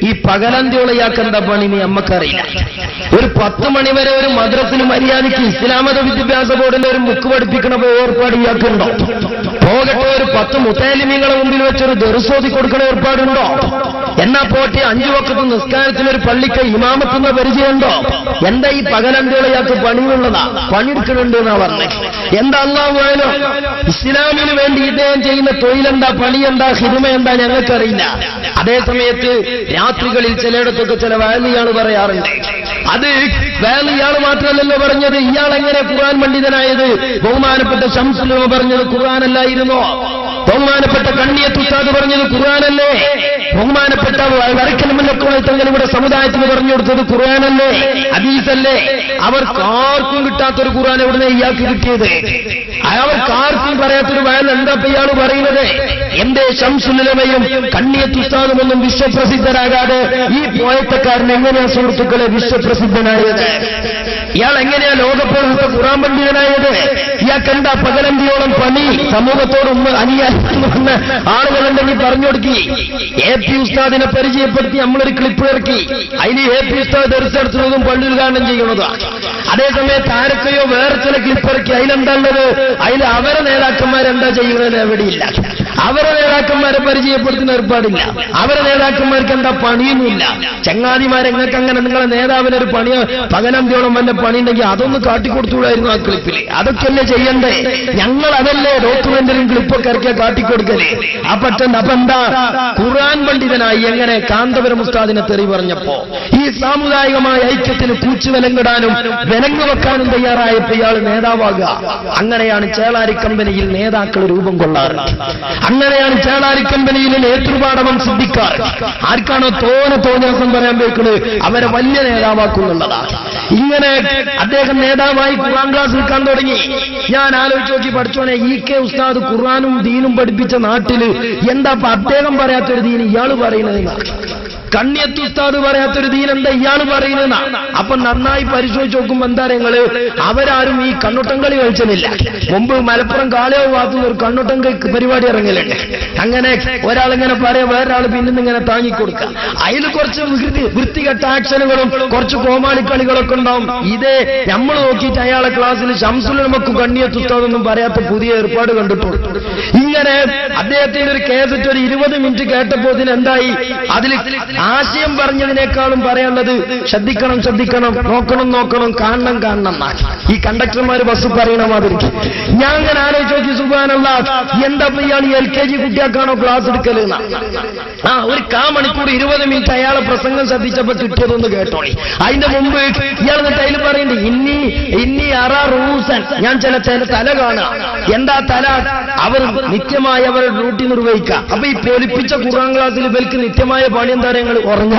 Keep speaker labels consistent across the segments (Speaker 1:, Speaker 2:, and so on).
Speaker 1: ഈ പകലന്തിയോളയാക്ക് എന്താ പണി നമ്മക്കറിയില്ല. ഒരു 10 മണിവരെ ഒരു മദ്രസിന് മര്യാദയ്ക്ക് ഇസ്ലാമത വിദ്യാഭ്യാസ ബോർഡിന്റെ ഒരു ബുക്ക് പഠിപ്പിക്കണ ഏർപ്പാട് ഇയാൾക്കുണ്ടോ? പോകട്ടെ, ഒരു 10 മുത്തലിമീങ്ങളെ മുമ്പിൽ വെച്ചൊരു ദർസോതി കൊടുക്കണ ഏർപ്പാടുണ്ടോ? എന്നാ പോട്ടെ, 5 വഖത്ത് നിസ്കാരത്തിന് ഒരു പള്ളിക്ക് ഇമാമത്തുന്ന പരിചയമുണ്ടോ? എന്താ ഈ പകലന്തിയോളയാക്ക് പണിയുള്ളതാ? പണിയെടുക്കുന്നുണ്ട് എന്നാ പറഞ്ഞേ. എന്താ അല്ലാഹു ആയാലും ഇസ്ലാമിന് വേണ്ടി ഇദ്ദേഹം ചെയ്യുന്ന തൊഴിലെന്താ, പണിയെന്താ, ഹിദ്മ എന്താ ഞങ്ങൾക്കറിയില്ല. അതേ സമയത്ത് രാത്രികളിൽ ചിലയിടത്തൊക്കെ ചില വാലിയാൾ പറയാറുണ്ട്. അത് വാലിയാൾ മാത്രമല്ലല്ലോ പറഞ്ഞത്. ഇയാൾ എങ്ങനെ ഖുർആൻ പണ്ഡിതനായത്? ബഹുമാനപ്പെട്ട ശംസുൽ ഉലമ പറഞ്ഞത് ഖുർആനല്ലായിരുന്നോ? ബഹുമാനപ്പെട്ട കണ്ണിയത്ത് ഉസ്താദ് പറഞ്ഞത് ഖുർആനല്ലേ? ബഹുമാനപ്പെട്ട വരക്കൽ മുല്ലക്കോള തങ്ങളുടെ സമുദായത്തിന് പറഞ്ഞു കൊടുത്തത് ഖുർആനല്ലേ, ഹദീസല്ലേ? അവർക്കാർക്കും കിട്ടാത്തൊരു ഖുർആൻ എവിടുന്ന് ഇയാൾക്ക് കിട്ടിയത്? അവർക്കാർക്കും പറയാത്തൊരു വയൽ എന്താ ഇയാൾ പറയുന്നത്? എന്റെ ശംസുൽ ഉലമയും കണ്ണിയത്ത് ഉസ്താദും ഒന്നും വിശ്വപ്രസിദ്ധരാകാതെ ഈ പോയത്തക്കാരൻ എങ്ങനെയാ സുഹൃത്തുക്കളെ വിശ്വപ്രസിദ്ധനായത്? ഇയാൾ എങ്ങനെയാ ലോകപ്രസിദ്ധ ഖുർആൻ പണ്ഡിതനായത്? ഇയാൾക്കെന്താ പകലന്തിയോളം പണി? സമൂഹത്തോടും അനുയായിക്കുന്ന ആളുകളുണ്ടെങ്കിൽ പറഞ്ഞു കൊടുക്കി. AP ഉസ്താദിനെ പരിചയപ്പെടുത്തി നമ്മളൊരു ക്ലിപ്പ് ഇറക്കി. അതിന് AP ഉസ്താദ് ദർസെടുത്തുന്നതും പള്ളി ഉദ്ഘാടനം ചെയ്യുന്നതാണ്. അതേസമയത്ത് ആരൊക്കെയോ വേറെ ചില ക്ലിപ്പ് ഇറക്കി. അതിലെന്താ ഉള്ളത്? അതിൽ അവരെ നേതാക്കന്മാരെന്താ ചെയ്യുന്നത് എവിടെയില്ല. അവരെ നേതാക്കന്മാരെ പരിചയപ്പെടുത്തുന്ന ഏർപ്പാടില്ല. അവരെ നേതാക്കന്മാർക്ക് എന്താ പണിയൊന്നുമില്ല. ചങ്ങാതിമാരെങ്ങൾക്ക് അങ്ങനെ നിങ്ങളെ നേതാവിനൊരു പണിയോ പകലന്തിയോളം വല്ല പണിയുണ്ടെങ്കിൽ അതൊന്ന് കാട്ടിക്കൊടുത്തുകൂടായിരുന്നു ആ ക്ലിപ്പിൽ. അതൊക്കെയല്ലേ ചെയ്യണ്ടേ? ഞങ്ങൾ അതല്ലേ ഡോക്യുമെന്ററിയും ക്ലിപ്പൊക്കെ ഇറക്കിയ കാട്ടിക്കൊടുക്കലേ? അപ്പൊ എന്താ ഖുർആൻ പണ്ഡിതനായി എങ്ങനെ കാന്തപുരം ഉസ്താദിനെ തെറി പറഞ്ഞപ്പോ ഈ സാമുദായികമായ ഐക്യത്തിന് കൂച്ചുവിലങ്ങിടാനും വിലങ്ങ് വെക്കാനും തയ്യാറായപ്പോ ഇയാൾ നേതാവാകുക. അങ്ങനെയാണ് ചേളാരി കമ്പനിയിൽ നേതാക്കൾ രൂപം കൊള്ളാറുണ്ട്. അങ്ങനെയാണ് ചേളാരി കമ്പനിയിൽ നേതൃപാടവം സിദ്ധിക്കാർ. ആർക്കാണോ തോന്നിയാസം പറയാൻ വെക്കുന്നത് അവരെ വലിയ നേതാവാക്കുന്നുള്ളതാണ്. ഇങ്ങനെ അദ്ദേഹം നേതാവായി ഖുർആൻ ക്ലാസ് നിൽക്കാൻ തുടങ്ങി. ഞാൻ ആലോചിച്ച് നോക്കി, പഠിച്ചോനെ, EK ഉസ്താദ് ഖുർആനും ദീനും പഠിപ്പിച്ച നാട്ടില് എന്താ അദ്ദേഹം പറയാത്തൊരു ദീൻ ഇയാൾ പറയുന്നതെന്നാണ്. കണ്ണിയത്ത് ഉസ്താദ് പറയാത്തൊരു ദീൻ എന്താ ഇയാൾ പറയുന്നതെന്നാ. അപ്പൊ നന്നായി പരിശോധിച്ച് നോക്കുമ്പോ എന്താ നിങ്ങള്, അവരാരും ഈ കണ്ണൊട്ടം കളി കളിച്ചില്ല. മുമ്പ് മലപ്പുറം കാളിയാവ് ഭാഗത്തുനിന്ന് ഒരു കണ്ണൊട്ടം പരിപാടി ഇറങ്ങലുണ്ട്. അങ്ങനെ ഒരാളിങ്ങനെ പറയാ, വേറൊരാൾ പിന്നിങ്ങനെ താങ്ങിക്കൊടുക്കുക. അതിൽ കുറച്ച് വൃത്തികെട്ട ആക്ഷനുകളും കുറച്ച് കോമാളിക്കളികളൊക്കെ ഉണ്ടാവും. ഇതേ നമ്മൾ നോക്കിയിട്ട് അയാളെ ക്ലാസ്സിൽ ശംസുൽ ഉലമക്കും കണ്ണിയത്ത് ഉസ്താദൊന്നും പറയാത്ത പുതിയ ഏർപ്പാട് കണ്ടിട്ടുള്ളൂ. ഇങ്ങനെ അദ്ദേഹത്തിന്റെ ഒരു കേസറ്റ് ഒരു 20 മിനിറ്റ് കേട്ടപ്പോ എന്തായി, അതിൽ ആശയം പറഞ്ഞതിനേക്കാളും പറയാനുള്ളത് ശ്രദ്ധിക്കണം, നോക്കണം, കാണണം. ഈ കണ്ടക്ടർമാർ ബസ് പറയണ മാതിരി ഞാൻ അങ്ങനെ ആലോചിച്ച് നോക്കി. സുബ്ഹാനല്ലാഹ്, എന്താ ഇയാൾ LKG കുട്ടിയാക്കാണോ ക്ലാസ് എടുക്കലെന്ന? ഒരു മണിക്കൂർ 20 മിനിറ്റ് അയാളെ പ്രസംഗം ശ്രദ്ധിച്ചപ്പോ കിട്ടിയതൊന്ന് കേട്ടോളി. അതിന്റെ മുമ്പ് ഇയാൾ അതിൽ പറയുന്നുണ്ട്, ഇന്നി അറാ റൂസൻ, ഞാൻ ചില തല കാണുക. എന്താ തല? അവർ നിത്യമായി അവരുടെ ഡ്യൂട്ടി നിർവഹിക്കുക. അപ്പൊ ഈ പൊലിപ്പിച്ച ഖുർആൻ ക്ലാസ്സിൽ ഇവർക്ക് നിത്യമായ പണി എന്താ? ഉറങ്ങ.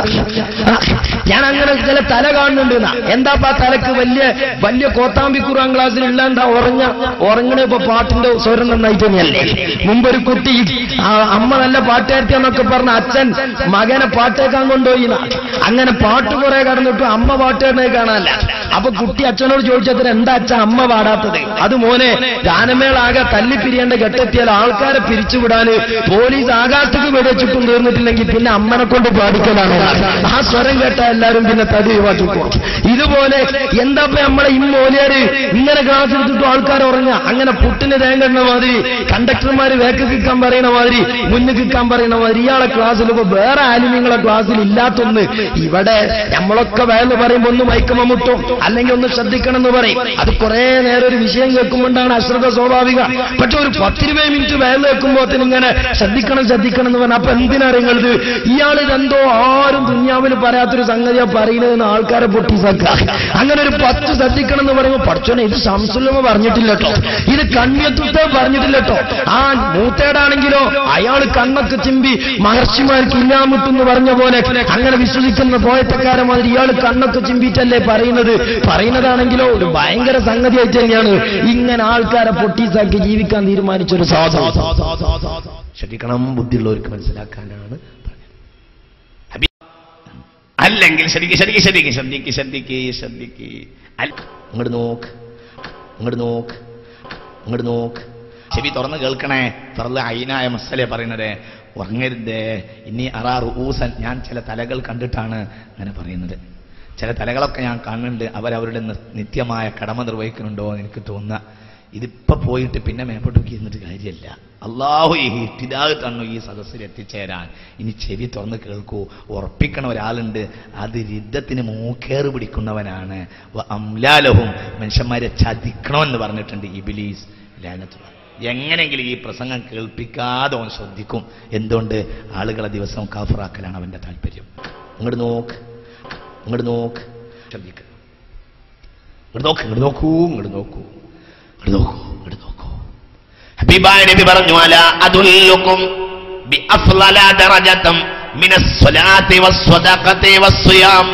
Speaker 1: ഞാൻ അങ്ങനെ ചില തല കാണുന്നുണ്ട്. എന്താ തലക്ക് വലിയ കോത്താമ്പി ഖുർആൻ ക്ലാസ്സിൽ ഇല്ല. എന്താ ഉറങ്ങണ? ഇപ്പൊ പാട്ടിന്റെ സ്വരം നന്നായിട്ട് തന്നെയല്ലേ? മുമ്പൊരു കുട്ടി അമ്മ നല്ല പാട്ടുകാരത്തിയാന്നൊക്കെ പറഞ്ഞ അച്ഛൻ മകനെ പാട്ടേക്കാൻ കൊണ്ടുപോയി. അങ്ങനെ പാട്ട് കുറെ കടന്നിട്ടു അമ്മ പാട്ടുകാരനെ കാണാനല്ല. അപ്പൊ കുട്ടി അച്ഛനോട് ചോദിച്ചതിന് എന്താ അച്ഛൻ അമ്മ പാടാത്തത്? അത് മോനെ, ഗാനമേളാകെ തല്ലിപ്പിരിയേണ്ട ഘട്ടെത്തിയാൽ ആൾക്കാരെ പിരിച്ചുവിടാന് പോലീസ് ആകാശത്തേക്ക് വെടിവെച്ചിട്ടും തീർന്നിട്ടില്ലെങ്കിൽ പിന്നെ അമ്മനെ കൊണ്ട് പാടിക്കലാണ്. ആ സ്വരം കേട്ട എല്ലാവരും പിന്നെ തടി ഒഴിവാക്കിക്കോ. ഇതുപോലെ എന്താ നമ്മളെ ഇമ്മോലിയാര് ഇങ്ങനെ ക്ലാസ് എടുത്തിട്ടും ആൾക്കാർ ഉറങ്ങുക. അങ്ങനെ പുട്ടിന് തേങ്ങുന്ന മാതിരി കണ്ടക്ടർമാര് വേക്ക് കിക്കാൻ പറയുന്ന മാതിരി മുന്നിൽ കിക്കാൻ പറയുന്ന മാതിരി ഇയാളെ ക്ലാസ്സിൽ ഇപ്പൊ വേറെ ആലിമ്യങ്ങളെ ക്ലാസ്സിൽ ഇല്ലാത്തൊന്ന്. ഇവിടെ നമ്മളൊക്കെ വേന്ന് പറയുമ്പോ ഒന്ന് മയക്കുമുട്ടും, അല്ലെങ്കിൽ ഒന്ന് ശ്രദ്ധിക്കണം എന്ന് പറയും. അത് കുറെ നേരം ഒരു വിഷയം കേൾക്കുമ്പോണ്ടാണ് അശ്രദ്ധ സ്വാഭാവിക. പക്ഷെ ഒരു 10-20 മിനിറ്റ് വേന്ന് കേൾക്കുമ്പോഴത്തേനും ഇങ്ങനെ ശ്രദ്ധിക്കണം എന്ന് പറഞ്ഞാൽ അപ്പൊ എന്തിനറിയുന്നത്? ഇയാൾ എന്തോ ആരും ദുനിയാവിൽ പറയാത്തൊരു സംഗതിയാ പറയുന്നതെന്ന് ആൾക്കാരെ പൊട്ടിസാക്കുക. അങ്ങനെ ഒരു 10 ശ്രദ്ധിക്കണം എന്ന് പറയുമ്പോൾ പഠിച്ചോനെ ഇത് ശംസുൽ ഉലമ പറഞ്ഞിട്ടില്ലട്ടോ, ഇത് കണ്ണിയത്ത് ഉസ്താദ് പറഞ്ഞിട്ടില്ലട്ടോ. ആ മൂത്തേടാണെങ്കിലോ അയാൾ കണ്ണൊക്കെ ചിമ്പി മഹർഷിമാർക്ക് ഇല്ലാമുട്ടെന്ന് പറഞ്ഞ പോലെ അങ്ങനെ വിശ്വസിക്കുന്ന പോയത്തക്കാരെ മാതിരി ഇയാൾ കണ്ണൊക്കെ ചിമ്പിച്ചല്ലേ പറയുന്നതാണെങ്കിലോ ഒരു ഭയങ്കര സംഗതിയായിട്ട് തന്നെയാണ് ഇങ്ങനെ ആൾക്കാരെ പൊട്ടീസാക്കി ജീവിക്കാൻ തീരുമാനിച്ചൊരു സാധനം. ശ്രദ്ധിക്കണം, ബുദ്ധിയുള്ളവർക്ക് മനസ്സിലാക്കാനാണ്. അല്ലെങ്കിൽ ശ്രദ്ധിക്ക്. അങ്ങോട്ട് നോക്ക്. ചെവി തുറന്ന് കേൾക്കണേ. തുറന്ന് അയിനായ മസലെ പറയുന്നത്
Speaker 2: ഉറങ്ങരുതേ. ഇനി അറാറു ഊസൻ, ഞാൻ ചില തലകൾ കണ്ടിട്ടാണ് അങ്ങനെ പറയുന്നത്. ചില തലകളൊക്കെ ഞാൻ കാണുന്നുണ്ട്, അവരവരുടെ നിത്യമായ കടമ നിർവഹിക്കുന്നുണ്ടോ എന്ന് എനിക്ക് തോന്നുക. ഇതിപ്പോൾ പോയിട്ട് പിന്നെ മേപ്പോട്ടേക്ക് ഇരുന്നിട്ട് കാര്യമല്ല. അള്ളാഹു ഈ ഹിദായത്ത് തന്നു ഈ സദസ്സിൽ എത്തിച്ചേരാൻ. ഇനി ചെവി തുറന്ന് കേൾക്കൂ. ഉറപ്പിക്കണ ഒരാളുണ്ട്, അത് രിദ്ധത്തിന് മൂക്കേറ് പിടിക്കുന്നവനാണ്. അംലാലഹും, മനുഷ്യന്മാരെ ചതിക്കണമെന്ന് പറഞ്ഞിട്ടുണ്ട് ഇബ്ലീസ് ലഅനത്തുല്ലാഹ്. എങ്ങനെയെങ്കിലും ഈ പ്രസംഗം കേൾപ്പിക്കാതെ അവൻ ശ്രദ്ധിക്കും. എന്തുകൊണ്ട്? ആളുകളെ ദിവസം കാഫറാക്കലാണ് അവന്റെ താല്പര്യം. ഇങ്ങോട്ട് നോക്ക്, ഇങ്ങോട്ട് നോക്ക്, ശ്രദ്ധിക്കുക. ഇങ്ങോട്ട് നോക്ക്, ഇങ്ങോട്ട് നോക്കൂ, ഇങ്ങോട്ട് നോക്കൂ, ഇങ്ങോട്ട് നോക്കൂ, ഇങ്ങോട്ട് നോക്കൂ. ഹബീബായ നബി പറഞ്ഞു, അലാ അദുല്ലുകും ബിഅഫ്ളല ദറജതം മിനസ്സലാത്തി വസ്സദഖതി വസ്സിയാം.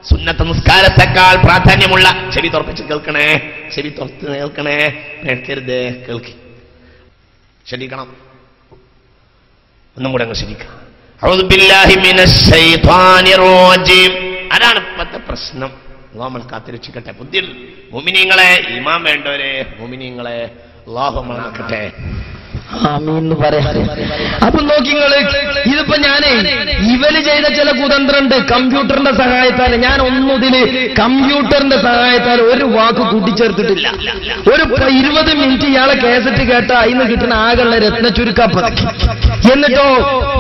Speaker 2: സുന്നത്ത് നിസ്കാരത്തെക്കാൾ പ്രാധാന്യമുള്ള, ചെവി തുറപ്പിച്ച് കേൾക്കണേ, ചെവി തുറത്ത് കേൾക്കണേ, കേൾക്കരുതേ, കേൾക്കി ശ്രദ്ധിക്കണം. ഒന്നും കൂടെ അങ്ങ് ശ്രദ്ധിക്കണം. അഊദു ബില്ലാഹി മിനശ് ശൈത്വാനിർ റജീം. അതാണ് ഇപ്പോഴത്തെ പ്രശ്നം. അല്ലാഹു കാത്തിരക്ഷിക്കട്ടെ. ബുദ്ധിൽ മുഅ്മിനീങ്ങളെ, ഈമാൻ വേണ്ടവരെ, മുഅ്മിനീങ്ങളെ അല്ലാഹു മറക്കട്ടെ.
Speaker 1: ആമീൻ പറയാ. അപ്പൊ നോക്കിങ്ങള്, ഇതിപ്പോ ഞാനേ ഇവര് ചെയ്ത ചില കുതന്ത്രണ്ട്. കമ്പ്യൂട്ടറിന്റെ സഹായത്താൽ ഞാൻ ഒന്നുതില് കമ്പ്യൂട്ടറിന്റെ സഹായത്താൽ ഒരു വാക്ക് കൂട്ടിച്ചേർത്തിട്ടില്ല. ഒരു 20 മിനിറ്റ് ഇയാളെ കേസറ്റ് കേട്ട അതിന് കിട്ടുന്ന ആകെയുള്ള രത്ന ചുരുക്കാപ്പതക്കി. എന്നിട്ടോ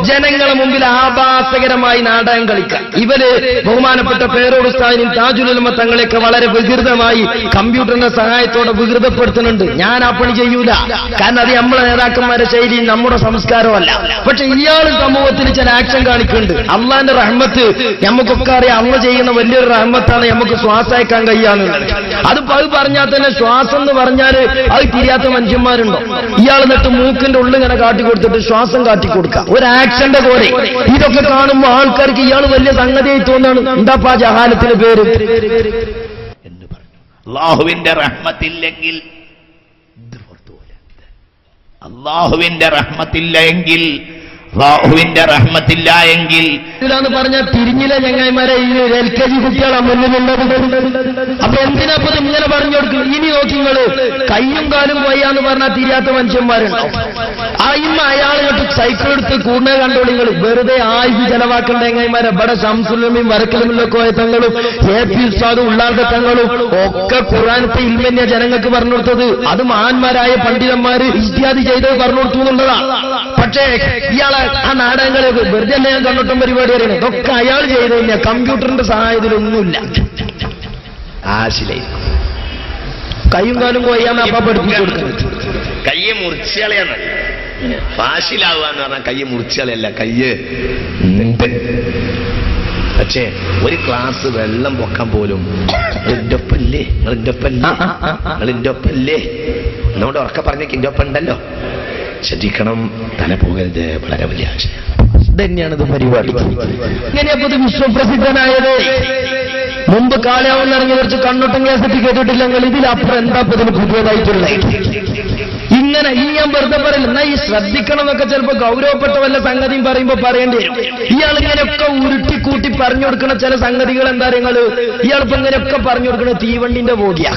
Speaker 1: ജനങ്ങളെ മുമ്പിൽ ആഭാസകരമായി നാടകം കളിക്കാം. ഇവര് ബഹുമാനപ്പെട്ട പേരോട് സ്ഥാനും താജുൽ ഉലമ തങ്ങളെയൊക്കെ വളരെ വികൃതമായി കമ്പ്യൂട്ടറിന്റെ സഹായത്തോടെ വികൃതപ്പെടുത്തുന്നുണ്ട്. ഞാൻ ആ പണി ചെയ്യൂല. കാരണം അത് നമ്മളെ നേതാക്കന്മാരുടെ ശൈലി, നമ്മുടെ സംസ്കാരമല്ല. പക്ഷെ ഇയാൾ സമൂഹത്തിൽ ചില ആക്ഷൻ കാണിക്കുന്നുണ്ട്. അള്ളാന്റെ റഹ്മത്ത് നമുക്കൊക്കെ അറിയാം. അള്ള ചെയ്യുന്ന വലിയൊരു റഹ്മത്താണ് നമുക്ക് ശ്വാസം അയക്കാൻ കഴിയാന്നുള്ളത്. അത് പറഞ്ഞാൽ തന്നെ ശ്വാസം എന്ന് പറഞ്ഞാൽ അത് തിരിയാത്ത മനുഷ്യന്മാരുണ്ടോ? ഇയാൾ എന്നിട്ട് മൂക്കിന്റെ ഉള്ളിൽ ഇങ്ങനെ കാട്ടിക്കൊടുത്തിട്ട് ശ്വാസം കാട്ടിക്കൊടുക്കുക, ഒരു ആക്ഷന്റെ പോലെ. ഇതൊക്കെ കാണുമ്പോൾ ആൾക്കാർക്ക് ഇയാൾ വലിയ സംഗതിയായി തോന്നാണ്. എന്താപ്പാ ജഹാലത്തിന് പേര്
Speaker 2: എന്ന് പറഞ്ഞു. അല്ലാഹുവിന്റെ റഹ്മത്തില്ലെങ്കിൽ, അള്ളാഹുവിന്റെ റഹ്മത്തില്ലെങ്കിൽ, അള്ളാഹുവിന്റെ റഹ്മത്തില്ല എങ്കിൽ
Speaker 1: ഇതിലാന്ന് പറഞ്ഞാൽ തിരിഞ്ഞില്ല ചങ്ങായിമാരെ. ഈ LKG കുട്ടികളാ മുന്നിലുള്ളത്. അപ്പൊ എന്തിനാപ്പത് ഇങ്ങനെ പറഞ്ഞു കൊടുക്കും? ഇനി നോക്കിങ്ങള്, കയ്യും കാലും പോയാന്ന് പറഞ്ഞാൽ തിരിയാത്ത മനുഷ്യന്മാരുണ്ടാവും. അയാൾ കേട്ട് സൈക്കിൾ എടുത്ത് കൂടെ കണ്ടോളിങ്ങൾ. വെറുതെ ആയുധ ചെലവാക്കേണ്ട ചങ്ങായിമാരെ. ഇവിടെ ശംസുലമയും വരക്കലുമില്ലൊക്കെ പോയ തങ്ങളും AP ഉസ്താദും ഉള്ളാർത്ത തങ്ങളും ഒക്കെ ഖുർആനത്തെ ഇൽമന്യ ജനങ്ങൾക്ക് പറഞ്ഞു കൊടുത്തത്. അത് മഹാന്മാരായ പണ്ഡിതന്മാര് ഇത്യാദി ചെയ്തത് പറഞ്ഞു കൊടുത്തു എന്നുള്ളതാണ്. പക്ഷേ ഇയാളെ ആ നാടകങ്ങളെ വെറുതെ തന്നെ ഞാൻ കണ്ടിട്ടും പരിപാടി അറിയണേ. ഇതൊക്കെ അയാൾ ചെയ്ത് കഴിഞ്ഞാൽ കമ്പ്യൂട്ടറിന്റെ സഹായത്തിലൊന്നുമില്ല.
Speaker 2: ആശിലായിരിക്കും.
Speaker 1: കയ്യും കാലും പോയാന്ന് അപ്പ പഠിപ്പിച്ചു കൊടുക്കുന്നത്.
Speaker 2: കയ്യെ മുറിച്ചുകളയാന്നല്ല, ഫാഷിലാവുക എന്ന് പറഞ്ഞാൽ കയ്യെ മുറിച്ചുകളയല്ല, കയ്യ് ഉണ്ട്. പക്ഷേ ഒരു ഗ്ലാസ് വെള്ളം പൊക്കാൻ പോലും നിങ്ങളിന്റെ ഒപ്പല്ലേ, നിങ്ങളിന്റെ ഒപ്പല്ലേ, നിങ്ങളിന്റെ ഒപ്പല്ലേ, നമ്മുടെ ഉറക്കെ പറഞ്ഞേക്ക് ഇന്റെ ഒപ്പം ഉണ്ടല്ലോ. ശ്രദ്ധിക്കണം, തല പോകരുത്. വളരെ വലിയ ആശയം
Speaker 1: തന്നെയാണിത് പരിപാടി. ഇങ്ങനെയപ്പോ ഇത് വിശ്വപ്രസിദ്ധനായത്. മുമ്പ് കാളയാവുന്ന ഇറങ്ങി കുറച്ച് കണ്ണോട്ടം കേസറ്റ് കേട്ടിട്ടില്ലെങ്കിൽ ഇതിലപ്പുറം എന്താ ഇതിന് പുതിയതായിട്ടുള്ള ഇങ്ങനെ ഈ ഞാൻ വെറുതെ പറയില്ല. എന്നാ ഈ ശ്രദ്ധിക്കണം എന്നൊക്കെ ചിലപ്പോ ഗൗരവപ്പെട്ട വല്ല സംഗതിയും പറയുമ്പോ പറയേണ്ടി വരും. ഇയാൾ ഇങ്ങനെയൊക്കെ ഉരുട്ടിക്കൂട്ടി പറഞ്ഞു കൊടുക്കുന്ന ചില സംഗതികൾ എന്താ നിങ്ങള്, ഇയാളിപ്പോ ഇങ്ങനെയൊക്കെ പറഞ്ഞു കൊടുക്കുന്ന തീവണ്ടിന്റെ ബോഗിയാ.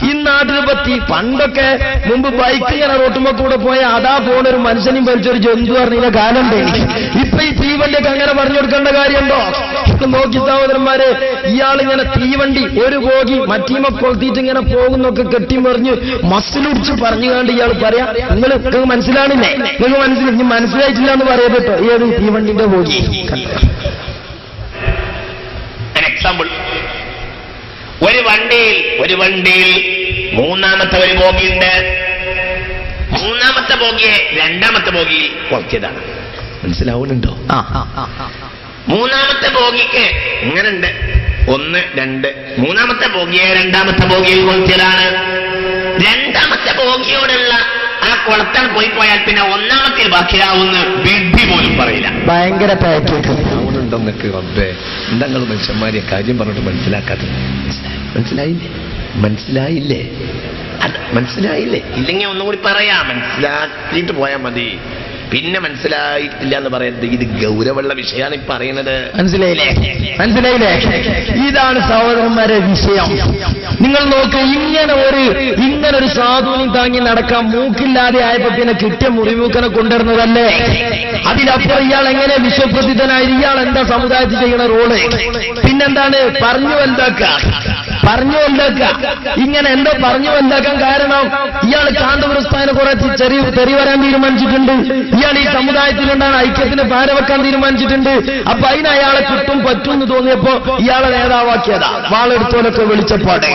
Speaker 1: ഈ നാട്ടിലിപ്പോ പണ്ടൊക്കെ മുമ്പ് ബൈക്ക് ഇങ്ങനെ റോട്ടുമ്പോ കൂടെ പോയ അതാ പോണ ഒരു മനുഷ്യനെയും വലിച്ചൊരു ജന്തു പറഞ്ഞ കാലം തേടി. ഇപ്പൊ ഈ തീവണ്ടിയൊക്കെ അങ്ങനെ പറഞ്ഞു കൊടുക്കേണ്ട കാര്യമുണ്ടോ? നോക്കി സഹോദരന്മാരെ, ഇയാളിങ്ങനെ തീവണ്ടി ഒരു ബോഗി മറ്റീമ കൊളുത്തിയിട്ട് ഇങ്ങനെ പോകുന്നൊക്കെ കെട്ടിമറിഞ്ഞ് മസിലുടിച്ച് പറഞ്ഞുകൊണ്ട് ഇയാൾ പറയാ, നിങ്ങൾക്ക് മനസ്സിലാണില്ലേ, നിങ്ങൾക്ക് മനസ്സിലായിട്ടില്ല എന്ന് പറയാ കേട്ടോ. ഏത് തീവണ്ടിന്റെ ബോഗി?
Speaker 2: എക്സാമ്പിൾ, ഒരു വണ്ടിയിൽ മൂന്നാമത്തെ ഒരു ബോഗിയുണ്ട്. മൂന്നാമത്തെ ബോഗിയെ രണ്ടാമത്തെ ബോഗിയിൽ കുറച്ചതാണ്. മനസ്സിലാവുന്നുണ്ടോ? മൂന്നാമത്തെ ബോഗിക്ക് ഇങ്ങനുണ്ട് 1, 2. മൂന്നാമത്തെ ബോഗിയെ രണ്ടാമത്തെ ബോഗിയിൽ കൊളുത്തിയതാണ്. രണ്ടാമത്തെ ബോഗിയോടുള്ള ആ കൊളത്താൻ പോയാൽ പിന്നെ ഒന്നാമത്തിൽ ബാക്കിയാവുന്ന വിധി പോലും പറയില്ല.
Speaker 1: ഭയങ്കര പാക്കുണ്ടോ
Speaker 2: നിങ്ങൾക്ക്? റബ്ബേ, എന്താ നിങ്ങൾ മനുഷ്യന്മാരെ കാര്യം പറഞ്ഞിട്ട് മനസ്സിലാക്കാത്തത്? മനസ്സിലായില്ലേ? ഇല്ലെങ്കിൽ ഒന്നുകൂടി പറയാം, മനസ്സിലാക്കിയിട്ട് പോയാൽ മതി. പിന്നെ മനസ്സിലായിട്ടില്ല എന്ന് പറയരുത്. ഇത് ഗൗരവമുള്ള വിഷയമാണ് ഈ പറയുന്നത്.
Speaker 1: മനസ്സിലായില്ലേ? ഇതാണ് സഹോദരന്മാരെ വിഷയം. നിങ്ങൾ നോക്ക്, ഇങ്ങനൊരു സാധുവിനെ താങ്ങി നടക്കാൻ മൂക്കില്ലാതെ ആയപ്പോ പിന്നെ കിട്ടിയ മുറിമൂക്കനെ കൊണ്ടുവരുന്നതല്ലേ. അതിലപ്പുറം ഇയാൾ എങ്ങനെ വിശ്വപ്രസിദ്ധനായി? ഇയാൾ എന്താ സമുദായത്തിൽ ചെയ്യുന്ന റോള്? പിന്നെന്താണ്? പറഞ്ഞു വലുതാക്കുക. ഇങ്ങനെ എന്തോ പറഞ്ഞു വലുതാക്കാൻ കാരണം ഇയാൾ കാന്തപുരസ്ഥാനെ കുറെ തെറി വരാൻ തീരുമാനിച്ചിട്ടുണ്ട്. ഇയാൾ ഈ സമുദായത്തിലുണ്ടാണ് ഐക്യത്തിന് പാര വെക്കാൻ തീരുമാനിച്ചിട്ടുണ്ട്. അപ്പൊ അതിന് അയാളെ കിട്ടും പറ്റും എന്ന് തോന്നിയപ്പോ ഇയാളെ നേതാവാക്കിയതാ, വാളെടുത്തോലൊക്കെ വിളിച്ചപ്പാട്.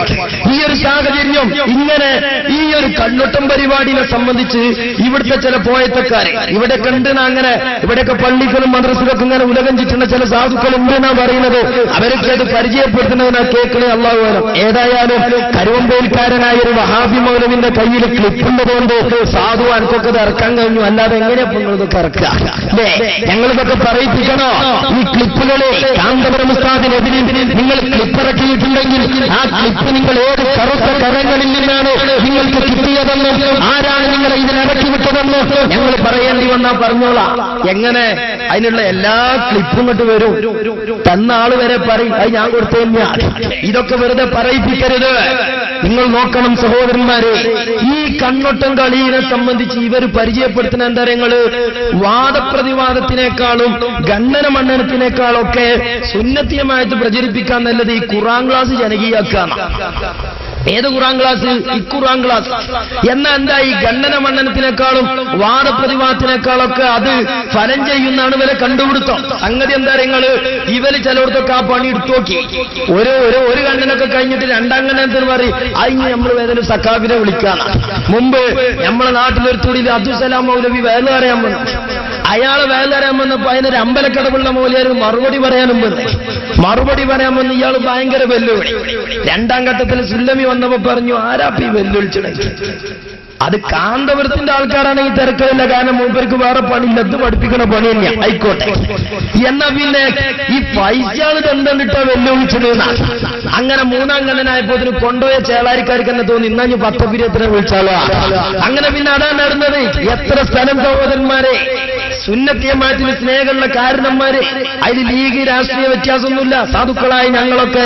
Speaker 1: ഈ ഒരു സാഹചര്യം ഇങ്ങനെ ഈ ഒരു കണ്ണൊട്ടം പരിപാടിയെ സംബന്ധിച്ച് ഇവിടുത്തെ ചില പോയത്തക്കാരെ ഇവിടെ കണ്ടെന്ന്, അങ്ങനെ ഇവിടെയൊക്കെ പള്ളികളും മദ്രസകളൊക്കെ ഇങ്ങനെ ഉലകം ചുറ്റുന്ന ചില സാധുക്കളുണ്ട് എന്നാ പറയുന്നത്. അവരൊക്കെ അത് പരിചയപ്പെടുത്തുന്നതിനാ കേൾക്കണേ അള്ളാഹു. ഏതായാലും കരുവമ്പേൽക്കാരനായ ഒരു വഹാബി മൗലവിന്റെ കയ്യിൽ ക്ലിപ്പുള്ളതുകൊണ്ട് സാധു അനക്കൊക്കെ ഇത് ഇറക്കാൻ കഴിഞ്ഞു. അല്ലാതെ എങ്ങനെയാ നിങ്ങളിതൊക്കെ ഇറക്കുക? അല്ലേ? ഞങ്ങളിതൊക്കെ പറയിപ്പിക്കണോ? ഈ ക്ലിപ്പുകളെ കാന്തപുരം ഉസ്താദിനെതിരെ നിങ്ങൾ ക്ലിപ്പിറക്കിയിട്ടുണ്ടെങ്കിൽ ആ ക്ലിപ്പ് നിങ്ങൾ ഏത് കറുത്ത കരങ്ങളിൽ നിന്നാണ് നിങ്ങൾക്ക് കിട്ടിയതെന്ന്, ആരാണ് നിങ്ങളെ ഇതിനിറക്കി വിട്ടതെന്ന് ഞങ്ങൾ പറയേണ്ടി വന്നാൽ പറഞ്ഞോളാം. എങ്ങനെ? അതിനുള്ള എല്ലാ ക്ലിപ്പും ഇങ്ങോട്ട് വരും. തന്ന ആള് വരെ പറയും അത് ഞാൻ കൊടുത്തു തന്നെയാണ്. ഇതൊക്കെ വെറുതെ പറയിപ്പിക്കരുത്. നിങ്ങൾ നോക്കണം സഹോദരന്മാരെ, ഈ കണ്ണൊട്ടം കളിയെ സംബന്ധിച്ച് ഇവർ പരിചയപ്പെടുത്തുന്ന എന്താ നിങ്ങള്? വാദപ്രതിവാദത്തിനേക്കാളും ഖണ്ഡന മണ്ഡനത്തിനേക്കാളൊക്കെ സുന്നത്തിയമായിട്ട് പ്രചരിപ്പിക്കാൻ നല്ലത് ഈ ഖുർആൻ ക്ലാസ് ജനകീയാക്കാൻ. ഏത് ഖുർആൻ ക്ലാസ്? ഈ ഖുർആൻ ക്ലാസ്. എന്നാ എന്താ ഈ ഖണ്ഡന മണ്ഡനത്തിനേക്കാളും വാദപ്രതിവാദത്തിനേക്കാളൊക്കെ അത് ഫലം ചെയ്യുന്നതാണ് ഇവരെ കണ്ടുപിടുത്തം. സംഗതി എന്താ നിങ്ങള്? ഇവര് ചിലയിടത്തൊക്കെ ആ പണി എടുത്തു നോക്കി. ഒരു ഖണ്ഡനൊക്കെ കഴിഞ്ഞിട്ട് രണ്ടാം ഖണ്ഡനത്തിന് പറയും അതിന് നമ്മൾ ഏതെങ്കിലും സക്കാബിനെ വിളിക്കാണ്. മുമ്പ് നമ്മളെ നാട്ടിലൊരു തൊഴിൽ അബ്ദുസലാം മൗലവി വേല പറയാൻ വന്നു. അയാള് വേല പറയാൻ വന്നപ്പോ അതിനൊരു അമ്പലക്കടവുള്ള മൗലിയാർ മറുപടി പറയാൻ വന്ന് ഇയാൾ ഭയങ്കര വെല്ലുവിളി. രണ്ടാം ഘട്ടത്തിൽ സുല്ലമി വന്നപ്പോ പറഞ്ഞു ആരാപ്പി വെല്ലുവിളിച്ചത്? അത് കാന്തപുരത്തിന്റെ ആൾക്കാരാണെങ്കിൽ തിരക്കില്ല, കാരണം മൂപ്പർക്ക് വേറെ പണിയില്ല, ഇത് പഠിപ്പിക്കണ പണി തന്നെയാണ്, ആയിക്കോട്ടെ. എന്നാ പിന്നെ ഈ പൈസയാണ് എന്തെന്നിട്ടാ വെല്ലുവിളിച്ചത്? അങ്ങനെ മൂന്നാം ഖണ്ഡനായപ്പോ കൊണ്ടുപോയ ചേളാരിക്കാർക്ക് തന്നെ തോന്നി ഇന്നാ 10 പിരിയത്തിനെ വിളിച്ചാലോ. അങ്ങനെ പിന്നെ അതാണ് നടന്നത്. എത്ര സ്ഥലം സഹോദരന്മാരെ, സുന്നത്തിയമാറ്റിന് സ്നേഹമുള്ള കാരണന്മാര്, അതിൽ ലീഗ് രാഷ്ട്രീയ വ്യത്യാസമൊന്നുമില്ല. സാധുക്കളായി ഞങ്ങളൊക്കെ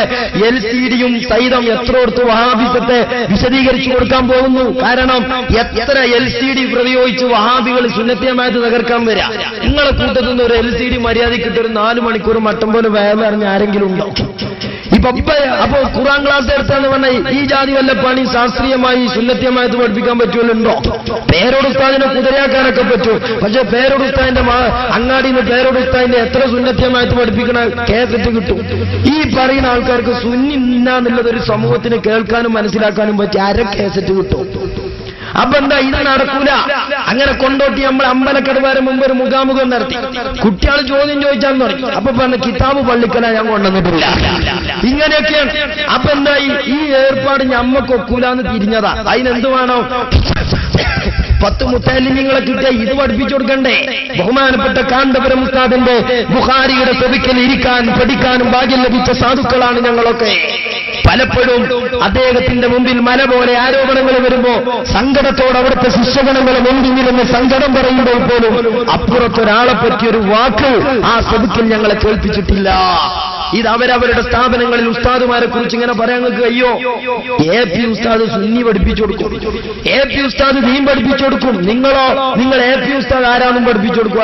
Speaker 1: LCDയും സഹിതം എത്രോടത്ത് വഹാബിസത്തെ വിശദീകരിച്ചു കൊടുക്കാൻ പോകുന്നു. കാരണം എത്ര LCD പ്രയോഗിച്ച് വഹാബികൾ സുന്നത്തിയമായിട്ട് തകർക്കാൻ വരാം. നിങ്ങളെ കൂട്ടത്തിൽ നിന്ന് ഒരു LCD മര്യാദക്കിട്ട് ഒരു 4 മണിക്കൂർ മട്ടം പോലെ വേറെ അറിഞ്ഞ ആരെങ്കിലും ഉണ്ടോ? അപ്പൊ ഖുർആൻ ക്ലാസ് എടുത്താന്ന് പറഞ്ഞാൽ ഈ ജാതി വല്ല പണി ശാസ്ത്രീയമായി സുന്നത്തിയമായിട്ട് പഠിപ്പിക്കാൻ പറ്റുമല്ലോ. പേരോടുസ്താദിനെ കുതിരയാക്കാനൊക്കെ പറ്റും. പക്ഷെ പേരോടുസ്താദിന്റെ അങ്ങാടിയിൽ നിന്ന് പേരോടുസ്താദിന്റെ എത്ര സുന്നത്തിയമായിട്ട് പഠിപ്പിക്കണ കേസറ്റ് കിട്ടും. ഈ പറയുന്ന ആൾക്കാർക്ക് സുന്നി ഇന്നാന്നുള്ളത് ഒരു സമൂഹത്തിന് കേൾക്കാനും മനസ്സിലാക്കാനും പറ്റി അര കേസറ്റ് കിട്ടും. അപ്പൊ എന്താ ഇത് നടക്കൂല. അങ്ങനെ കൊണ്ടോട്ടി നമ്മൾ അമ്പലക്കടവാരം മുമ്പ് ഒരു മുഖാമുഖം നടത്തി. കുട്ടികൾ ചോദ്യം ചോദിച്ചാൽ തുടങ്ങി. അപ്പൊ പറഞ്ഞ കിതാബ് പള്ളിക്കല ഞാൻ കൊണ്ടുവന്നിട്ടില്ല. ഇങ്ങനെയൊക്കെയാണ്. അപ്പൊ എന്താ ഈ ഏർപ്പാട് ഞമ്മക്കൊക്കൂലാന്ന് തിരിഞ്ഞതാ. അതിനെന്ത് വേണം? 10 മുത്തല്ലിങ്ങളെ കിട്ടിയ ഇത് പഠിപ്പിച്ചു കൊടുക്കണ്ടേ? ബഹുമാനപ്പെട്ട കാന്തപുരം ഉസ്താദിന്റെ ബുഖാരിയുടെ സെവിക്കൽ ഇരിക്കാൻ പഠിക്കാനും ഭാഗ്യം ലഭിച്ച സാധുക്കളാണ് ഞങ്ങളൊക്കെ. പലപ്പോഴും അദ്ദേഹത്തിന്റെ മുമ്പിൽ മല പോലെ ആരോപണങ്ങൾ വരുമ്പോ സങ്കടത്തോടെ അവിടുത്തെ ശിഷ്യഗണങ്ങളെ മുമ്പിൽ നിന്ന് സങ്കടം പറയുമ്പോൾ പോലും അപ്പുറത്തൊരാളെ പറ്റിയൊരു വാക്ക് ആ സെവിക്കൽ ഞങ്ങളെ കേൾപ്പിച്ചിട്ടില്ല. ഇത് അവരവരുടെ സ്ഥാപനങ്ങളിൽ ഉസ്താദുമാരെ കുറിച്ച് ഇങ്ങനെ പറയാൻ കഴിയോ? AP ഉസ്താദ് സുന്നി പഠിപ്പിച്ചു കൊടുക്കും, AP ഉസ്താദ് ദീൻ പഠിപ്പിച്ചു കൊടുക്കും. നിങ്ങൾ AP ഉസ്താദ് ആരാന്നും പഠിപ്പിച്ചു കൊടുക്കും.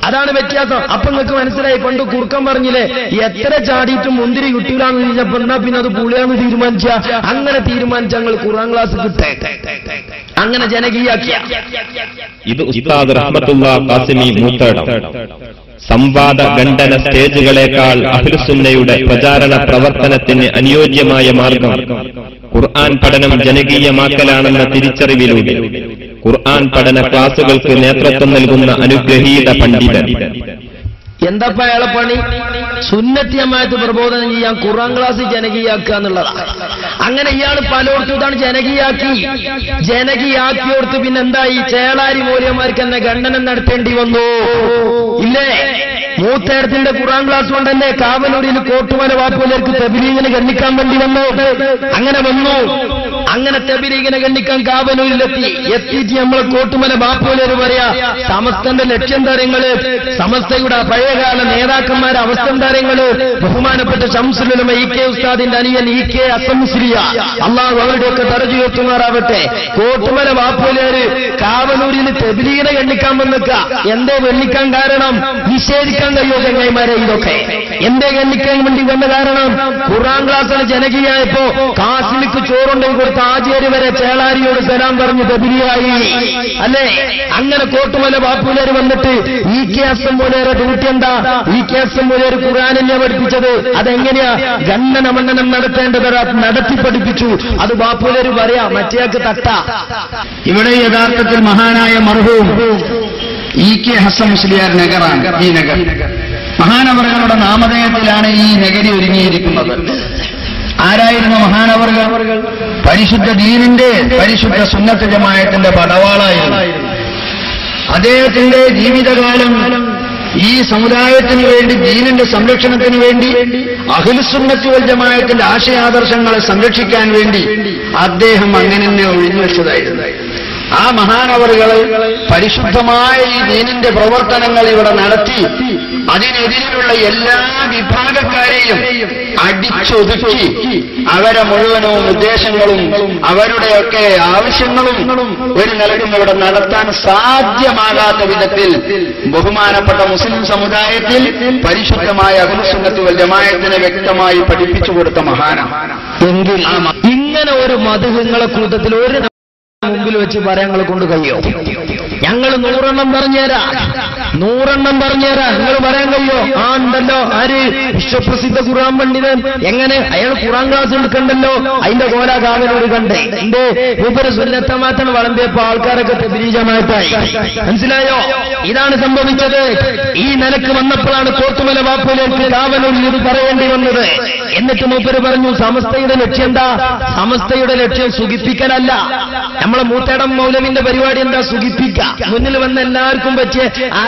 Speaker 1: അതാണ് വ്യത്യാസം. അപ്പൊ നിങ്ങൾക്ക് മനസ്സിലായി. പണ്ട് കുറുക്കം പറഞ്ഞില്ലേ, എത്ര ചാടിയിട്ടും മുന്തിരി കിട്ടൂലാന്ന് പറഞ്ഞപ്പോ എന്നാ പിന്നെ അത് പുളിയാന്ന് തീരുമാനിച്ച. അങ്ങനെ തീരുമാനിച്ച ഞങ്ങൾ ഖുർആൻ ക്ലാസ് കിട്ടേ, അങ്ങനെ ജനകീയാക്കിയ.
Speaker 3: ഇത് ഉസ്താദ് റഹ്മത്തുള്ളാഹി ഖാസിമി മൂത്തേടം. സംവാദ ഖണ്ഡന സ്റ്റേജുകളേക്കാൾ അഹ്ലുസുന്നയുടെ പ്രചാരണ പ്രവർത്തനത്തിന് അനുയോജ്യമായ മാർഗം ഖുർആൻ പഠനം ജനകീയമാക്കലാണെന്ന തിരിച്ചറിവിലൂടെ ഖുർആൻ പഠന ക്ലാസുകൾക്ക് നേതൃത്വം നൽകുന്ന അനുഗ്രഹീത പണ്ഡിതൻ.
Speaker 1: എന്താ അയാളെ പണി? സുന്നത്തിയമായിട്ട് പ്രബോധനം ചെയ്യാൻ ഖുർആൻ ക്ലാസ് ജനകീയാക്കുക എന്നുള്ളതാണ്. അങ്ങനെ ഇയാൾ പലയിടത്തും ഇതാണ് ജനകീയാക്കിയോടത്ത് പിന്നെന്തായി? ചേളാരി മൂല്യന്മാർക്ക് തന്നെ ഖണ്ഡനം നടത്തേണ്ടി വന്നു. ഇല്ലേ? മൂത്തേടത്തിന്റെ ഖുർആൻ ക്ലാസ് കൊണ്ട് തന്നെ കാവനൂരിൽ കോട്ടുമല വാപ്പുലേക്ക് തബ്ലീഗിനെ ഗണ്ണിക്കാൻ വേണ്ടി വന്നു. അങ്ങനെ വന്നു. അങ്ങനെ തബ്ലീഗിനെ ഗണ്ണിക്കാൻ കാവനൂരിലെത്തി. എത്തിയിട്ട് നമ്മളെ കോട്ടുമല ബാപ്പുലേര് പറയാ, സമസ്തന്റെ ലക്ഷ്യം താരങ്ങള്, സമസ്തയുടെ പഴയകാല നേതാക്കന്മാരെ അവസ്ഥ താരങ്ങള്, ബഹുമാനപ്പെട്ട ശംസുൽ ഉലമ ഇ.കെ. ഉസ്താദിന്റെ അനിയൻ ഇ.കെ. അസംസ്ലിയ, അള്ളാഹു അവരുടെയൊക്കെ ദർജ ഉയർത്തുമാറാവട്ടെ. കോട്ടുമല ബാപ്പുലേര് കാവനൂരിൽ തബ്ലീഗിനെ ഗണ്ണിക്കാൻ വന്നിക്ക. എന്തേ ഗണ്ണിക്കാൻ കാരണം? നിഷേധിക്കാൻ കഴിയോ ചങ്ങായിമാരെ ഇതൊക്കെ? എന്തേ ഗണ്ണിക്കാൻ വേണ്ടി വന്ന കാരണം? ഖുർആൻ ക്ലാസ്സിന് ജനകീയായപ്പോ കാസിമിക്ക് ചോറുണ്ടെങ്കിൽ കൊടുത്ത ആചാര്യ വരെ ചേളാരിയോട് സലാം പറഞ്ഞു തബ്ലീഗായി അല്ലേ? അങ്ങനെ കോട്ടുമല ബാപ്പുലേര് വന്നിട്ട് ഇ.കെ. അസംസ്ലിയുടെ ഡ്യൂട്ടി എന്താ? ഇ.കെ. അസംസ്ലിയുടെ ഖുർആനിനെ പഠിപ്പിച്ചത് അതെങ്ങനെയാ? ഗണ്ണന മണ്ണനം നടത്തേണ്ടത് നടത്തി പഠിപ്പിച്ചു. അത് ബാപ്പുലേര് പറയാ, മറ്റേയാൾക്ക് തട്ട.
Speaker 4: ഇവിടെ യഥാർത്ഥത്തിൽ മഹാനായ മർഹൂം ഇ.കെ. ഹസൻ മുസ്ലിയാർ നഗറാണ്. ഈ നഗർ മഹാനവറുകളുടെ നാമധേയത്തിലാണ് ഈ നഗരി ഒരുങ്ങിയിരിക്കുന്നത്. ആരായിരുന്നു മഹാനവറുകൾ? പരിശുദ്ധ ദീനിന്റെ, പരിശുദ്ധ സുന്നത്ത് ജമാഅത്തിന്റെ പടവാളായിരുന്നു. അദ്ദേഹത്തിന്റെ ജീവിതകാലം ഈ സമുദായത്തിന് വേണ്ടി, ദീനിന്റെ സംരക്ഷണത്തിന് വേണ്ടി, അഹ്ലുസുന്നത്ത് വൽ ജമാഅത്തിന്റെ ആശയാദർശങ്ങളെ സംരക്ഷിക്കാൻ വേണ്ടി അദ്ദേഹം അങ്ങനെ തന്നെ ഒഴിഞ്ഞുവെച്ചതായിരുന്നു. ആ മഹാനവറുകള് പരിശുദ്ധമായ ഈ ദീനിന്റെ പ്രവർത്തനങ്ങൾ ഇവിടെ നടത്തി അതിനെതിരെയുള്ള എല്ലാ വിഭാഗക്കാരെയും അടിച്ചൊതുക്കി അവരെ മുഴുവനും ഉദ്ദേശങ്ങളും അവരുടെയൊക്കെ ആവശ്യങ്ങളും ഒരു നിലക്കും ഇവിടെ നടത്താൻ സാധ്യമാകാത്ത വിധത്തിൽ ബഹുമാനപ്പെട്ട മുസ്ലിം സമുദായത്തിൽ പരിശുദ്ധമായ അഹ്ലുസുന്നത്ത് വൽ ജമാഅത്തിനെ വ്യക്തമായി പഠിപ്പിച്ചു കൊടുത്ത മഹാനാണ്.
Speaker 1: എങ്കിൽ ഇങ്ങനെ ഒരു മധുഹങ്ങളെ കൂട്ടത്തിൽ ഒരു മുമ്പിൽ വെച്ച് പറയാങ്ങളെ കൊണ്ട് കഴിയോ? ഞങ്ങൾ 100 എണ്ണം പറഞ്ഞുതരാ, 100 എണ്ണം പറഞ്ഞുതരാ. നിങ്ങൾ പറയാൻ കഴിയോ? ആ ഉണ്ടല്ലോ, ആര്? വിശ്വപ്രസിദ്ധ ഖുർആൻ പണ്ഡിതൻ. എങ്ങനെ? അയാൾ ഖുർആൻ ക്ലാസ് എടുക്കണ്ടല്ലോ, അതിന്റെ കോല കാവനോട് കണ്ടേ. എന്റെ ഉപര സുന്നത്തമാറ്റാണ് വളമ്പിയപ്പോ ആൾക്കാരൊക്കെ തബ്ലീഗമായിട്ടായി. മനസ്സിലായോ? ഇതാണ് സംഭവിച്ചത്. ഈ നിലക്ക് വന്നപ്പോഴാണ് കോട്ടുമല ബാപ്പുലേക്ക് കാവനൂരിൽ ഇത് പറയേണ്ടി വന്നത്. എന്നിട്ട് മൂപ്പര് പറഞ്ഞു, സമസ്തയുടെ ലക്ഷ്യം എന്താ? സമസ്തയുടെ ലക്ഷ്യം സുഖിപ്പിക്കലല്ല. നമ്മളെ മൂത്തേടം മൗലവിന്റെ പരിപാടി എന്താ? സുഖിപ്പിക്കുക. മുന്നിൽ വന്ന് എല്ലാവർക്കും പറ്റിയ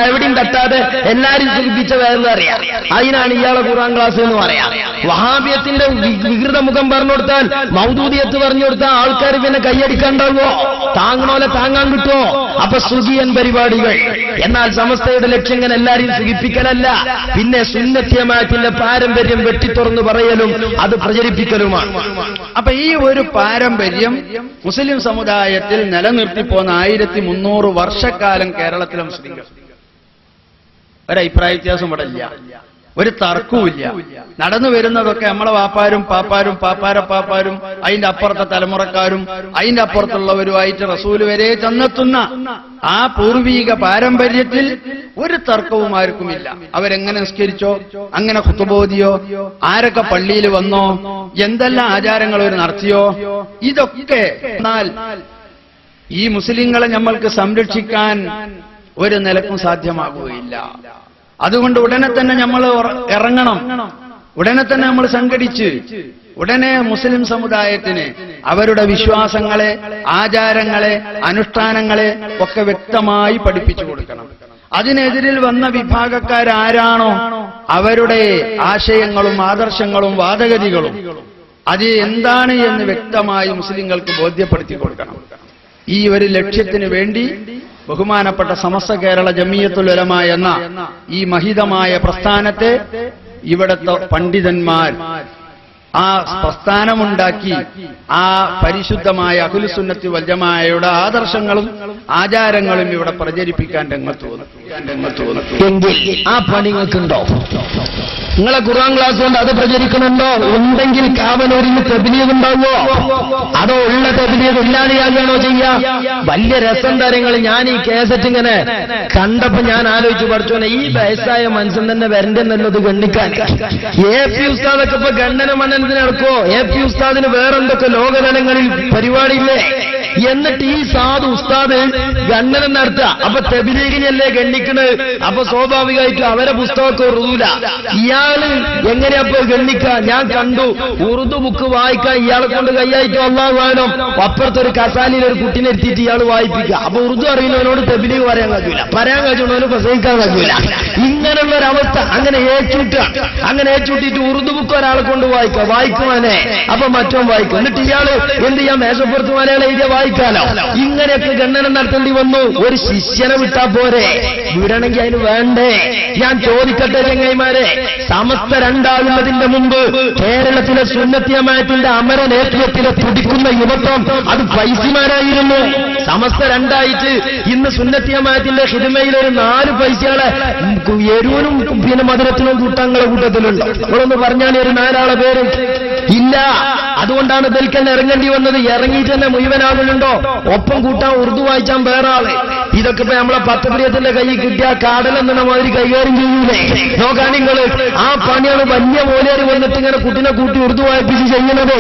Speaker 1: എവിടെയും തട്ടാതെ എല്ലാരും സുഖിപ്പിച്ച വേദന അറിയാം. അതിനാണ് ഇയാളെ ഖുർആൻ ക്ലാസ് എന്ന് പറയാം. വഹാബിയത്തിന്റെ വികൃത മുഖം പറഞ്ഞു കൊടുത്താൽ, മൗദൂദിയത്ത് പറഞ്ഞു കൊടുത്താൽ ആൾക്കാർ പിന്നെ കൈയടിക്കാണ്ടാവോ? താങ്ങണോലെ താങ്ങാൻ കിട്ടുമോ? അപ്പൊ സുഖിയൻ പരിപാടികൾ. എന്നാൽ സമസ്തയുടെ ലക്ഷ്യം ഇങ്ങനെ എല്ലാരെയും സുഖിപ്പിക്കലല്ല, പിന്നെ സുന്നത്യമായത്തിന്റെ പാരമ്പര്യം വെട്ടിത്തുറന്ന് പറയലും അത് പ്രചരിപ്പിക്കലുമാണ്.
Speaker 4: അപ്പൊ ഈ ഒരു പാരമ്പര്യം മുസ്ലിം സമുദായത്തിൽ നിലനിർത്തിപ്പോന്ന 1300 വർഷക്കാലം കേരളത്തിലെ മുസ്ലിങ്ങൾ ഒരഭിപ്രായ വ്യത്യാസം ഇവിടെ ഇല്ല, ഒരു തർക്കവുമില്ല. നടന്നു വരുന്നതൊക്കെ നമ്മളെ വാപ്പാരും പാപ്പാരും പാപ്പാരും അതിന്റെ അപ്പുറത്തെ തലമുറക്കാരും അതിന്റെ അപ്പുറത്തുള്ളവരുമായിട്ട് റസൂല് വരെ ചെന്നെത്തുന്ന ആ പൂർവീക പാരമ്പര്യത്തിൽ ഒരു തർക്കവും ആർക്കുമില്ല. അവരെങ്ങനെ നിസ്കരിച്ചോ, അങ്ങനെ ഖുതുബോദിയോ, ആരൊക്കെ പള്ളിയിൽ വന്നോ, എന്തെല്ലാം ആചാരങ്ങൾ അവർ നടത്തിയോ, ഇതൊക്കെ. എന്നാൽ ഈ മുസ്ലിങ്ങളെ നമ്മൾക്ക് സംരക്ഷിക്കാൻ ഒരു നിലക്കും സാധ്യമാകുകയില്ല. അതുകൊണ്ട് ഉടനെ തന്നെ നമ്മൾ ഇറങ്ങണം, ഉടനെ തന്നെ നമ്മൾ സംഘടിച്ച് ഉടനെ മുസ്ലിം സമുദായത്തിന് അവരുടെ വിശ്വാസങ്ങളെ, ആചാരങ്ങളെ, അനുഷ്ഠാനങ്ങളെ ഒക്കെ വ്യക്തമായി പഠിപ്പിച്ചു കൊടുക്കണം. അതിനെതിരിൽ വന്ന വിഭാഗക്കാരാരാണോ അവരുടെ ആശയങ്ങളും ആദർശങ്ങളും വാദഗതികളും അത് എന്താണ് എന്ന് വ്യക്തമായി മുസ്ലിങ്ങൾക്ക് ബോധ്യപ്പെടുത്തി കൊടുക്കണം. ഈ ഒരു ലക്ഷ്യത്തിന് വേണ്ടി ബഹുമാനപ്പെട്ട സമസ്ത കേരള ജമിയത്തുൽ ഉലമ എന്ന ഈ മഹിതമായ പ്രസ്ഥാനത്തെ ഇവിടത്തെ പണ്ഡിതന്മാർ ആ പ്രസ്ഥാനമുണ്ടാക്കി ആ പരിശുദ്ധമായ അഹ്ലുസുന്നത്തി വൽ ജമാഅയുടെ ആദർശങ്ങളും ആചാരങ്ങളും ഇവിടെ പ്രചരിപ്പിക്കാൻ രംഗത്ത് വന്നു.
Speaker 1: എങ്കിൽ ആ പണി നിങ്ങൾക്കുണ്ടോ? നിങ്ങളെ ഖുർആൻ ക്ലാസ് കൊണ്ട് അത് പ്രചരിക്കണുണ്ടോ? ഉണ്ടെങ്കിൽ കാവനൂരിന് തബ്ലീഗ് ഉണ്ടാവോ? അതോ ഉള്ള തബ്ലീഗ് ഇല്ലാതെയാകണോ ചെയ്യാ? വലിയ രസം തരങ്ങൾ. ഞാൻ ഈ കേസറ്റ് ഇങ്ങനെ കണ്ടപ്പോ ഞാൻ ആലോചിച്ചു, പഠിച്ചോനെ ഈ വയസ്സായ മനുഷ്യൻ തന്നെ വരണ്ടെന്നുള്ളത് ഗണ്ണിക്കാൻ. എ.പി. ഉസ്താദൊക്കെ ഇപ്പൊ ഗണ്ണന മണ്ണനത്തിന് നടക്കോ? എ.പി. ഉസ്താദിന് വേറെന്തൊക്കെ ലോകതലങ്ങളിൽ പരിപാടിയില്ലേ? എന്നിട്ട് ഈ സാധു ഉസ്താദ് ഗണ്ണനം നടത്തുക. അപ്പൊ തബ്ലീഗിനെയല്ലേ ഗണ്ണിക്കണത്? അപ്പൊ സ്വാഭാവികമായിട്ടും അവരെ പുസ്തകമൊക്കെ ഉറുദൂല. ഇയാള് എങ്ങനെയപ്പോ ഗണ്ണിക്കുക? ഞാൻ കണ്ടു ഉറുദു ബുക്ക് വായിക്കാൻ ഇയാളെ കൊണ്ട് കൈയായിട്ടും അള്ളാഹു വേണം. അപ്പുറത്തൊരു കസാലിയിൽ ഒരു കുട്ടിനെ എത്തിയിട്ട് ഇയാൾ വായിപ്പിക്കുക. അപ്പൊ ഉറുദു അറിയുന്നവനോട് തബ്ലീഗ് പറയാൻ കഴിയൂല, പറയാൻ കഴിയുന്നവന് പ്രസംഗിക്കാൻ കഴിയൂല. ഇങ്ങനെയുള്ളൊരവസ്ഥ. അങ്ങനെ ഏച്ചൂട്ടുക. അങ്ങനെ ഏച്ചൂട്ടിയിട്ട് ഉറുദു ബുക്ക് ഒരാളെ കൊണ്ട് വായിക്കുക, വായിക്കുവാനെ. അപ്പൊ മറ്റോ വായിക്കും. എന്നിട്ട് ഇയാള് എന്ത് ചെയ്യാൻ? മേശപ്പുറത്ത് മലയാളം എഴുതിയ വായിക്കാലോ. ഇങ്ങനെയൊക്കെ ഗണ്ണനം നടത്തേണ്ടി വന്നു. ഒരു ശിഷ്യനെ വിട്ടാ പോരെ? വിടണമെങ്കിൽ അതിന് വേണ്ടേ? ഞാൻ ചോദിക്കട്ടെ ചങ്ങായിമാരെ, സമസ്ത രണ്ടാകുന്നതിന്റെ മുമ്പ് കേരളത്തിലെ സുന്നത്തി ജമാഅത്തിന്റെ അമരനേതൃത്വത്തിലെ തുടിക്കുന്ന യുവത്വം അത് പൈസമാരായിരുന്നു. സമസ്ത രണ്ടായിട്ട് ഇന്ന് സുന്നത്തി ജമാഅത്തിന്റെ ഹിദ്മയിൽ ഒരു 4 പൈസകളെ എരുവനും പിന്നെ മധുരത്തിനും കൂട്ടങ്ങളെ കൂട്ടത്തിലുണ്ട്. നിങ്ങളൊന്ന് പറഞ്ഞാൽ ഒരു 4 ആളെ പേര് ഇല്ല. അതുകൊണ്ടാണ് ബൽക്കന്നെ ഇറങ്ങേണ്ടി വന്നത്. ഇറങ്ങിയിട്ട് തന്നെ മുഴുവനാകുന്നുണ്ടോ? ഒപ്പം കൂട്ടാൻ ഉറുദു വായിച്ചാൻ വേറെ ആള്. ഇതൊക്കെ ഇപ്പൊ നമ്മളെ പത്തപ്രിയത്തിന്റെ കൈ കിട്ടിയ കാടലെന്ന മാതിരി കൈകാര്യം ചെയ്യൂലേ? നോക്കാൻ നിങ്ങൾ ആ പണിയാണ് വലിയ മോലേര് വന്നിട്ട് ഇങ്ങനെ കുട്ടിനെ കൂട്ടി ഉറുദു വായിപ്പിച്ച് ചെയ്യുന്നത്.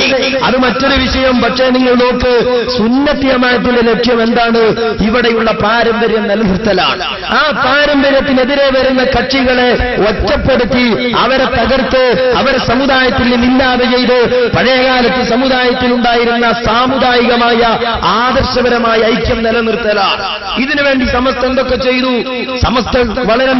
Speaker 1: അത് മറ്റൊരു വിഷയം. പക്ഷേ നിങ്ങൾ നോക്ക്, സുന്നത്തി ജമാഅത്തിന്റെ ലക്ഷ്യം എന്താണ്? ഇവിടെയുള്ള പാരമ്പര്യം നിലനിർത്തലാണ്. ആ പാരമ്പര്യത്തിനെതിരെ വരുന്ന കക്ഷികളെ ഒറ്റപ്പെടുത്തി അവരെ തകർത്ത് അവരെ സമുദായത്തിൽ നിന്നില്ലാതെ ചെയ്ത് പഴയകാലത്ത് സമുദായത്തിലുണ്ടായിരുന്ന സാമുദായികമായ ആദർശപരമായ ഐക്യം നിലനിർത്തലാണ്. ഇതിനുവേണ്ടി സമസ്ത എന്തൊക്കെ ചെയ്തു? സമസ്ത വളരെ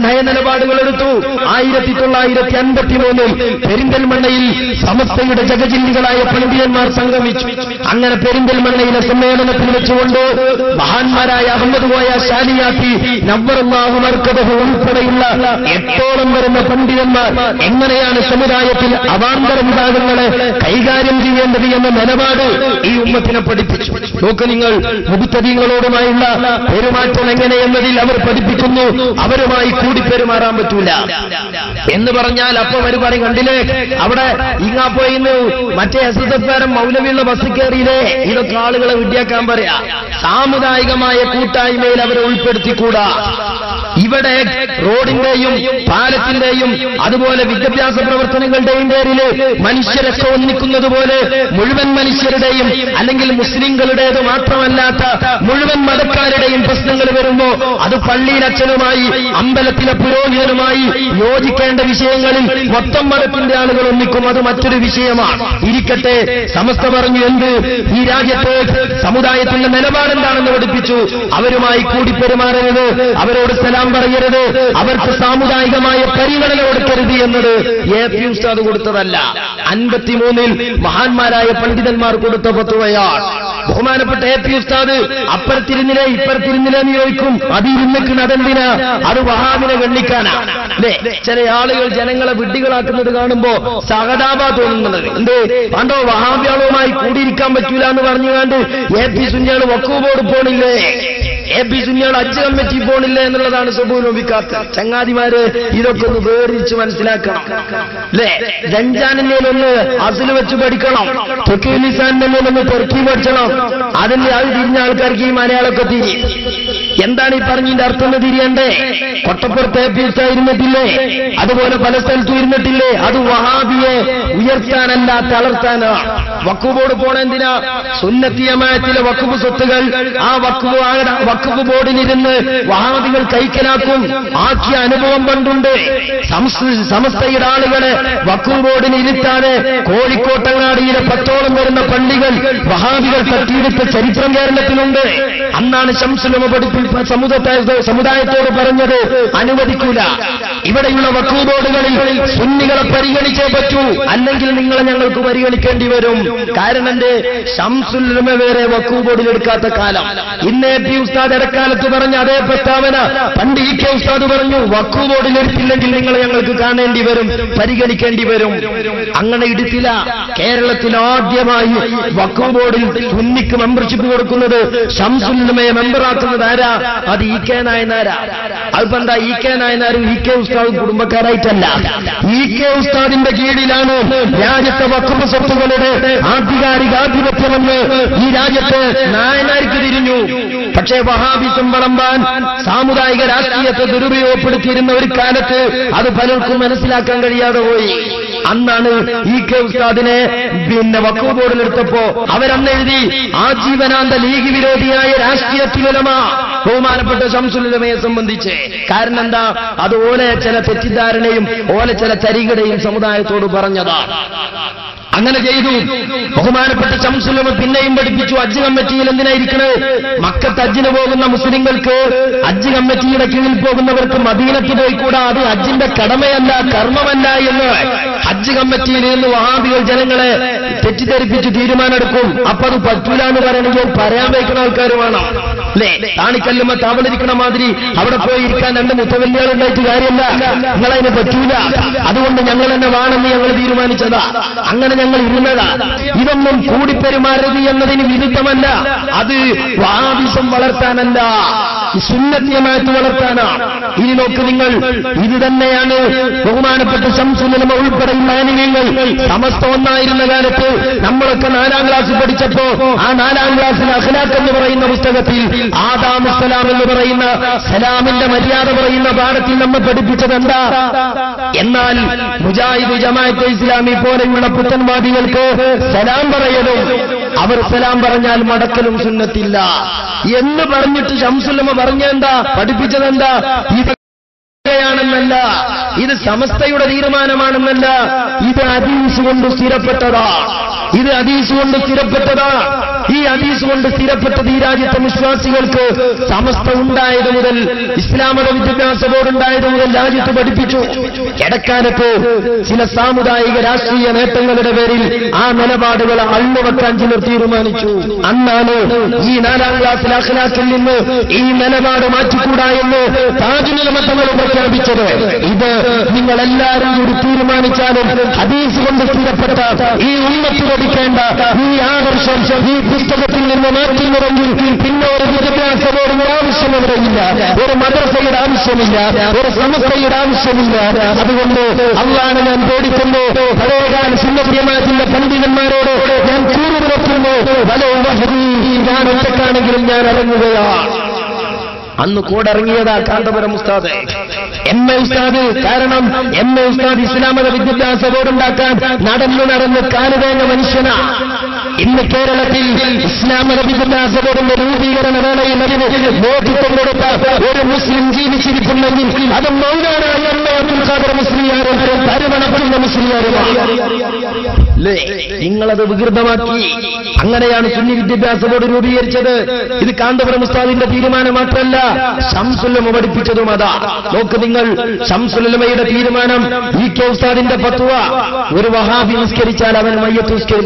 Speaker 1: നയനിലപാടുകൾ എടുത്തു. 1953 പെരിന്തൽമണ്ണയിൽ സമസ്തയുടെ ജഗജില്ലികളായ പണ്ഡിതന്മാർ സംഗമിച്ചു. അങ്ങനെ പെരിന്തൽമണ്ണയിലെ സമ്മേളനത്തിൽ വെച്ചുകൊണ്ട് മഹാന്മാരായ അഹമ്മദ് കോയ ശാലിയാത്തി നവ്വറല്ലാഹു മർക്കദഹു ഉൾപ്പെടെയുള്ള 8ഓളം വരുന്ന പണ്ഡിതന്മാർ എങ്ങനെയാണ് സമുദായത്തിൽ അവാന്തര വിഭാഗങ്ങളെ കൈകാര്യം ചെയ്യേണ്ടത് എന്ന നിലപാട് ഈ ഉമ്മത്തിനെ പഠിപ്പിച്ചു. നോക്ക് നിങ്ങൾ, മുബത്തദീങ്ങളോടുമായുള്ള പെരുമാറ്റം എങ്ങനെയെന്നതിൽ അവർ പഠിപ്പിക്കുന്നു. അവരുമായി കൂടി പെരുമാറാൻ പറ്റൂല എന്ന് പറഞ്ഞാൽ അപ്പൊ അവർ പറയും, കണ്ടില്ലേ അവിടെ ഇങ്ങാ പോയിന്ന് മറ്റേ SSF മൗലവിയുള്ള ബസ് കയറിയില്ലേ? ഇതൊക്കെ ആളുകളെ വിദ്യാക്കാൻ പറയാ. സാമുദായികമായ കൂട്ടായ്മയിൽ അവരെ ഉൾപ്പെടുത്തിക്കൂടാ. ഇവിടെ റോഡിന്റെയും പാലത്തിന്റെയും അതുപോലെ വിദ്യാഭ്യാസ പ്രവർത്തനങ്ങളുടെയും പേരില് മനുഷ്യരൊക്കെ ഒന്നിക്കുന്നത് പോലെ മുഴുവൻ മനുഷ്യരുടെയും അല്ലെങ്കിൽ മുസ്ലിങ്ങളുടേത് മാത്രമല്ലാത്ത മുഴുവൻ മതക്കാരുടെയും പ്രശ്നങ്ങൾ വരുമ്പോ അത് പള്ളിയിലച്ഛനുമായി അമ്പലത്തിലെ പുരോഹിതനുമായി യോജിക്കേണ്ട വിഷയങ്ങളിൽ മൊത്തം മതത്തിന്റെ ആളുകൾ ഒന്നിക്കും. അത് മറ്റൊരു വിഷയമാണ്. ഇരിക്കട്ടെ, സമസ്ത പറഞ്ഞു എന്ത്? ഈ രാജ്യത്ത് സമുദായത്തിന്റെ നിലപാടെന്താണെന്ന് പഠിപ്പിച്ചു. അവരുമായി കൂടി പെരുമാറരുത്, അവരോട് സലാം പറയരുത്, അവർക്ക് സാമുദായികമായ പരിഗണന കൊടുക്കരുത് എന്നത് AP ഉസ്താദ് കൊടുത്തതല്ല. 53 മഹാന്മാരായ പണ്ഡിതന്മാർ കൊടുത്ത ഫത്വയാണ്. ബഹുമാനപ്പെട്ട AP ഉസ്താദ് അപ്പുറത്തിരുന്നില്ലേ ഇപ്പുറത്തിരുന്നില്ലേ എന്ന് ചോദിക്കും. അതിരുന്നിക്കുന്ന അതെന്തിനാ? അത് വഹാബിനെ ഗണ്ണിക്കാനാ അല്ലേ? ചില ആളുകൾ ജനങ്ങളെ വിഡ്ഢികളാക്കുന്നത് കാണുമ്പോ സഹതാപ തോന്നുന്നത്. എന്ത് പണ്ടോ വഹാബികളുമായി കൂടിയിരിക്കാൻ പറ്റൂല എന്ന് പറഞ്ഞുകൊണ്ട് AP സുന്നികൾ വഖഫ് ബോർഡ് പോണില്ലേ? AP സുന്നികൾ ഹജ്ജ് കമ്മിറ്റി പോണില്ലേ എന്നുള്ളതാണ് സുബൂനുബിക്കാത്ത ചങ്ങാതിമാര്. ഇതൊക്കെ ഒന്ന് വേറിച്ച് മനസ്സിലാക്കണം അല്ലേ? രഞ്ജാനിന്റെ ഒന്ന് അസിൽ വെച്ച് പഠിക്കണം, തൊക്കീലിസാന്റെ ഒന്ന് തെർക്കി പഠിക്കണം. അതിന്റെ അത് തിരിഞ്ഞ ആൾക്കാർക്ക് ഈ മലയാളമൊക്കെ തിരി. എന്താണ് ഈ പറഞ്ഞതിന്റെ അർത്ഥം എന്ന് തിരിയണ്ടേ? കൊട്ടപ്പുറത്ത് AP ഉസ്താദ് ഇരുന്നിട്ടില്ലേ? അതുപോലെ പല സ്ഥലത്തും ഇരുന്നിട്ടില്ലേ? അത് വഹാബിയെ ഉയർത്താനല്ല തളർത്താനാണ്. വഖഫ് ബോർഡ് പോണ എന്തിനാ? സുന്നത്തി ജമാഅത്തിലെ വഖഫ് സ്വത്തുകൾ ആ വഖഫ് ബോർഡിലിരുന്ന് വഹാബികൾ കൈക്കലാക്കും. ആക്കിയ അനുഭവം പണ്ടുണ്ട്. സമസ്തയുടെ ആളുകളെ വഖഫ് ബോർഡിന് ഇരുത്താതെ കോഴിക്കോട്ടങ്ങാടിയിലെ 10ഓളം വരുന്ന പള്ളികൾ വഹാബികൾ തട്ടിയെടുത്ത ചരിത്രം കേരളത്തിലുണ്ട്. അന്നാണ് ശംസുൽ ഉലമ സമുദായത്തോട് പറഞ്ഞത് അനുവദിക്കൂല. ഇവിടെയുള്ള വഖഫ് ബോർഡുകളിൽ സുന്നികളെ പരിഗണിച്ചേ പറ്റൂ, അല്ലെങ്കിൽ നിങ്ങളെ ഞങ്ങൾക്ക് പരിഗണിക്കേണ്ടി വരും. കാരണം എന്റെ ശംസുൽ ഉലമ വേറെ വഖഫ് ബോർഡിൽ എടുക്കാത്ത കാലം. ഇന്ന് AP ഉസ്താദ് ഇടക്കാലത്ത് പറഞ്ഞ അതേ പ്രസ്താവന പണ്ട് EK ഉസ്താദ് പറഞ്ഞു. വഖഫ് ബോർഡിൽ എടുത്തില്ലെങ്കിൽ നിങ്ങളെ ഞങ്ങൾക്ക് കാണേണ്ടി വരും, പരിഗണിക്കേണ്ടി വരും. അങ്ങനെ എടുത്തില്ല. കേരളത്തിൽ ആദ്യമായി വഖഫ് ബോർഡിൽ സുന്നിക്ക് മെമ്പർഷിപ്പ് കൊടുക്കുന്നത് ശംസുൽ ഉലമയെ മെമ്പറാക്കുന്നത് ആരാ? അത് EK നായനാരാ. അതിപ്പോ എന്താ? EK നായനാരും EK ഉസ്താദും കുടുംബക്കാരായിട്ടല്ല. EK ഉസ്താദിന്റെ കീഴിലാണ് രാജ്യത്തെ വഖഫ് സ്വത്തുകളുടെ ആധികാരികാധിപത്യമെന്ന് ഈ രാജ്യത്ത് നായനാർക്ക് തിരിഞ്ഞു. പക്ഷേ വഹാബിസം വളമ്പാൻ സാമുദായിക രാഷ്ട്രീയത്തെ ദുരുപയോഗപ്പെടുത്തിയിരുന്ന ഒരു കാലത്ത് അത് പലർക്കും മനസ്സിലാക്കാൻ കഴിയാതെ പോയി. അന്നാണ് ഈ കെ ഉസ്താദിനെ വഖഫ് ബോർഡിലെടുത്തപ്പോ അവരന്ന് എഴുതി ആജീവനാന്ത ലീഗ് വിരോധിയായ രാഷ്ട്രീയത്തിലുലമ ബഹുമാനപ്പെട്ട ശംസുൽ ഉലമയെ സംബന്ധിച്ച്. കാരണം എന്താ? അത് ഓലെ ചില തെറ്റിദ്ധാരണയും ഓലെ ചില ചരികടയും സമുദായത്തോട് പറഞ്ഞതാണ്. അങ്ങനെ ചെയ്തു. ബഹുമാനപ്പെട്ട ശംസുൽ ഉലമ പിന്നെയും പഠിപ്പിച്ചു, ഹജ്ജ് കമ്മിറ്റിയിൽ എന്തിനായിരിക്കണത്? മക്കത്ത് ഹജ്ജിന് പോകുന്ന മുസ്ലിങ്ങൾക്ക്, ഹജ്ജ് കമ്മിറ്റിയുടെ കീഴിൽ പോകുന്നവർക്ക് മദീനത്ത് പോയിക്കൂടാ, അത് ഹജ്ജിന്റെ കടമയല്ല, കർമ്മമല്ല എന്ന് ഹജ്ജ് കമ്മിറ്റിയിൽ നിന്ന് വഹാബികൾ ജനങ്ങളെ തെറ്റിദ്ധരിപ്പിച്ച് തീരുമാനമെടുക്കും. അപ്പൊ അത് പറ്റൂല എന്ന് പറയണമെങ്കിൽ പറയാൻ വയ്ക്കുന്ന ആൾക്കാർ വേണം അല്ലേ? താണിക്കല്ലുമ്പോ താവളിരിക്കണ മാതിരി അവിടെ പോയി ഇരിക്കാൻ രണ്ട് മുത്തവല്ലികളുണ്ടായിട്ട് കാര്യമല്ല. നിങ്ങളതിന് പറ്റൂല, അതുകൊണ്ട് ഞങ്ങൾ തന്നെ വേണമെന്ന് ഞങ്ങൾ തീരുമാനിച്ചതാ, അങ്ങനെ ഞങ്ങൾ ഇരുന്നതാ. ഇതൊന്നും കൂടിപ്പെരുമാറരുത് എന്നതിന് വിരുദ്ധമല്ല, അത് വഹാബിസം വളർത്താനല്ല, സുന്നത്തിയമായിട്ട് വളർത്താനാണ്. ഇനി നോക്ക് നിങ്ങൾ, ഇത് തന്നെയാണ് ബഹുമാനപ്പെട്ട ശംസുൽ ഉലമ ഉൾപ്പെടെയുള്ള ആലിമീങ്ങൾ സമസ്ത ഒന്നായിരുന്ന കാലത്ത് നമ്മളൊക്കെ 4ാം ക്ലാസ് പഠിച്ചപ്പോ ആ 4ാം ക്ലാസ്സിൽ അഖ്ലാഖ് എന്ന് പറയുന്ന പുസ്തകത്തിൽ ആദാമുസ്സലാം എന്ന് പറയുന്ന സലാമിന്റെ മര്യാദ പറയുന്ന പാഠത്തിൽ നമ്മൾ പഠിപ്പിച്ചത് എന്താ? എന്നാൽ മുജാഹിദ് ജമാഅത്തെ ഇസ്ലാമി പോലെയുള്ള പുത്തൻവാദികൾക്ക് സലാം പറയലും അവർ സലാം പറഞ്ഞാൽ മടക്കലും സുന്നത്തില്ല എന്ന് പറഞ്ഞിട്ട് ശംസുൽ ഉലമ പറഞ്ഞെന്താ? പഠിപ്പിച്ചതെന്താ? ാണെന്നല്ല, ഇത് സമസ്തയുടെ തീരുമാനമാണെന്നല്ല, ഇത് ഹദീസ് കൊണ്ട് സ്ഥിരപ്പെട്ടതാണ്. ഇത് ഹദീസ് കൊണ്ട് സ്ഥിരപ്പെട്ടതാണ്. ഈ ഹദീസ് കൊണ്ട് സ്ഥിരപ്പെട്ടത് ഈ രാജ്യത്തെ വിശ്വാസികൾക്ക് സമസ്ത ഉണ്ടായത് മുതൽ, ഇസ്ലാം മത വിദ്യാഭ്യാസ ബോർഡ് ഉണ്ടായത് മുതൽ രാജ്യത്ത് പഠിപ്പിച്ചു. ഇടക്കാലത്ത് ചില സാമുദായിക രാഷ്ട്രീയ നേട്ടങ്ങളുടെ പേരിൽ ആ നിലപാടുകൾ അള്ളുവെക്കാൻ ചിലർ തീരുമാനിച്ചു. അന്നാണ് ഈ 4ാം ക്ലാസ്സിൽ അഖ്ലാഖിൽ നിന്ന് ഈ നിലപാട് മാറ്റിക്കൂടാ എന്ന് താജുൽ ഉലമ തങ്ങൾ പ്രഖ്യാപിച്ചത്. ഇത് നിങ്ങളെല്ലാവരും കൂടി തീരുമാനിച്ചാലും ഹദീസ് കൊണ്ട് സ്ഥിരപ്പെട്ട ഈ ഉമ്മത്ത് പഠിക്കേണ്ട ഈ ആദർശം ഈ പുസ്തകത്തിൽ നിന്ന് മാറ്റി നിറഞ്ഞു പിന്നെ ഒരു വിദ്യാഭ്യാസ ബോർഡിന്റെ ആവശ്യം ഇവിടെയില്ല, ഒരു മദ്രസയുടെ ആവശ്യമില്ല, ഒരു സമസ്തയുടെ ആവശ്യമില്ല. അതുകൊണ്ട് അള്ളാഹുവിനെ ഞാൻ പേടിക്കുന്നു. പഴയകാല സുന്നത്തിയമാറ്റിന്റെ പണ്ഡിതന്മാരോട് ഞാൻ കൂറുപുറത്തുന്നു, ഞാൻ ഒറ്റക്കാണെങ്കിലും ഞാൻ ഇറങ്ങുകയാണ്. അന്ന് കൂടിറങ്ങിയതാ കാന്തപുരം ഉസ്താദ്, എം.എ. ഉസ്താദ്. കാരണം എം.എ. ഉസ്താദ് ഇസ്ലാം മത വിദ്യാഭ്യാസ ബോർഡുണ്ടാക്കാൻ നടന്ന് കാലുവേണ്ട മനുഷ്യനാ. ഇന്ന് കേരളത്തിൽ ഇസ്ലാം മത വിദ്യാഭ്യാസ ബോർഡിന്റെ രൂപീകരണ വേളയിൽ അതിന് നേതൃത്വം കൊടുത്ത ഒരു മുസ്ലിം ജീവിച്ചിരിപ്പുണ്ടെങ്കിൽ അത് മൗലാന എം.എ. അബ്ദുൽ ഖാദർ മുസ്ലിയാരും കരുവണപ്പുള്ള മുസ്ലിയാരുമാണ്. നിങ്ങളത് വികൃതമാക്കി. അങ്ങനെയാണ് സുന്നി വിദ്യാഭ്യാസ ബോർഡ് രൂപീകരിച്ചത്. ഇത് കാന്തപുരം ഉസ്താദിന്റെ തീരുമാനം മാത്രമല്ല, ശംസുൽ ഉലമ പഠിപ്പിച്ചതും അതാ. നോക്ക് നിങ്ങൾ, ശംസുൽ ഉലമയുടെ തീരുമാനം, ഈ കെ ഉസ്താദിന്റെ ഫത്വ, ഒരു വഹാബി നിസ്കരിച്ചാൽ അവന്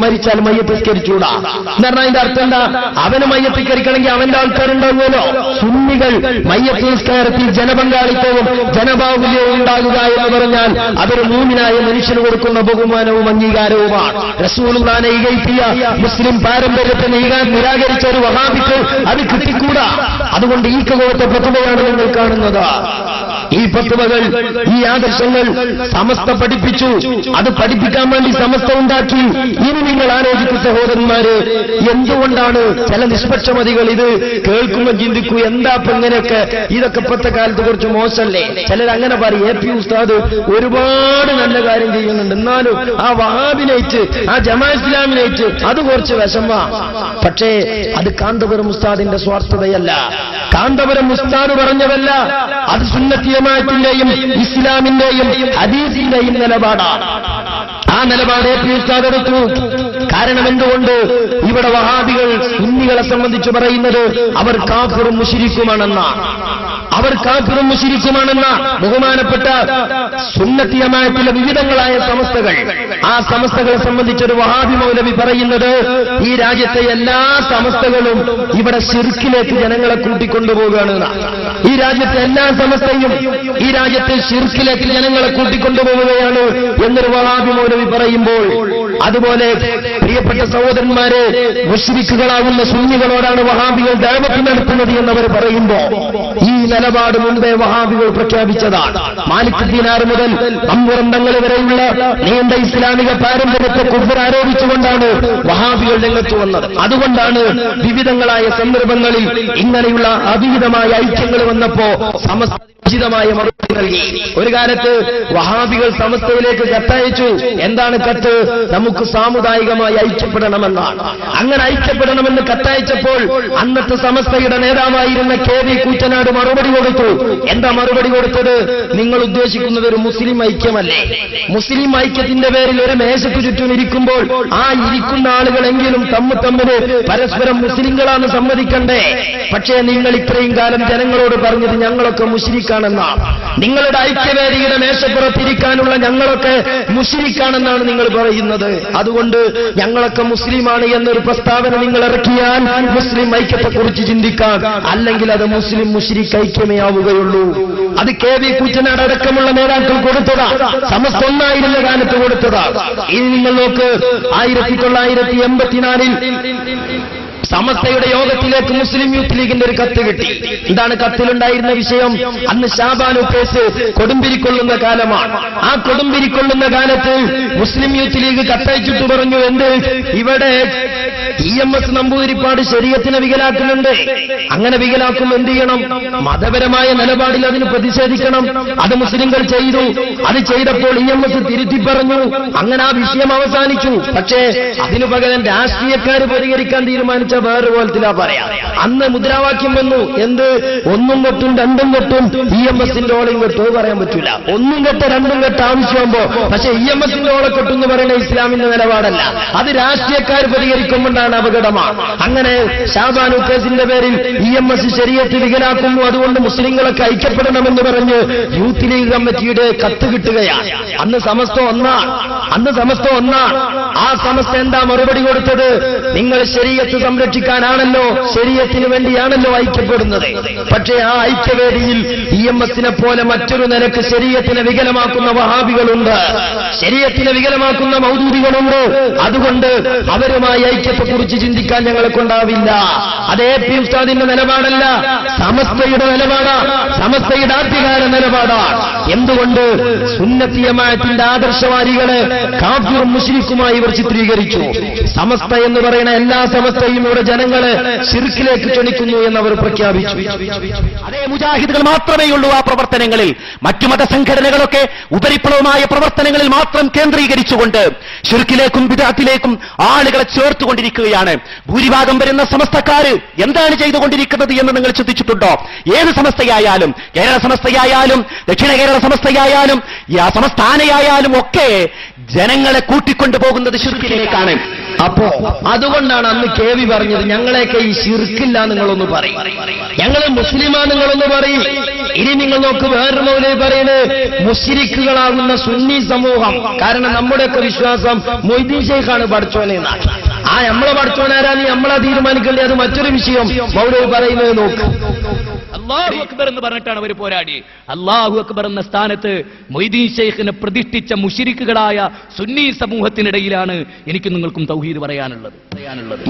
Speaker 1: മരിച്ചാൽ മയ്യത്ത് നിസ്കരിച്ചൂടാ എന്ന് പറഞ്ഞാൽ അതിന്റെ അർത്ഥം എന്താ? അവന് മയ്യത്ത് നിസ്കരിക്കണമെങ്കിൽ അവന്റെ ആൾക്കാരുണ്ടാവുമല്ലോ. സുന്നികൾ മയ്യത്ത് നിസ്കാരത്തിൽ ജനപങ്കാളിത്തവും ജനബാഹുല്യവും ഉണ്ടാകുക എന്ന് പറഞ്ഞാൽ അതൊരു മൂമിനായ മനുഷ്യന് കൊടുക്കുന്ന ബഹുമാനവും അംഗീകാരവുമാണ്. റസൂലുള്ളാഹിനെ ഇകഴ്ത്തിയ മുസ്ലിം പാരമ്പര്യത്തെ നിരാകരിച്ച ഒരു വഹാബിക്ക് അത് കിട്ടിക്കൂടാ. അതുകൊണ്ട് ഈ കകോത്തെ ഫത്വയാണ് നിങ്ങൾ കാണുന്നത്. ഈ ഫത്വകൾ, ഈ ആദർശങ്ങൾ സമസ്ത പഠിപ്പിച്ചു. അത് പഠിപ്പിക്കാൻ വേണ്ടി സമസ്ത ഉണ്ടാക്കി. ഇനി നിങ്ങൾ ആലോചിക്കുന്ന സഹോദരന്മാര്, എന്തുകൊണ്ടാണ് ചില നിഷ്പക്ഷമതികൾ ഇത് കേൾക്കുമ്പോൾ ചിന്തിക്കൂ, എന്താ ഇപ്പൊ ഇങ്ങനെയൊക്കെ, ഇതൊക്കെ ഇപ്പോഴത്തെ കാലത്ത് കുറച്ച് മോശമല്ലേ? ചിലരങ്ങനെ പറയും, എ.പി. ഉസ്താദ് ഒരുപാട് നല്ല കാര്യം ചെയ്യുന്നുണ്ട്, എന്നാലും ആ വഹാബിനേറ്റ്, ആ ജമാഅത്ത് ഇസ്ലാമിനേറ്റ് അത് കുറച്ച് വിഷമാ. പക്ഷേ അത് കാന്തപുരം ഉസ്താദിന്റെ സ്വാർത്ഥതയല്ല, കാന്തപുരം ഉസ്താദ് പറഞ്ഞതല്ല, അത് സുന്നത്തി ജമാഅത്തിന്റെയും ഇസ്ലാമിന്റെയും ഹദീസിന്റെയും നിലപാടാണ്. ആ നിലപാട് എ.പി. ഉസ്താദ് എടുത്തു. കാരണം എന്തുകൊണ്ട്? ഇവിടെ വഹാബികൾ സുന്നികളെ സംബന്ധിച്ച് പറയുന്നത് അവർ കാഫിറും മുശ്രിക്കുമാണെന്നാണ്. അവർ കാഫിറും മുശ്രിക്കുമാണെന്ന ബഹുമാനപ്പെട്ട സുന്നത്തി ജമാഅത്തിലെ വിവിധങ്ങളായ സമസ്തകൾ, ആ സമസ്തകളെ സംബന്ധിച്ചൊരു വഹാബി മൗലവി പറയുന്നത്, ഈ രാജ്യത്തെ എല്ലാ സമസ്തകളും ഇവിടെ ശിർക്കിലേക്ക് ജനങ്ങളെ കൂട്ടിക്കൊണ്ടുപോകുകയാണ്. ഈ രാജ്യത്തെ എല്ലാ സമസ്തയും ഈ രാജ്യത്തെ ശിർക്കിലേക്ക് ജനങ്ങളെ കൂട്ടിക്കൊണ്ടുപോവുകയാണ് എന്നൊരു വഹാബി മൗലവി പറയുമ്പോൾ, അതുപോലെ പ്രിയപ്പെട്ട സഹോദരന്മാരെ, മുശ്രിക്കുകളാകുന്ന സുന്നികളോടാണ് വഹാബികൾ ദഅവത്ത് നടത്തുന്നത് എന്നവർ പറയുമ്പോൾ ഈ നിലപാട് മുൻപേ വഹാബികൾ പ്രഖ്യാപിച്ചതാണ്. മാലിക് ദീനാർ മുതൽ അമ്പുറം തങ്ങൾ വരെയുള്ള നീണ്ട ഇസ്ലാമിക പാരമ്പര്യത്തെ കുഫ്ർ ആരോപിച്ചുകൊണ്ടാണ് വഹാബികൾ രംഗത്ത് വന്നത്. അതുകൊണ്ടാണ് വിവിധങ്ങളായ സന്ദർഭങ്ങളിൽ ഇങ്ങനെയുള്ള അവിഹിതമായ ഐക്യങ്ങൾ വന്നപ്പോ സമസ്ത ഉചിതമായ മറുപടി നൽകി. ഒരു കാലത്ത് വഹാബികൾ സമസ്തയിലേക്ക് കത്തയച്ചു. എന്താണ് കത്ത്? നമുക്ക് സാമുദായികമായി ഐക്യപ്പെടണമെന്നാണ്. അങ്ങനെ ഐക്യപ്പെടണമെന്ന് കത്തയച്ചപ്പോൾ അന്നത്തെ സമസ്തയുടെ നേതാവായിരുന്ന KV കൂറ്റനാട് മറുപടി കൊടുത്തു. എന്താ മറുപടി കൊടുത്തത്? നിങ്ങൾ ഉദ്ദേശിക്കുന്നത് ഒരു മുസ്ലിം ഐക്യമല്ലേ? മുസ്ലിം ഐക്യത്തിന്റെ പേരിൽ ഒരു മേശയ്ക്ക് ചുറ്റും ഇരിക്കുമ്പോൾ ആ ഇരിക്കുന്ന ആളുകളെങ്കിലും തമ്മിൽ പരസ്പരം മുസ്ലിങ്ങളാണ് സമ്മതിക്കണ്ടേ? പക്ഷേ നിങ്ങൾ ഇത്രയും കാലം ജനങ്ങളോട് പറഞ്ഞത് ഞങ്ങളൊക്കെ മുശ്രിക്കാണെന്നാണ്. നിങ്ങളുടെ ഐക്യവേദിയുടെ മേശപ്പുറത്തിരിക്കാനുള്ള ഞങ്ങളൊക്കെ മുശ്രിക്കാണെന്നാണ് നിങ്ങൾ പറയുന്നത്. അതുകൊണ്ട് ഞങ്ങളൊക്കെ മുസ്ലിമാണ് എന്നൊരു പ്രസ്താവന നിങ്ങൾ ഇറക്കിയാൽ മുസ്ലിം ഐക്യത്തെക്കുറിച്ച് ചിന്തിക്കാം. അല്ലെങ്കിൽ അത് മുസ്ലിം മുശ്രിക്ക് ഐക്യമേ ആവുകയുള്ളൂ. അത് KV കൂറ്റനാട് അടക്കമുള്ള നേതാക്കൾ കൊടുത്തതാ. സമസ്ത ഒന്നായിരുന്ന കാലത്ത് കൊടുത്തതാ. ഇനി നിങ്ങൾ നോക്ക്, 1984 സമസ്തയുടെ യോഗത്തിലേക്ക് മുസ്ലിം യൂത്ത് ലീഗിന്റെ ഒരു കത്ത് കിട്ടി. എന്താണ് കത്തിലുണ്ടായിരുന്ന വിഷയം? അന്ന് ഷാബാനു കേസ് കൊടുമ്പിരിക്കൊള്ളുന്ന കാലമാണ്. ആ കൊടുമ്പിരിക്കൊള്ളുന്ന കാലത്ത് മുസ്ലിം യൂത്ത് ലീഗ് കത്തയച്ചിട്ട് പറഞ്ഞു, എന്ത് ഇവിടെ EMS നമ്പൂതിരിപ്പാട് ശരീഅത്തിനെ വികലാക്കുന്നുണ്ട്. അങ്ങനെ വികലാക്കും എന്ത് ചെയ്യണം? മതപരമായ നിലപാടിൽ അതിന് പ്രതിഷേധിക്കണം. അത് മുസ്ലിങ്ങൾ ചെയ്തു. അത് ചെയ്തപ്പോൾ EMS തിരുത്തി പറഞ്ഞു. അങ്ങനെ ആ വിഷയം അവസാനിച്ചു. പക്ഷേ അതിനു പകരം രാഷ്ട്രീയക്കാർ പരിഹരിക്കാൻ തീരുമാനിച്ച വേറെ പോലത്തിലാ പറയാം. അന്ന് മുദ്രാവാക്യം വന്നു. എന്ത്? ഒന്നും കെട്ടും രണ്ടും കെട്ടും EMSന്റെ ഓളയും കെട്ടും പറയാൻ പറ്റൂല. ഒന്നും കെട്ട് രണ്ടും കെട്ട് ആവശ്യമാകുമ്പോ. പക്ഷെ EMSന്റെ ഓളെ കെട്ടെന്ന് പറയുന്ന ഇസ്ലാമിന്റെ നിലപാടല്ല. അത് രാഷ്ട്രീയക്കാർ പരിഹരിക്കുമ്പോഴാണ് അപകടമാണ്. അങ്ങനെ ഷാബാനു കേസിന്റെ പേരിൽ EMS ശരീഅത്ത് വികലാക്കുന്നു. അതുകൊണ്ട് മുസ്ലിങ്ങളൊക്കെ ഐക്യപ്പെടണമെന്ന് പറഞ്ഞ് യൂത്ത് ലീഗ് കമ്മിറ്റിയുടെ കത്ത് കിട്ടുകയാണ്. അന്ന് സമസ്ത ഒന്നാണ്. ആ സമസ്ത എന്താ മറുപടി കൊടുത്തത്? നിങ്ങൾ ശരീഅത്ത് സംരക്ഷിക്കാനാണല്ലോ, ശരീഅത്തിന് വേണ്ടിയാണല്ലോ ഐക്യപ്പെടുന്നത്. പക്ഷേ ആ ഐക്യവേദിയിൽ EMSനെ പോലെ മറ്റൊരു നിലക്ക് ശരീഅത്തിനെ വികലമാക്കുന്ന വഹാബികളുണ്ട്, ശരീഅത്തിനെ വികലമാക്കുന്ന മൗദൂദികളുണ്ട്. അതുകൊണ്ട് അവരുമായി ഐക്യത്തെക്കുറിച്ച് ചിന്തിക്കാൻ ഞങ്ങളെ കൊണ്ടാവില്ല. അത് AP ഉസ്താദിന്റെ നിലപാടല്ല, സമസ്തയുടെ നിലപാടാണ്, സമസ്തയുടെ ആദ്യകാല നിലപാടാണ്. എന്തുകൊണ്ട്? സുന്നത്തി ജമാഅത്തിന്റെ ആദർശവാദികളെ കാഫിറും മുശ്രിക്കുമായി ഇവർ ചിത്രീകരിച്ചു. സമസ്ത എന്ന് പറയുന്ന എല്ലാ സമസ്തയും ഇവിടെ ജനങ്ങളെ ശിർക്കിലേക്ക് ക്ഷണിക്കുന്നു എന്നവർ പ്രഖ്യാപിച്ചു.
Speaker 5: അതേ മുജാഹിദുകൾ മാത്രമേ ഉള്ളൂ ആ പ്രവർത്തനങ്ങളിൽ. മറ്റു മതസംഘടനകളൊക്കെ ഉപരിപ്ലവമായ പ്രവർത്തനങ്ങളിൽ മാത്രം കേന്ദ്രീകരിച്ചുകൊണ്ട് ശിർക്കിലേക്കും ബിദ്അത്തിലേക്കും ആളുകളെ ചേർത്തുകൊണ്ടിരിക്കുകയാണ്. ഭൂരിഭാഗം വരുന്ന സമസ്തക്കാര് എന്താണ് ചെയ്തുകൊണ്ടിരിക്കുന്നത് എന്ന് നിങ്ങൾ ചിന്തിച്ചിട്ടുണ്ടോ? ഏത് സമസ്തയായാലും, കേരള സമസ്തയായാലും ദക്ഷിണ കേരള സമസ്തയായാലും സമസ്ഥാനയായാലും ഒക്കെ ജനങ്ങളെ കൂട്ടിക്കൊണ്ടുപോകുന്നത് ശിർക്കിലേക്കാണ്.
Speaker 1: അപ്പോ അതുകൊണ്ടാണ് അന്ന് KV പറഞ്ഞത്, ഞങ്ങളെയൊക്കെ ഈ ശിർക്കില്ല നിങ്ങളൊന്ന് പറയും, ഞങ്ങൾ മുസ്ലിമാ നിങ്ങളൊന്ന് പറയും. ഇനി നിങ്ങൾ നോക്ക്, വേറൊരു മൗലവി പറയുന്നത് മുശ്രിക്കുകളാകുന്ന സുന്നി സമൂഹം. കാരണം നമ്മുടെയൊക്കെ വിശ്വാസം മൊയ്തീൻ ശൈഖാണ് പഠിച്ചോനെന്നാണ്. ആ നമ്മളെ പഠിച്ചോനാരാ നമ്മളെ തീരുമാനിക്കേണ്ടത്, അത് മറ്റൊരു വിഷയം. മൗലവി പറയുന്നത് നോക്ക്,
Speaker 6: അല്ലാഹു അക്ബർ എന്ന് പറഞ്ഞിട്ടാണ് അവർ പോരാടി. അല്ലാഹു അക്ബർ എന്ന സ്ഥാനത്ത് മൊയ്തീൻ ശൈഖിനെ പ്രതിഷ്ഠിച്ച മുശ്രിക്കുകളായ സുന്നി സമൂഹത്തിനിടയിലാണ് എനിക്ക് നിങ്ങൾക്കും തൗഹീദ് പറയാനുള്ളത്.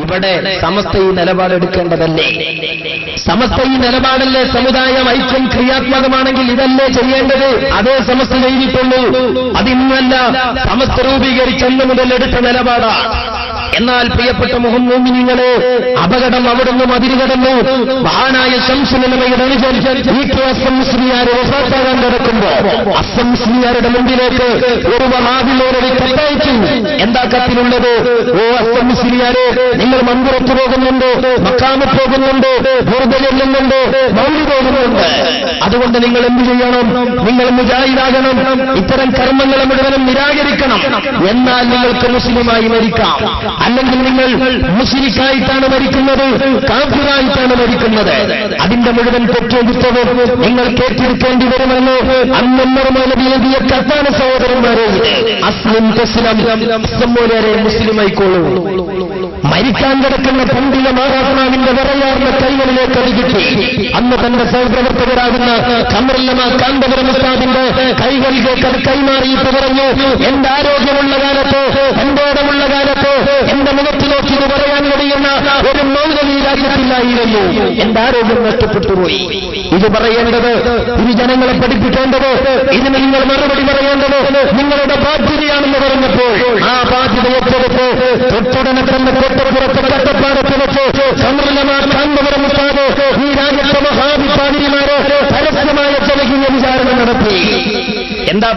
Speaker 1: ഇവിടെ സമസ്ത ഈ നിലപാടെടുക്കേണ്ടതല്ലേ? സമസ്ത ഈ നിലപാടല്ലേ? സമുദായം ഐക്യം ക്രിയാത്മകമാണെങ്കിൽ ഇതല്ലേ ചെയ്യേണ്ടത്? അതേ സമസ്ത ചെയ്തിട്ടുള്ളൂ. അതിന്നല്ല സമസ്ത രൂപീകരിച്ചെന്ന് മുതൽ എടുത്ത നിലപാടാണ്. എന്നാൽ പ്രിയപ്പെട്ട മുഹമ്മദീങ്ങളെ, അപകടം അവിടുന്ന് അതിരുകടന്നു. മഹാനായ ശംസുലമയുടെ അസ്സംസ്ലിയാരെ വഫാത്താകാൻ കിടക്കുമ്പോ അസ്സംസ്ലിയാരുടെ മുമ്പിലേക്ക് ഒരു വഹാബിലോട് കത്തയച്ചു. എന്താ കത്തിലുള്ളത്? ഓ അസ്സംസ്ലിയാരെ, നിങ്ങൾ മന്ദിരത്ത് പോകുന്നുണ്ട്, മക്കാമ് പോകുന്നുണ്ട്, ബുർദ ചെല്ലുന്നുണ്ട്, മൗലിദ് പോകുന്നുണ്ട്. അതുകൊണ്ട് നിങ്ങൾ എന്ത് ചെയ്യണം? നിങ്ങൾ മുജാഹിദാകണം. ഇത്തരം കർമ്മങ്ങളെ മുഴുവനും നിരാകരിക്കണം. എന്നാൽ നിങ്ങൾക്ക് മുസ്ലിമായി മരിക്കാം. അല്ലെങ്കിൽ നിങ്ങൾ മുശ്രിക്കായിട്ടാണ് മരിക്കുന്നത്, കാഫിറായിട്ടാണ് മരിക്കുന്നത്. അതിന്റെ മുഴുവൻ തെറ്റെടുത്തത് നിങ്ങൾ കേട്ടിരിക്കേണ്ടി വരുമല്ലോ. അന്നമ്മർ മൗലവി എഴുതിയ കത്താണ് സഹോദരന്മാരെ, അസ്ലിം തസ്ലം, അസ്സമ്മോലരെ മുസ്ലിമായിക്കോളൂ. മരിക്കാൻ കിടക്കുന്ന പണ്ഡിത മഹാത്മാവിന്റെ വിറയാർന്ന കൈകളിലേക്ക് അത് കിട്ടി. അന്ന് തന്റെ സഹപ്രവർത്തകരാകുന്ന കമറുല്ലമ കാന്തപുരം ഉസ്താദിന്റെ കൈകളിലേക്ക് അത് കൈമാറിയിട്ട് പറഞ്ഞു, എന്റെ ആരോഗ്യമുള്ള കാലത്ത്, എന്റെ ഇടമുള്ള കാലത്ത് എന്റെ മുഖത്ത് നോക്കി പറയാൻ കഴിയുന്ന ഒരു മൗലവി രാജ്യത്തില്ലായിരുന്നു, എന്റെ ആരോഗ്യം നഷ്ടപ്പെട്ടുപോയി. ഇത് പറയേണ്ടത്, ഇത് ജനങ്ങളെ പഠിപ്പിക്കേണ്ടത്, ഇതിന് നിങ്ങൾ മറുപടി പറയേണ്ടത് നിങ്ങളുടെ ബാധ്യതയാണെന്ന് പറഞ്ഞപ്പോൾ ആ ബാധ്യത ഏറ്റെടുത്ത് തൊട്ടുടനെ തന്നെ കൊട്ടപ്പുറത്ത് കട്ടപ്പാടത്ത് വെച്ച് കാന്തപുരം ഉസ്താദ് ഈ രാജ്യത്തെ മഹാവിപാതിരിമാര് പരസ്യമായ ജനകീയ വിചാരണ നടത്തി. എന്താ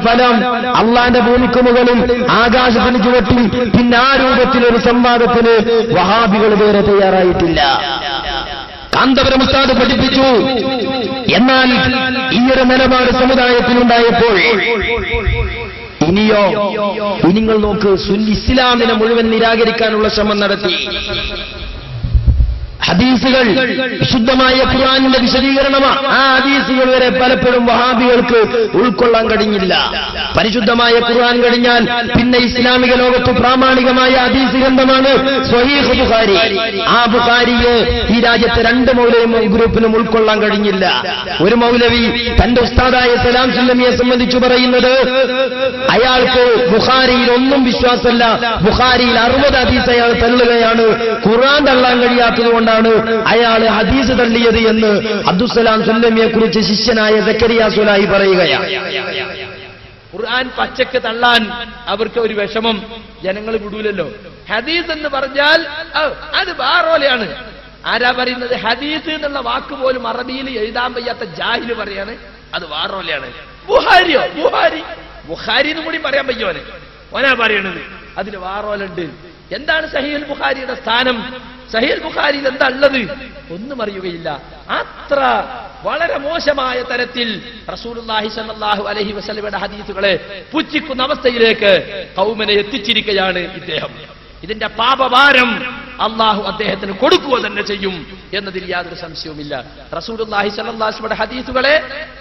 Speaker 1: ഫലം? അള്ളാന്റെ ഭൂമിക്ക് മുകളിൽ ആകാശത്തിന് ചുവട്ടി പിന്നെ ആ രൂപത്തിലൊരു സംവാദത്തിന് വഹാബികൾ വേറെ തയ്യാറായിട്ടില്ല. കാന്തപുരം ഉസ്താദ് പഠിപ്പിച്ചു. എന്നാൽ ഈയൊരു നിലപാട് സമുദായത്തിനുണ്ടായപ്പോൾ ഇനിയോ നിങ്ങൾ നോക്ക്, ഇസ്ലാമിനെ മുഴുവൻ നിരാകരിക്കാനുള്ള ശ്രമം നടത്തി. ഹദീസുകൾ വിശുദ്ധമായ ഖുർആനിന്റെ വിശദീകരണമാണ്. ആ ഹദീസുകൾ വരെ പലപ്പോഴും വഹാബികൾക്ക് ഉൾക്കൊള്ളാൻ കഴിഞ്ഞില്ല. പരിശുദ്ധമായ ഖുർആൻ കഴിഞ്ഞാൽ പിന്നെ ഇസ്ലാമിക ലോകത്ത് പ്രാമാണികമായ ഹദീസ് ഗ്രന്ഥമാണ് സ്വഹീഹ് ബുഖാരി. ആ ബുഖാരിയെ ഈ രാജ്യത്തെ രണ്ട് മൗലവി ഗ്രൂപ്പിനും ഉൾക്കൊള്ളാൻ കഴിഞ്ഞില്ല. ഒരു മൗലവി തന്റെ ഉസ്താദായ സലാം സുല്ലമിയെ സംബന്ധിച്ച് പറയുന്നത്, അയാൾക്ക് ബുഖാരിയിൽ ഒന്നും വിശ്വാസമല്ല, ബുഖാരിയിൽ 60 ഹദീസ് അയാൾ തള്ളുകയാണ്, ഖുർആൻ തള്ളാൻ കഴിയാത്തതുകൊണ്ട് അയാള് ഹദീസ് തള്ളിയത് എന്ന് അബ്ദുസ്സലാം സുല്ലമിയെ കുറിച്ച് ശിഷ്യനായ സക്കരിയ സുലായി പറയുകയാണ്.
Speaker 6: ഖുർആൻ പച്ചക്ക് തള്ളാൻ അവർക്ക് ഒരു വിഷമം, ജനങ്ങൾ വിടൂലല്ലോ. ഹദീസ് എന്ന് പറഞ്ഞാൽ അത് വേറോലെയാണ്. ആരാ പറയുന്നത്? ഹദീസ് എന്നുള്ള വാക്ക് പോലും അറബിയിൽ എഴുതാൻ വയ്യാത്ത ജാഹില് പറയാണ് അത് വേറോലെയാണ്. ബുഹാരിയോ? ബുഹാരി എന്നും കൂടി പറയാൻ പറ്റുമോനെ? ഓനാ പറയണത് അതിന് വേറോലുണ്ട്. എന്താണ് സഹീഹുൽ ബുഖാരിയുടെ സ്ഥാനം? സഹീഹുൽ ബുഖാരിയിൽ എന്താ ഉള്ളത്? ഒന്നും അറിയുകയില്ല. അത്ര വളരെ മോശമായ തരത്തിൽ റസൂലുള്ളാഹി സ്വല്ലല്ലാഹു അലൈഹി വസല്ലമയുടെ ഹദീസുകളെ പുച്ഛിക്കുന്ന അവസ്ഥയിലേക്ക് ഖൗമിനെ എത്തിച്ചിരിക്കുകയാണ് ഇദ്ദേഹം. ഇതിന്റെ പാപഭാരം അള്ളാഹു അദ്ദേഹത്തിന് കൊടുക്കുക തന്നെ ചെയ്യും എന്നതിൽ യാതൊരു സംശയവുമില്ല. റസൂലുള്ളാഹി സ്വല്ലല്ലാഹു അലൈഹി വസല്ലമയുടെ ഹദീസുകളെ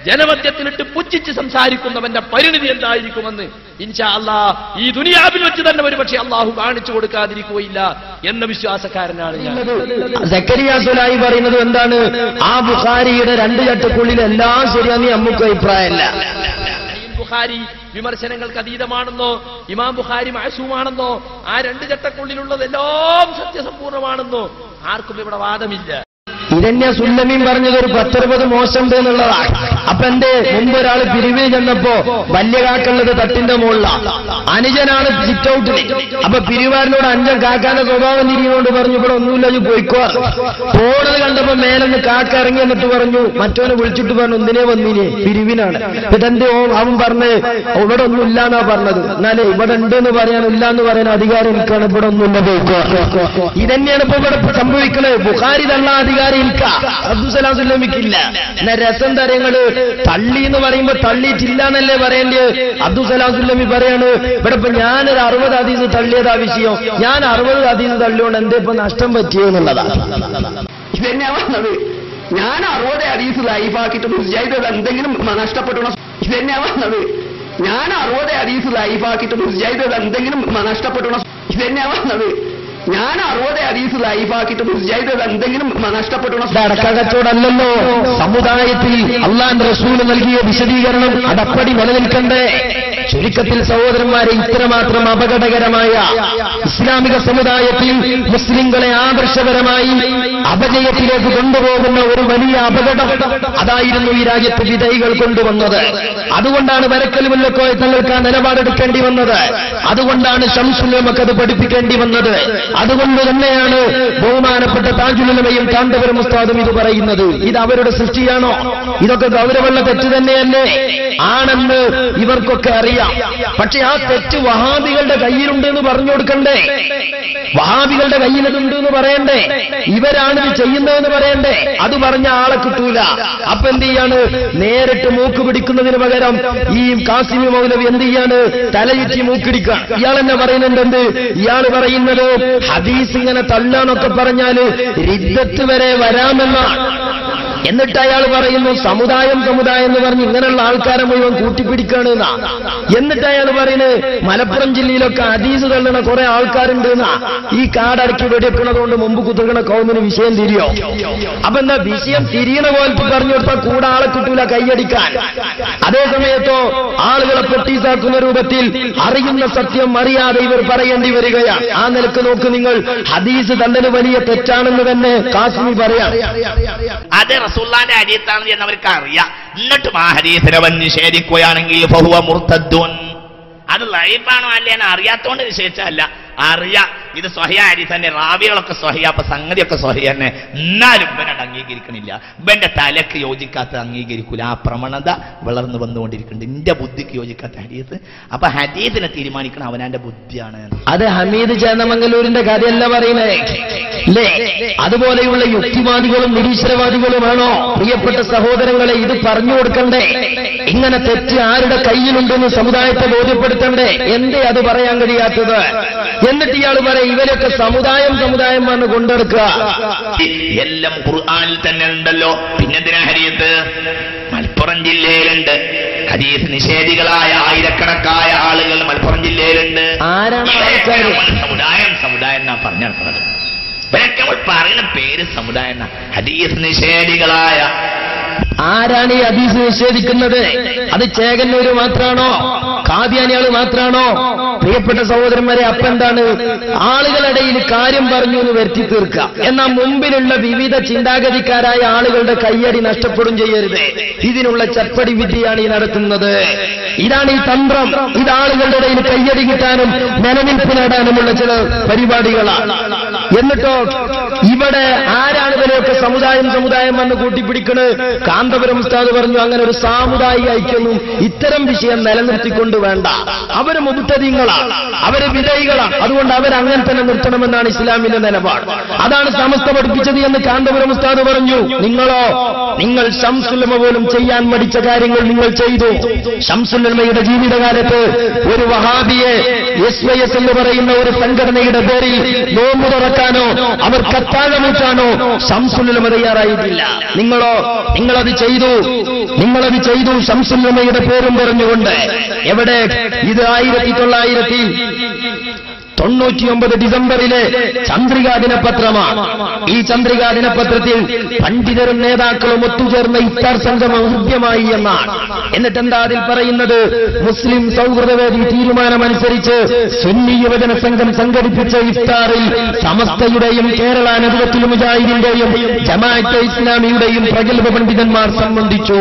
Speaker 6: ജനമധ്യത്തിലിട്ട് പുച്ഛിച്ച് സംസാരിക്കുന്നവന്റെ പരിണിതി എന്തായിരിക്കുമെന്ന് ഇൻഷാ അല്ലാഹ് ഈ ദുനിയാവിൽ വെച്ച് തന്നെ ഒരുപക്ഷെ അള്ളാഹു കാണിച്ചു കൊടുക്കാതിരിക്കുകയില്ല എന്ന വിശ്വാസക്കാരനാണ് ഞാൻ.
Speaker 1: സക്കരിയ സുലായി പറയുന്നത് എന്താണ്? ആ ബുഖാരിയുടെ 2 ചട്ടക്കുള്ളിൽ എല്ലാം ശരിയാന്ന് നമുക്ക് അഭിപ്രായമല്ല.
Speaker 6: ബുഖാരി വിമർശനങ്ങൾക്ക് അതീതമാണെന്നോ ഇമാം ബുഖാരി മഅസൂമാണെന്നോ ആ 2 ചട്ടക്കുള്ളിലുള്ളതെല്ലാം സത്യസമ്പൂർണ്ണമാണെന്നോ ആർക്കും ഇവിടെ വാദമില്ല.
Speaker 1: ഇതന്നെ സുല്ലമീൻ പറഞ്ഞത് ഒരു 10-20 മോശമുണ്ട് എന്നുള്ളതാണ്. അപ്പൊ എന്റെ മുമ്പ് ഒരാൾ പിരിവിൽ ചെന്നപ്പോ വലിയ കാക്കുള്ളത് തട്ടിന്റെ മുകളിലാണ്, അനുജനാണ് സിറ്റ് ഔട്ടിൽ. അപ്പൊ പിരിവാരനോട് അഞ്ചൻ കാക്കാന്റെ സ്വഭാവം തിരിഞ്ഞുകൊണ്ട് പറഞ്ഞു, ഇവിടെ ഒന്നുമില്ല, ഇത് പോയിക്കോ. പോണത് കണ്ടപ്പോ മേലെന്ന് കാക്ക ഇറങ്ങി എന്നിട്ട് പറഞ്ഞു, മറ്റവനെ വിളിച്ചിട്ട് പറഞ്ഞു, എന്തിനെ വന്നിനെ? പിരിവിനാണ്. ഇതെന്റെ അവൻ പറഞ്ഞ് ഇവിടെ ഒന്നും ഇല്ലാന്നാ പറഞ്ഞത്. എന്നാലേ ഇവിടെ ഉണ്ട് എന്ന് പറയാൻ, ഇല്ല എന്ന് പറയാൻ അധികാരം എനിക്കാണ്, ഇവിടെ ഒന്നുമില്ല, പോയിക്കോ. ഇതന്നെയാണ് ഇപ്പൊ ഇവിടെ സംഭവിക്കുന്നത്. ബുഖാരി തള്ള അധികാരം അബ്ദുസ്സലാം സുല്ലമിക്കില്ല. എന്നാ രസം തരങ്ങള് തള്ളി എന്ന് പറയുമ്പോ തള്ളിയിട്ടില്ല എന്നല്ലേ പറയേണ്ടത്? അബ്ദുസ്സലാം സുല്ലമി പറയാണ്, ഇവിടെ ഇപ്പൊ ഞാനൊരു 60 ഹദീസ് തള്ളിയതാ വിഷയം, ഞാൻ 60 ഹദീസ് തള്ളിയോണ്ട് എന്തേ ഇപ്പൊ നഷ്ടം പറ്റിയെന്നുള്ളതാണ്.
Speaker 5: ഇതെന്നെയാ വന്നത്. ഞാൻ 60 ഹദീസ് ലൈഫാക്കിയിട്ട് മുജാഹിദ് എന്തെങ്കിലും നഷ്ടപ്പെട്ടോ? ഇതെന്നെയാ വന്നത്. ഞാൻ 60 ഹദീസ് ലൈഫാക്കിയിട്ട് മുജാഹിദ് എന്തെങ്കിലും നഷ്ടപ്പെട്ടോ? ഇതെന്നെയാ വന്നത്. ഞാൻ 60 ഹദീസ് ലൈഫാക്കിയിട്ട് മുജാഹിദ് എന്തെങ്കിലും നഷ്ടപ്പെട്ടോ?
Speaker 1: അടക്കകച്ചോടല്ലോ. സമുദായത്തിൽ അള്ളാന്റെ റസൂല് നൽകിയ വിശദീകരണം അതപ്പടി നിലനിൽക്കണ്ടേ? ചുരുക്കത്തിൽ സഹോദരന്മാരെ, ഇത്രമാത്രം അപകടകരമായ ഇസ്ലാമിക സമുദായത്തിൽ മുസ്ലിങ്ങളെ ആദർശപരമായി അപജയത്തിലേക്ക് കൊണ്ടുപോകുന്ന ഒരു വലിയ അപകടം അതായിരുന്നു ഈ രാജ്യത്ത് വിധേയികൾ കൊണ്ടുവന്നത്. അതുകൊണ്ടാണ് വരക്കൽ മുല്ലക്കോയ തങ്ങൾക്ക് ആ നിലപാടെടുക്കേണ്ടി വന്നത്. അതുകൊണ്ടാണ് ശംസുൽ ഉലമക്ക് അത് പഠിപ്പിക്കേണ്ടി വന്നത്. അതുകൊണ്ട് തന്നെയാണ് ബഹുമാനപ്പെട്ട താജുൽ ഉലമയും കാന്തപുരം ഉസ്താദും ഇത് പറയുന്നത്. ഇത് അവരുടെ സൃഷ്ടിയാണോ? ഇതൊക്കെ ഗൗരവമുള്ള തെറ്റ് തന്നെയല്ലേ? ആണെന്ന് ഇവർക്കൊക്കെ അറിയാം. പക്ഷെ ആ തെറ്റ് വഹാബികളുടെ കയ്യിലുണ്ട് എന്ന് പറഞ്ഞു കൊടുക്കണ്ടേ? വഹാബികളുടെ കയ്യിലുണ്ട് എന്ന് പറയണ്ടേ? ഇവരാണിത് ചെയ്യുന്നതെന്ന് പറയണ്ടേ? അത് പറഞ്ഞ ആളെ കിട്ടൂല. അപ്പൊ എന്ത് ചെയ്യാണ്? നേരിട്ട് മൂക്ക് പിടിക്കുന്നതിന് പകരം ഈ കാസിമി മൗലവി എന്ത് ചെയ്യാണ്? തലയുറ്റി മൂക്കിടിക്കുക. ഇയാൾ എന്നെ പറയുന്നുണ്ട് എന്ത്? ഇയാൾ പറയുന്നത് ഹദീസ് ഇങ്ങനെ തള്ളാനൊക്കെ പറഞ്ഞാല് റിദ്ദത്ത് വരെ വരാമെന്നാണ്. എന്നിട്ട് അയാൾ പറയുന്നു സമുദായം സമുദായം എന്ന് പറഞ്ഞ് ഇങ്ങനെയുള്ള ആൾക്കാരെ മുഴുവൻ കൂട്ടിപ്പിടിക്കാണ് എന്നാ. എന്നിട്ട് അയാൾ പറയുന്നത് മലപ്പുറം ജില്ലയിലൊക്കെ ഹദീസ് തള്ളുന്ന കുറെ ആൾക്കാരുണ്ട് എന്നാ. ഈ കാടടക്കി വെടിവെക്കണത് കൊണ്ട് മുമ്പ് കുത്തിരിക്കണ കൗമിന് വിഷയം തിരിയോ? അപ്പൊ എന്താ വിഷയം തിരിയണ പോലത്തെ പറഞ്ഞു കൊടുത്താൽ കൂടെ ആളെ കിട്ടൂല കൈയടിക്കാൻ. അതേ സമയത്തോ ആളുകളെ പൊട്ടീസാക്കുന്ന രൂപത്തിൽ അറിയുന്ന സത്യം അറിയാതെ ഇവർ പറയേണ്ടി വരികയാണ്. ആ നിലക്ക് നോക്ക് നിങ്ങൾ, ഹദീസ് തള്ളല് വലിയ തെറ്റാണെന്ന് തന്നെ കാസിമി പറയാം.
Speaker 2: അത് റസൂലുള്ളാഹിന്റെ ഹദീസാണെന്ന് എന്നവർക്ക് അറിയാം. എന്നിട്ടും ആ ഹദീസിനെ നിഷേധിക്കുകയാണെങ്കിൽ ഫഹുവ മുർത്തദ്ദുൻ. അത് ലൈഫാണോ അല്ലേന്ന് അറിയാത്തോണ്ട് നിശ്ചയിച്ചല്ല, അറിയാം ഇത് സ്വഹിയ ഹദീസ് തന്നെ, റാവികളൊക്കെ സ്വഹിയ, അപ്പൊ സംഗതിയൊക്കെ സ്വഹിയ തന്നെ. എന്നാലും ഇവനത് അംഗീകരിക്കണില്ല, ഇവന്റെ തലക്ക് യോജിക്കാത്ത അംഗീകരിക്കൂല. ആ പ്രവണത വളർന്നു വന്നുകൊണ്ടിരിക്കുന്നുണ്ട്. എന്റെ ബുദ്ധിക്ക് യോജിക്കാത്ത ഹദീസ്. അപ്പൊ ഹദീസിനെ തീരുമാനിക്കണം അവനാന്റെ ബുദ്ധിയാണ്.
Speaker 1: അത് ഹമീദ് ചേന്നമംഗലൂരിന്റെ കഥയല്ല പറയുന്നത് അല്ലേ? അതുപോലെയുള്ള യുക്തിവാദികളും നിരീശ്വരവാദികളുമാണോ പ്രിയപ്പെട്ട സഹോദരങ്ങളെ ഇത് പറഞ്ഞു കൊടുക്കണ്ടേ? ഇങ്ങനെ തെറ്റ് ആരുടെ കയ്യിലുണ്ടെന്ന് സമുദായത്തെ ബോധ്യപ്പെടുത്തണ്ടേ? എന്തേ അത് പറയാൻ കഴിയാത്തത്? എന്നിട്ട് ഇയാൾ പറയും ഇവരൊക്കെ സമുദായം സമുദായം വന്ന് കൊണ്ടെടുക്കുക.
Speaker 2: എല്ലാം ഖുർആനിൽ തന്നെ ഉണ്ടല്ലോ, പിന്നെന്തിനാ ഹദീസ്? മലപ്പുറം ജില്ലയിലുണ്ട് ഹദീസ് നിഷേധികളായ ആയിരക്കണക്കായ ആളുകൾ മലപ്പുറം ജില്ലയിലുണ്ട്.
Speaker 1: ആരാണ്
Speaker 2: സമുദായം സമുദായം എന്നാ പറഞ്ഞു നടക്കുന്നത്. ഇവരൊക്കെ നമ്മൾ പറയുന്ന പേര് സമുദായം എന്നാ. ഹദീസ് നിഷേധികളായ
Speaker 1: ആരാണ് ഈ ഹദീസ് നിഷേധിക്കുന്നത്? അത് ചേകന്നൂര് മാത്രാണോ? കാദ്യാനികൾ മാത്രാണോ? പ്രിയപ്പെട്ട സഹോദരന്മാരെ, അപ്പെന്താണ് ആളുകളിടയിൽ കാര്യം പറഞ്ഞു എന്ന് വരുത്തി തീർക്കുക. എന്നാൽ മുമ്പിലുള്ള വിവിധ ചിന്താഗതിക്കാരായ ആളുകളുടെ കയ്യടി നഷ്ടപ്പെടും ചെയ്യരുത്. ഇതിനുള്ള ചപ്പടി വിദ്യയാണ് ഈ നടത്തുന്നത്. ഇതാണ് ഈ തന്ത്രം. ഇത് ആളുകളുടെ ഇടയിൽ കയ്യടി കിട്ടാനും നിലനിൽപ്പ് നേടാനുമുള്ള ചില പരിപാടികളാണ്. എന്നിട്ടോ ഇവിടെ ആരാണ് ഇവരെയൊക്കെ സമുദായം സമുദായം വന്ന് കൂട്ടിപ്പിടിക്കുന്നത്? കാന്തപുരം ഉസ്താദ് പറഞ്ഞു അങ്ങനെ ഒരു സാമുദായിക ഐക്യൊന്നും ഇത്തരം വിഷയം നിലനിർത്തിക്കൊണ്ട് വേണ്ട. അവര് മുബ്തദിങ്ങളാണ്, അവര് വിധേയികളാണ്. അതുകൊണ്ട് അവരങ്ങനെ തന്നെ നിർത്തണമെന്നാണ് ഇസ്ലാമിന്റെ നിലപാട്. അതാണ് സമസ്ത പഠിപ്പിച്ചത് എന്ന് കാന്തപുരം ഉസ്താദ് പറഞ്ഞു. നിങ്ങൾ ശംസുലമ പോലും ചെയ്യാൻ മടിച്ച കാര്യങ്ങൾ നിങ്ങൾ ചെയ്തു. ശംസുലമയുടെ ജീവിതകാലത്ത് ഒരു വഹാബിയെ SYS എന്ന് പറയുന്ന ഒരു സംഘടനയുടെ പേരിൽ നോമ്പ് തുറക്കാനോ അവർ കത്താഴമൂട്ടാനോ ശംസുലമ തയ്യാറായിട്ടില്ല. നിങ്ങളത് ചെയ്തു ശംസുലമയുടെ പേരും പറഞ്ഞുകൊണ്ട്. എവിടെ? ഇത് 1999 ഡിസംബറിലെ ചന്ദ്രികാ ദിനപത്രമാണ്. ഈ ചന്ദ്രികാ ദിനപത്രത്തിൽ പണ്ഡിതരും നേതാക്കളും ഒത്തുചേർന്ന ഇഫ്താർ സംഗമം ഹൃദ്യമായി എന്നാണ്. എന്നിട്ട് എന്താ അതിൽ പറയുന്നത്? മുസ്ലിം സൗഹൃദവേദി തീരുമാനമനുസരിച്ച് സുന്നി യുവജന സംഘം സംഘടിപ്പിച്ച ഇഫ്താറിൽ സമസ്തയുടെയും കേരള നദ്വത്തുൽ മുജാഹിദിന്റെയും ജമാഅത്തെ ഇസ്ലാമിയുടെയും പ്രഗത്ഭ പണ്ഡിതന്മാർ സംബന്ധിച്ചു.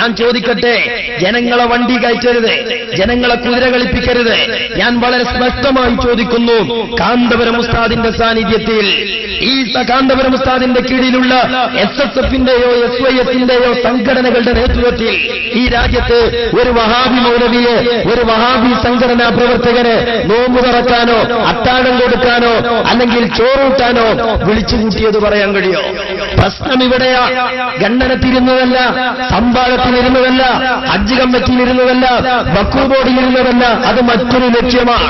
Speaker 1: ഞാൻ ചോദിക്കട്ടെ, ജനങ്ങളെ വണ്ടി കയറ്റരുത്, ജനങ്ങളെ കുതിര കളിപ്പിക്കരുത്. ഞാൻ വളരെ സ്പഷ്ടമായി ചോദിക്കുന്നു, കാന്തപുരം ഉസ്താദിന്റെ സാന്നിധ്യത്തിൽ, ഈ കാന്തപുരം ഉസ്താദിന്റെ കീഴിലുള്ള SSFന്റെയോ SYSന്റെയോ സംഘടനകളുടെ നേതൃത്വത്തിൽ ഈ രാജ്യത്ത് ഒരു വഹാബി മൗലവിയെ, ഒരു വഹാബി സംഘടനാ പ്രവർത്തകരെ നോമ്പ് തുറക്കാനോ അത്താഴം കൊടുക്കാനോ അല്ലെങ്കിൽ ചോറൂട്ടാനോ വിളിച്ചുകൂട്ടിയത് പറയാൻ കഴിയോ? പ്രശ്നം ഇവിടെയാ. ഗണ്ണനത്തിരുന്നതല്ല, സംഭാവത്തിലിരുന്നതല്ല, ഹജ്ജ് കമ്മിറ്റിയിലിരുന്നതല്ല, വഖഫ് ബോർഡിലിരുന്നതല്ല. അത് മറ്റൊരു ലക്ഷ്യമാണ്.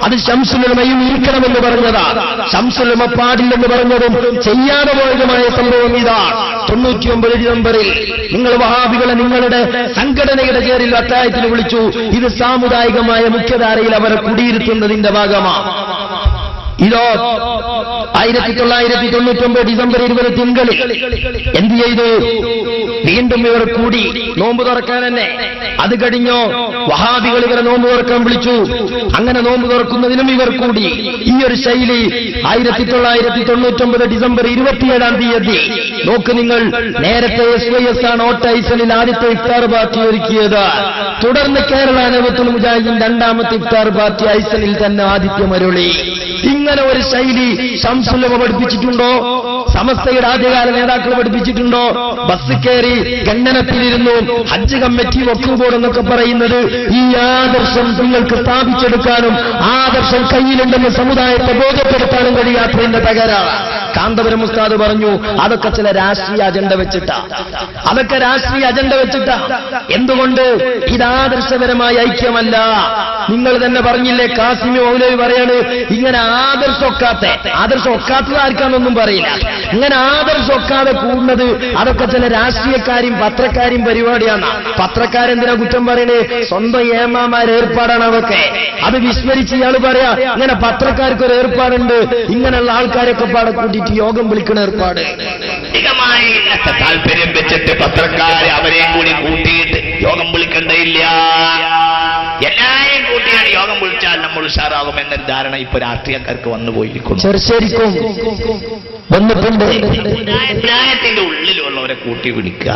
Speaker 1: അത് ശംസുലമയും ഇരിക്കണമെന്ന് പറഞ്ഞതാ. ശംസുലമ പാടില്ലെന്ന് പറഞ്ഞതും ചെയ്യാതെ പോയതുമായ സംഭവം ഇതാണ്. 99 ഡിസംബറിൽ നിങ്ങൾ വഹാബികളെ നിങ്ങളുടെ സംഘടനയുടെ പേരിൽ അത്താഴത്തിന് വിളിച്ചു. ഇത് സാമുദായികമായ മുഖ്യധാരയിൽ അവരെ കുടിയിരുത്തുന്നതിന്റെ ഭാഗമാണ്. ഇതോ 1999 ഡിസംബർ 20 തിങ്കളിൽ എന്ത് ചെയ്തു? വീണ്ടും ഇവർ കൂടി നോമ്പ് തുറക്കാൻ തന്നെ. അത് കഴിഞ്ഞോ വഹാബികൾ ഇവരെ നോമ്പ് തുറക്കാൻ വിളിച്ചു. അങ്ങനെ നോമ്പ് തുറക്കുന്നതിനും ഇവർ കൂടി. ഈ ഒരു ശൈലി 1999 ഡിസംബർ 27 തീയതി. നോക്ക് നിങ്ങൾ, നേരത്തെ SYS ആണ് ഓട്ടൈസനിൽ ആദ്യത്തെ ഇഫ്താർ പാർട്ടി ഒരുക്കിയത്. തുടർന്ന് കേരള നദ്വത്തുൽ മുജാഹിദിൻ രണ്ടാമത്തെ ഇഫ്താർ പാർട്ടി ഐസനിൽ തന്നെ ആതിഥ്യമരുളി. ഇങ്ങനെ ഒരു ശൈലി ശംസുലമ പഠിപ്പിച്ചിട്ടുണ്ടോ? സമസ്തയുടെ ആദ്യകാല നേതാക്കൾ പഠിപ്പിച്ചിട്ടുണ്ടോ? ബസ് കയറി ഗണ്ണനത്തിലിരുന്നു ഹജ്ജ് കമ്മിറ്റി വഖഫ് ബോർഡ് എന്നൊക്കെ പറയുന്നത് ഈ ആദർശം നിങ്ങൾക്ക് സ്ഥാപിച്ചെടുക്കാനും ആദർശം കയ്യിലുണ്ടെന്ന് സമുദായത്തെ ബോധ്യപ്പെടുത്താനും കഴിയാത്തതിന്റെ തകരാറ്. കാന്തപുരം ഉസ്താദ് പറഞ്ഞു അതൊക്കെ ചില രാഷ്ട്രീയ അജണ്ട വെച്ചിട്ടാ, അതൊക്കെ രാഷ്ട്രീയ അജണ്ട വെച്ചിട്ടാ. എന്തുകൊണ്ട്? ഇത് ആദർശപരമായ ഐക്യമല്ല. നിങ്ങൾ തന്നെ പറഞ്ഞില്ലേ, കാസിമി മൗലവി പറയാണ് ഇങ്ങനെ ആദർശമൊക്കാത്തത് ആർക്കാന്നൊന്നും പറയില്ല. ഇങ്ങനെ ആദർശമൊക്കാതെ കൂടുന്നത് അതൊക്കെ ചില രാഷ്ട്രീയക്കാരും പത്രക്കാരും പരിപാടിയാണ്. പത്രക്കാരെന്തിനാ കുറ്റം പറയണേ? സ്വന്തം ഏമാമാരെ ഏർപ്പാടാണ് അതൊക്കെ. അത് വിസ്മരിച്ച് ഇയാൾ പറയാ ഇങ്ങനെ പത്രക്കാർക്കൊരു ഏർപ്പാടുണ്ട്, ഇങ്ങനെയുള്ള ആൾക്കാരൊക്കെ പാടെ കൂട്ടിയിട്ട് യോഗം വിളിക്കുന്ന ഏർപ്പാട്.
Speaker 2: താല്പര്യം വെച്ചിട്ട് പത്രക്കാരെ അവരെയും കൂടി കൂട്ടിയിട്ട് യോഗം വിളിക്കണ്ടയില്ല. എല്ലാരെയും കൂട്ടിയാണ് യോഗം വിളിച്ചാൽ നമ്മൾ ഉഷാറാകും എന്നൊരു ധാരണ ഇപ്പൊ രാഷ്ട്രീയക്കാർക്ക് വന്നുപോയിരിക്കുന്നു.
Speaker 1: ശരിക്കും വന്നിട്ടുണ്ട്.
Speaker 2: സമുദായത്തിന്റെ ഉള്ളിലുള്ളവരെ കൂട്ടി പിടിക്കുക.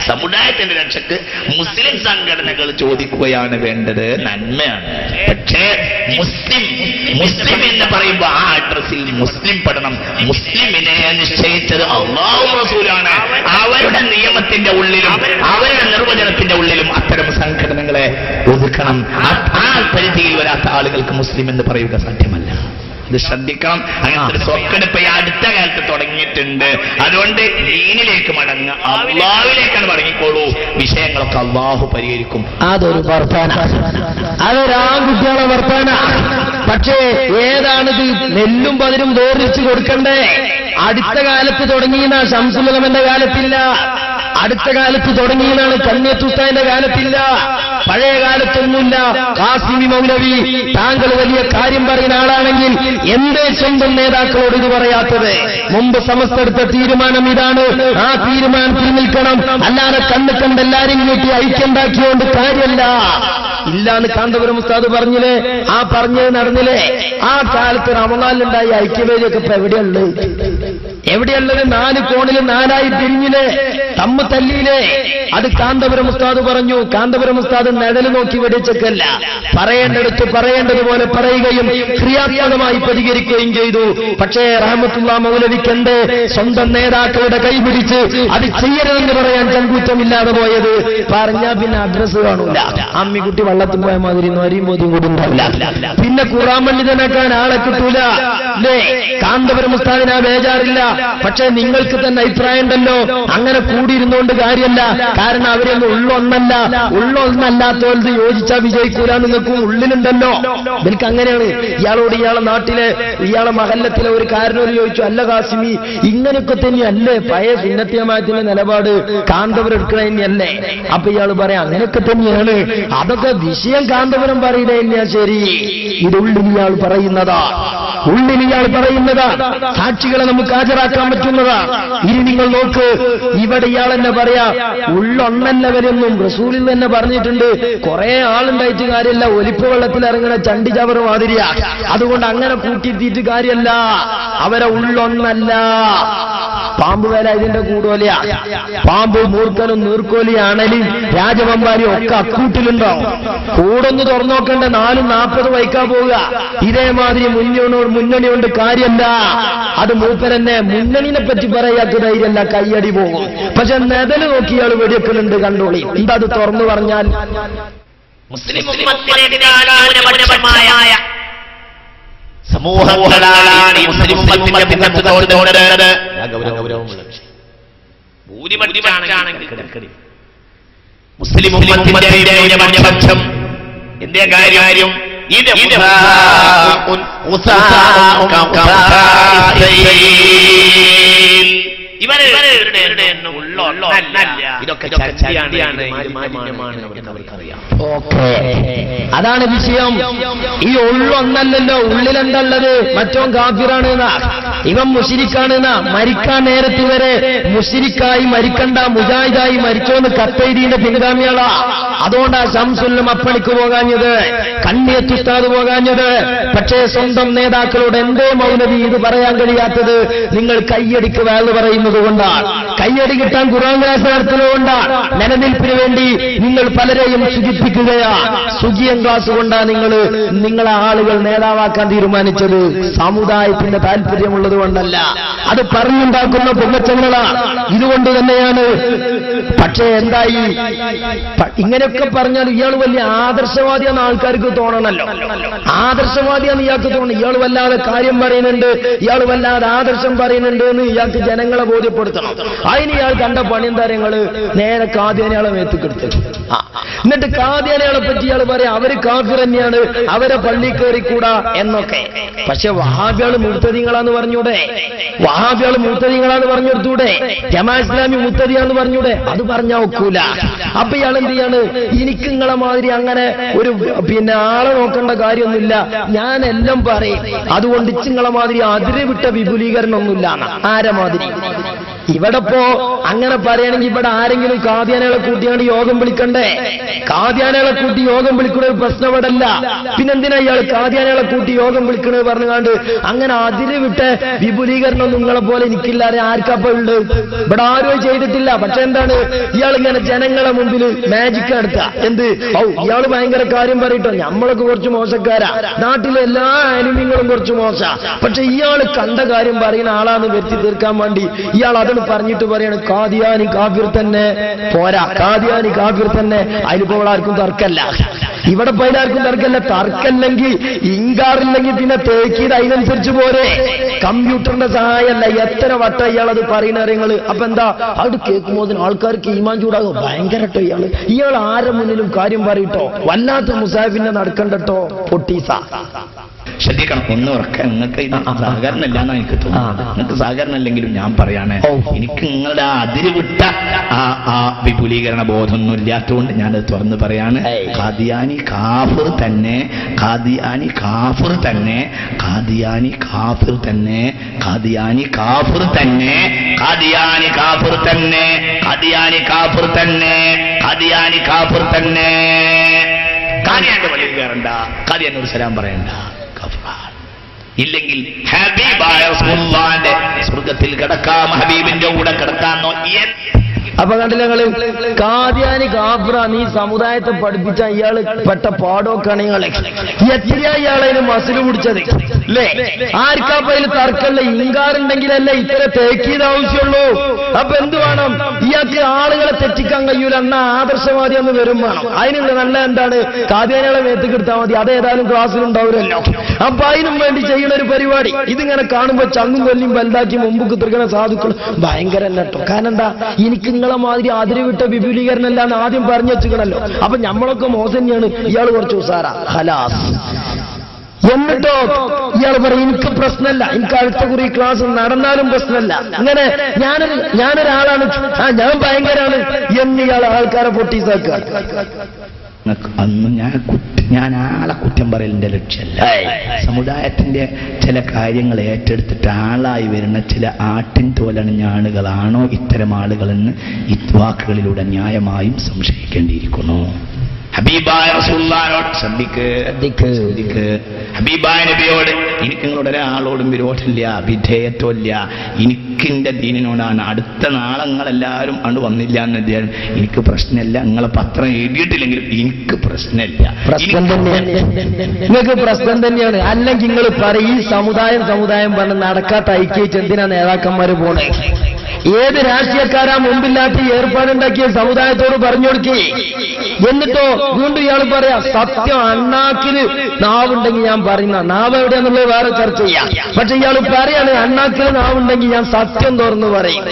Speaker 2: സമുദായത്തിന്റെ രക്ഷക്ക് മുസ്ലിം സംഘടനകൾ ചോദിക്കുകയാണ് വേണ്ടത്, നന്മയാണ്. പക്ഷേ മുസ്ലിം എന്ന് പറയുമ്പോൾ ആ അഡ്രസ്സിൽ മുസ്ലിം പെടണം. മുസ്ലിമിനെ നിശ്ചയിച്ചത് അല്ലാഹു റസൂലാണ്. അവരുടെ നിയമത്തിന്റെ ഉള്ളിലും അവരുടെ നിർവചനത്തിന്റെ ഉള്ളിലും അത്തരം സംഘടനകളെ ഒതുക്കണം. ആ പരിധിയിൽ വരാത്ത ആളുകൾക്ക് മുസ്ലിം എന്ന് പറയുക സാധ്യമല്ല. ഇത് ശ്രദ്ധിക്കണം. അങ്ങനത്തെ സ്വക്കെടുപ്പ് ഈ അടുത്ത കാലത്ത് തുടങ്ങിയിട്ടുണ്ട്. അതുകൊണ്ട് ദീനിലേക്ക് മടങ്ങുക, അല്ലാഹുവിലേക്കാണ് മടങ്ങിക്കോളൂ. വിഷയങ്ങളൊക്കെ അല്ലാഹു പരിഹരിക്കും.
Speaker 1: അതൊരു വർത്താന, അതൊരാൺകുട്ടികളെ വർത്താന. പക്ഷേ ഏതാണിത്? നെല്ലും പതിരും വേർതിരിച്ച് കൊടുക്കണ്ടേ? അടുത്ത കാലത്ത് തുടങ്ങിയെന്ന ശംസുലമന്റെ കാലത്തില്ല, അടുത്ത കാലത്ത് തുടങ്ങിയതാണ് കണ്ണിയത്തുസ്താദിന്റെ കാലത്തില്ല, പഴയ കാലത്തൊന്നുമില്ല. കാസിമി മൗലവി, താങ്കൾ വലിയ കാര്യം പറയുന്ന ആളാണെങ്കിൽ എന്തേ സ്വന്തം നേതാക്കളോട് ഇത് പറയാത്തത്? മുമ്പ് സമസ്ത എടുത്ത തീരുമാനം ഇതാണ്, ആ തീരുമാനത്തിൽ നിൽക്കണം. അല്ലാതെ കണ്ട് എല്ലാരും കൂട്ടി ഐക്യണ്ടാക്കിയോണ്ട് കാര്യമല്ല. ഇല്ലാന്ന് കാന്തപുരം ഉസ്താദ് പറഞ്ഞില്ലേ? ആ പറഞ്ഞത് നടന്നില്ലേ? ആ കാലത്ത് റമദാനിലുണ്ടായ ഐക്യവേദിയൊക്കെ ഇപ്പൊ എവിടെയുള്ളത്? എവിടെയുള്ളത്? 4 കോണിലും 4ആയി തിരിഞ്ഞില്ലേ? തമ്മ് തല്ലിയില്ലേ? അത് കാന്തപുരം ഉസ്താദ് പറഞ്ഞു. കാന്തപുരം ഉസ്താദ് നെഴല് നോക്കി വെടിച്ചക്കല്ല, പറയേണ്ടടുത്ത് പറയേണ്ടതുപോലെ പറയുകയും ക്രിയാത്മകമായി പ്രതികരിക്കുകയും ചെയ്തു. പക്ഷേ റഹ്മത്തുള്ളാഹി മൗലവിക്കെന്റെ സ്വന്തം നേതാക്കളുടെ കൈപിടിച്ച് അത് ചെയ്യരുതെന്ന് പറയാൻ ചങ്കൂറ്റമില്ലാതെ പോയത്? പറഞ്ഞാ പിന്നെ അഡ്രസ് കാണൂല. അമ്മിക്കുട്ടി വള്ളത്തിൽ പോയ മാതിരി നോരിയും ബോധ്യം കൂടി ഉണ്ടാവില്ല. പിന്നെ ഖുർആൻ പണ്ഡിതനാക്കാൻ ആളെ കിട്ടൂല അല്ലേ? കാന്തപുരം ഉസ്താദിന് ആ ബേജാറില്ല. പക്ഷേ നിങ്ങൾക്ക് തന്നെ അഭിപ്രായം ഉണ്ടല്ലോ, അങ്ങനെ കൂടിയിരുന്നുകൊണ്ട് കാര്യമല്ല. കാരണം അവരൊന്നും ഉള്ളൊന്നല്ലാത്തോത് യോജിച്ചാൽ വിജയിക്കൂല. നിങ്ങൾക്കും ഉള്ളിലുണ്ടല്ലോ. എനിക്ക് അങ്ങനെയാണ്. ഇയാളോട് ഇയാളെ നാട്ടിലെ ഇയാളെ മഹല്ലത്തിലെ ഒരു കാരനോട് ചോദിച്ചു, അല്ല കാസിമി ഇങ്ങനെയൊക്കെ തന്നെയല്ലേ പഴയ സുന്നത്തിയമായത്തിന്റെ നിലപാട്? കാന്തപുരം എടുക്കണ തന്നെയല്ലേ? അപ്പൊ ഇയാൾ പറയാം അങ്ങനെയൊക്കെ തന്നെയാണ്. അതൊക്കെ വിഷയം കാന്തപുരം പറയുന്നത് തന്നെയാ ശരി. ഇത് ഉള്ളിൽ ഇയാൾ പറയുന്നതാ, സാക്ഷികളെ നമുക്ക് ഹാജരാക്കാൻ പറ്റുന്നതാ. ഇനി നിങ്ങൾ നോക്ക്, ഇവിടെ ഇയാൾ തന്നെ പറയാ ഉള്ളൊന്നല്ലവരെന്നും റസൂലിൽ തന്നെ പറഞ്ഞിട്ടുണ്ട്. കുറെ ആളുണ്ടായിട്ട് കാര്യമല്ല, ഒലിപ്പ് വെള്ളത്തിൽ ഇറങ്ങണ ചണ്ടി ചവറ് മാതിരിയാ. അതുകൊണ്ട് അങ്ങനെ കൂട്ടിത്തിയിട്ട് കാര്യമല്ല. അവരെ ഉള്ളൊന്നല്ല. പാമ്പ് വേല ഇതിന്റെ കൂടുതലാ. പാമ്പ് മൂർഖനും നീർക്കോലി അണലും രാജവമ്പാരിയും ഒക്കെ അക്കൂട്ടിലുണ്ടോ? കൂടൊന്ന് തുറന്നു നോക്കണ്ട, 440 വൈക്കാൻ പോവുക. ഇതേമാതിരി മുന്നണി കൊണ്ട് കാര്യമല്ല. അത് മൂപ്പരെന്നെ മുന്നണിനെ പറ്റി പറയാത്ത ധൈര്യമല്ല, കയ്യടി പോകും. പക്ഷെ നെതല് നോക്കി ഇയാൾ വെടിവെക്കുന്നുണ്ട്, കണ്ടോളി. എന്താ അത് തുറന്നു പറഞ്ഞാൽ?
Speaker 2: മുസ്ലിം സമൂഹങ്ങളാണ് മുസ്ലിം ഉമ്മത്തിന്റെ ഭിന്നതയോട് ഭൂരിപക്ഷമാണെങ്കിൽ മുസ്ലിം ഉമ്മത്തിന്റെ ന്യൂനപക്ഷം എന്തേ കാര്യം? ഇതൊക്കെ
Speaker 1: അതാണ് വിഷയം. ഈ ഉള്ളൊന്നല്ലല്ലോ, ഉള്ളിലെന്തള്ളത്? മറ്റോ കാഫിറാണ്, ഇവൻ മുശ്രിക്കാണ്. മരിക്കാൻ നേരത്ത് വരെ മുശ്രിക്കായി മരിക്കണ്ട, മുജാഹിദായി മരിച്ചോന്ന് കത്തെഴുതിന്റെ പിൻഗാമികളാ. അതുകൊണ്ടാ ശംസുല്ലും അപ്പണിക്ക് പോകാഞ്ഞത്, കണ്ണിയത്തുസ്താദ് പോകാഞ്ഞത്. പക്ഷേ സ്വന്തം നേതാക്കളോട് എന്തേ മൗലവി ഇത് പറയാൻ കഴിയാത്തത്? നിങ്ങൾ കയ്യടിക്ക് വേള് പറയുന്നത് കൊണ്ടാണ്. കയ്യടി കിട്ടാൻ ഖുർആൻ ക്ലാസ് നടത്തുന്നതുകൊണ്ടാണ്, നിലനിൽപ്പിന് വേണ്ടി നിങ്ങൾ പലരെയും സുഖിപ്പിക്കുകയാ. സുഖിയൻ ക്ലാസ് കൊണ്ടാണ് നിങ്ങളെ ആളുകൾ നേതാവാക്കാൻ തീരുമാനിച്ചത്. സമുദായത്തിന്റെ താല്പര്യമുള്ളത് കൊണ്ടല്ല, അത് പറഞ്ഞുണ്ടാക്കുന്ന പൊങ്ങച്ചങ്ങളാണ്. ഇതുകൊണ്ട് തന്നെയാണ്. പക്ഷേ എന്തായി, ഇങ്ങനെയൊക്കെ പറഞ്ഞാൽ ഇയാൾ വലിയ ആദർശവാദിയാണെന്ന് ആൾക്കാർക്ക് തോന്നണല്ലോ. ആദർശവാദിയാണെന്ന് ഇയാൾക്ക് തോന്നണം. ഇയാൾ വല്ലാതെ കാര്യം പറയുന്നുണ്ട്, ഇയാൾ വല്ലാതെ ആദർശം പറയുന്നുണ്ട് എന്ന് ഇയാൾക്ക് ജനങ്ങളെ ബോധ്യപ്പെടുത്തണം. അതിന് ഇയാൾ കണ്ട പണിയന്താരങ്ങള് നേരെ കാദ്യാനികളെ മേത്തുക്കെടുത്തു. എന്നിട്ട് കാദ്യാനികളെ പറ്റി ഇയാൾ പറയാം അവര് കാഫിർ തന്നെയാണ്, അവരെ പള്ളി കയറിക്കൂടാ എന്നൊക്കെ. പക്ഷെ വഹാബിയാള് മുർത്തദീങ്ങളാന്ന് പറഞ്ഞൂടെ? വഹാബിയാള് മുർത്തദീങ്ങളാന്ന് പറഞ്ഞെടുത്തൂടെ? ജമാ ഇസ്ലാമി മുർത്തദിയാന്ന് പറഞ്ഞൂടെ? അത് പറഞ്ഞാ ഒക്കൂല. അപ്പൊ ഇയാൾ എന്ത് ചെയ്യാണ്? എനിക്ക് നിങ്ങളെ മാതിരി അങ്ങനെ ഒരു ആളെ നോക്കേണ്ട കാര്യമൊന്നുമില്ല, ഞാൻ എല്ലാം പറയും, അതുകൊണ്ട് നിങ്ങളെ മാതിരി അതിര് വിട്ട വിപുലീകരണം ഒന്നുമില്ല. ആരെ മാതിരി? ഇവിടെ ഇപ്പോ അങ്ങനെ പറയുകയാണെങ്കിൽ ഇവിടെ ആരെങ്കിലും കാദ്യാനികളെ കൂട്ടിയാണ് യോഗം വിളിക്കണ്ടേ? കാദ്യാനികളെ കൂട്ടി യോഗം വിളിക്കുന്ന ഒരു പ്രശ്നം ഇവിടെ അല്ല. പിന്നെന്തിനാ ഇയാൾ കാദ്യാനികളെ കൂട്ടി യോഗം വിളിക്കണത് പറഞ്ഞുകൊണ്ട്? അങ്ങനെ അതിര് വിട്ട് വിപുലീകരണം നിങ്ങളെ പോലെ എനിക്കില്ലാതെ ആർക്കപ്പോ ഉണ്ട്? ഇവിടെ ആരും ചെയ്തിട്ടില്ല. പക്ഷെ എന്താണ് ഇയാൾ ഇങ്ങനെ ജനങ്ങളെ മുമ്പിൽ മാജിക് നടത്തുക? എന്ത് ഇയാൾ ഭയങ്കര കാര്യം പറയട്ടോ, നമ്മളൊക്കെ കുറച്ച് മോശക്കാരാ, നാട്ടിലെ എല്ലാ അനിമങ്ങളും കുറച്ച് മോശ, പക്ഷെ ഇയാൾ കണ്ട കാര്യം പറയുന്ന ആളാന്ന് വരുത്തി തീർക്കാൻ വേണ്ടി ഇയാൾ അത് പറഞ്ഞിട്ട് പറയാണ് കാദിയാനി കാഫിർ തന്നെ. പോരാ, കാദിയാനി കാഫിർ തന്നെ. അതിലിപ്പോൾ ആർക്കും തർക്കല്ല. ഇവിടെ പൈലാർക്കും തർക്കല്ല. തർക്കല്ലെങ്കിൽ ഇൻകാറില്ലെങ്കിൽ പിന്നെ തേക്കിയത് അതിനനുസരിച്ച് പോരെ. കമ്പ്യൂട്ടറിന്റെ സഹായമല്ല. എത്ര വട്ടം ഇയാളത് പറയുന്ന കാര്യങ്ങള്. അപ്പൊ എന്താ അത് കേൾക്കുമ്പോൾ ആൾക്കാർക്ക് ഈമാൻ ചൂടാകും. ഭയങ്കരട്ടോ ഇയാൾ ആരെ മുന്നിലും കാര്യം പറയട്ടോ, വല്ലാത്ത മുസാഫിന്റെ നടക്കണ്ടട്ടോ പൊട്ടീസ.
Speaker 2: ശ്രദ്ധിക്കണം, ഒന്ന് ഉറക്കാൻ. നിങ്ങൾക്ക് ഇത് സഹകരണമല്ല എന്നാണ് എനിക്ക് തോന്നുന്നത്. നിങ്ങൾക്ക് സഹകരണം അല്ലെങ്കിലും ഞാൻ പറയാണ്, എനിക്ക് നിങ്ങളുടെ അതിര് വിട്ട ആ വിപുലീകരണ ബോധമൊന്നും ഇല്ലാത്തതുകൊണ്ട് ഞാനത് തുറന്ന് പറയാണ്. ഖാദിയാനി കാഫിർ തന്നെ, ഖാദിയാനി കാഫിർ തന്നെ, ഖാദിയാനി കാഫിർ തന്നെ, ഖാദിയാനി കാഫിർ തന്നെ, ഖാദിയാനി കാഫിർ തന്നെ, ഖാദിയാനി കാഫിർ തന്നെ, ഖാദിയാനി കാഫിർ തന്നെ. ഖാദിയാന്റെ പള്ളിയിൽ കയറണ്ട, ഖാദിയാനോട് സലാം പറയണ്ട. ഇല്ലെങ്കിൽ ഹബീബായ റസൂലുള്ളാഹിന്റെ സ്വർഗ്ഗത്തിൽ കിടക്കാം, ഹബീബിന്റെ കൂടെ കിടക്കാന്നോ?
Speaker 1: അപ്പൊ കണ്ടില്ല ഞങ്ങള് കാദ്യാനി കാഫിറ നീ സമുദായത്തെ പഠിപ്പിച്ച ഇയാള് പെട്ട പാടോക്കാണ്. ഇയാളെ എത്രയാ ഇയാളതിന് മസിൽ പിടിച്ചത് അല്ലേ? ആർക്കാപ്പതിൽ തർക്കമല്ല. ഇൻകാറുണ്ടെങ്കിലല്ലേ ഇത്ര തേക്കിയത് ആവശ്യമുള്ളൂ. അപ്പൊ എന്ത് വേണം? ഇയാൾക്ക് ആളുകളെ തെറ്റിക്കാൻ കഴിയൂല. എന്നാ ആദർശവാദി എന്ന് വരും വേണം. അതിനുള്ള നല്ല എന്താണ്? കാദ്യാനികളെ മേത്തുക്കെടുത്താൽ മതി. അതേതായാലും ക്ലാസ്സിലുണ്ടാവില്ലല്ലോ. അപ്പൊ അതിനും വേണ്ടി ചെയ്യുന്ന ഒരു പരിപാടി. ഇതിങ്ങനെ കാണുമ്പോ ചങ്ങും കൊല്ലിയും വലുതാക്കി മുമ്പ് തീർക്കുന്ന സാധുക്കൾ ഭയങ്കര കേട്ടോ. കാരണം എന്താ? എനിക്ക് നിങ്ങളെ മാതിരി അതിര് വിട്ട വിപുലീകരണം അല്ലാന്ന് ആദ്യം പറഞ്ഞു വെച്ചിക്കണല്ലോ. അപ്പൊ നമ്മളൊക്കെ മോശം തന്നെയാണ്, ഇയാൾ കുറച്ച് ഉസാറാ ഖലാസ്. എന്നിട്ടോ ഇയാൾ പറയും എനിക്ക് പ്രശ്നമല്ല, എനിക്ക് അടുത്ത കുറി ക്ലാസ് നടന്നാലും പ്രശ്നമല്ല. അങ്ങനെ ഞാനൊരാളാണ്, ഞാൻ ഭയങ്കരാണ് എന്ന് ഇയാൾ ആൾക്കാരെ പൊട്ടീസാക്കുക.
Speaker 2: അന്ന് ഞാൻ ആളെ കുറ്റം പറയലിന്റെ ലക്ഷ്യമല്ല. സമുദായത്തിന്റെ ചില കാര്യങ്ങൾ ഏറ്റെടുത്തിട്ട് ആളായി വരുന്ന ചില ആട്ടിൻ തോലണിഞ്ഞ ആളുകളാണോ ഇത്തരം ആളുകളെന്ന് ഈ വാക്കുകളിലൂടെ ന്യായമായും സംശയിക്കേണ്ടിയിരിക്കുന്നു. ഹബീബായ റസൂലുള്ളാഹിനോട് ശ്രദ്ധിക്ക്. ഹബീബായ നബിയോട് എനിക്ക് നിങ്ങളുടെ ഒരാളോടും വിരോധമില്ല, വിധേയത്വമില്ല. എനിക്കിന്റെ ദീനിനോടാണ്. അടുത്ത നാളങ്ങളെല്ലാവരും അണ്ട് വന്നില്ല എന്ന് വിചാരം എനിക്ക് പ്രശ്നമില്ല. നിങ്ങളെ പത്രം എഴുതിയിട്ടില്ലെങ്കിലും എനിക്ക് പ്രശ്നമില്ല.
Speaker 1: പ്രശ്നം തന്നെയാണ്, നിങ്ങൾക്ക് പ്രശ്നം തന്നെയാണ്. അല്ലെങ്കിൽ നിങ്ങൾ പറയും ഈ സമുദായം പറഞ്ഞ് നടക്കാത്ത ഐക്യച്ച് എന്തിനാ നേതാക്കന്മാര് പോണേ? ഏത് രാഷ്ട്രീയക്കാരാ മുമ്പില്ലാത്ത ഏർപ്പാടുണ്ടാക്കിയ സമുദായത്തോട് പറഞ്ഞു കൊടുക്കേ. എന്നിട്ടോ വീണ്ടും ഇയാൾ പറയാ സത്യം അണ്ണാക്കിന് നാവുണ്ടെങ്കിൽ ഞാൻ പറയുന്ന. നാവ് എവിടെയാന്നുള്ളത് വേറെ ചർച്ച ചെയ്യാം. പക്ഷെ ഇയാൾ പറയാണ് അണ്ണാക്കിന് നാവുണ്ടെങ്കിൽ ഞാൻ സത്യം തുറന്നു പറയും.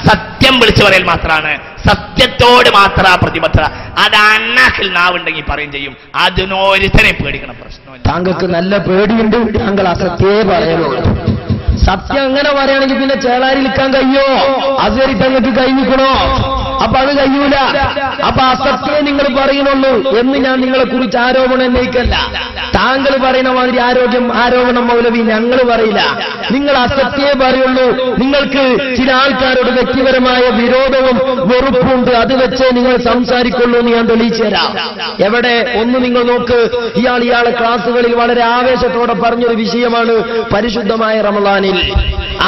Speaker 2: സത്യം വിളിച്ചു പറയൽ മാത്രമാണ്, സത്യത്തോട് മാത്ര പ്രതിബദ്ധത. അത് അണ്ണാക്കിൽ നാവുണ്ടെങ്കിൽ പറയും ചെയ്യും. അതിനോരുത്തനെ പേടിക്കണം, പ്രശ്നമില്ല.
Speaker 1: താങ്കൾക്ക് നല്ല പേടിയുണ്ട്, താങ്കൾ അസത്യേ പറയുള്ളൂ. സത്യം അങ്ങനെ പറയുകയാണെങ്കിൽ പിന്നെ ചേളാരി നിൽക്കാൻ കഴിയോ? അതുവരെ തങ്ങൾക്ക് കഴിഞ്ഞിക്കണോ? അപ്പൊ അത് കഴിയൂല. അപ്പൊ അസത്യമേ നിങ്ങൾ പറയുന്നുള്ളൂ എന്ന് ഞാൻ നിങ്ങളെ കുറിച്ച് ആരോപണം ഉന്നയിക്കല്ല. താങ്കൾ പറയുന്ന മാതിരി ആരോപണം മൗലവി ഞങ്ങൾ പറയില്ല. നിങ്ങൾ അസത്യമേ പറയുള്ളൂ. നിങ്ങൾക്ക് ചില ആൾക്കാരോട് വ്യക്തിപരമായ വിരോധവും വെറുപ്പുണ്ട്, അത് വെച്ചേ നിങ്ങൾ സംസാരിക്കുള്ളൂ എന്ന് ഞാൻ തെളിയിച്ചു തരാം. എവിടെ? ഒന്ന് നിങ്ങൾ നോക്ക്. ഇയാളെ ക്ലാസ്സുകളിൽ വളരെ ആവേശത്തോടെ പറഞ്ഞൊരു വിഷയമാണ് പരിശുദ്ധമായ റമളാനിൽ.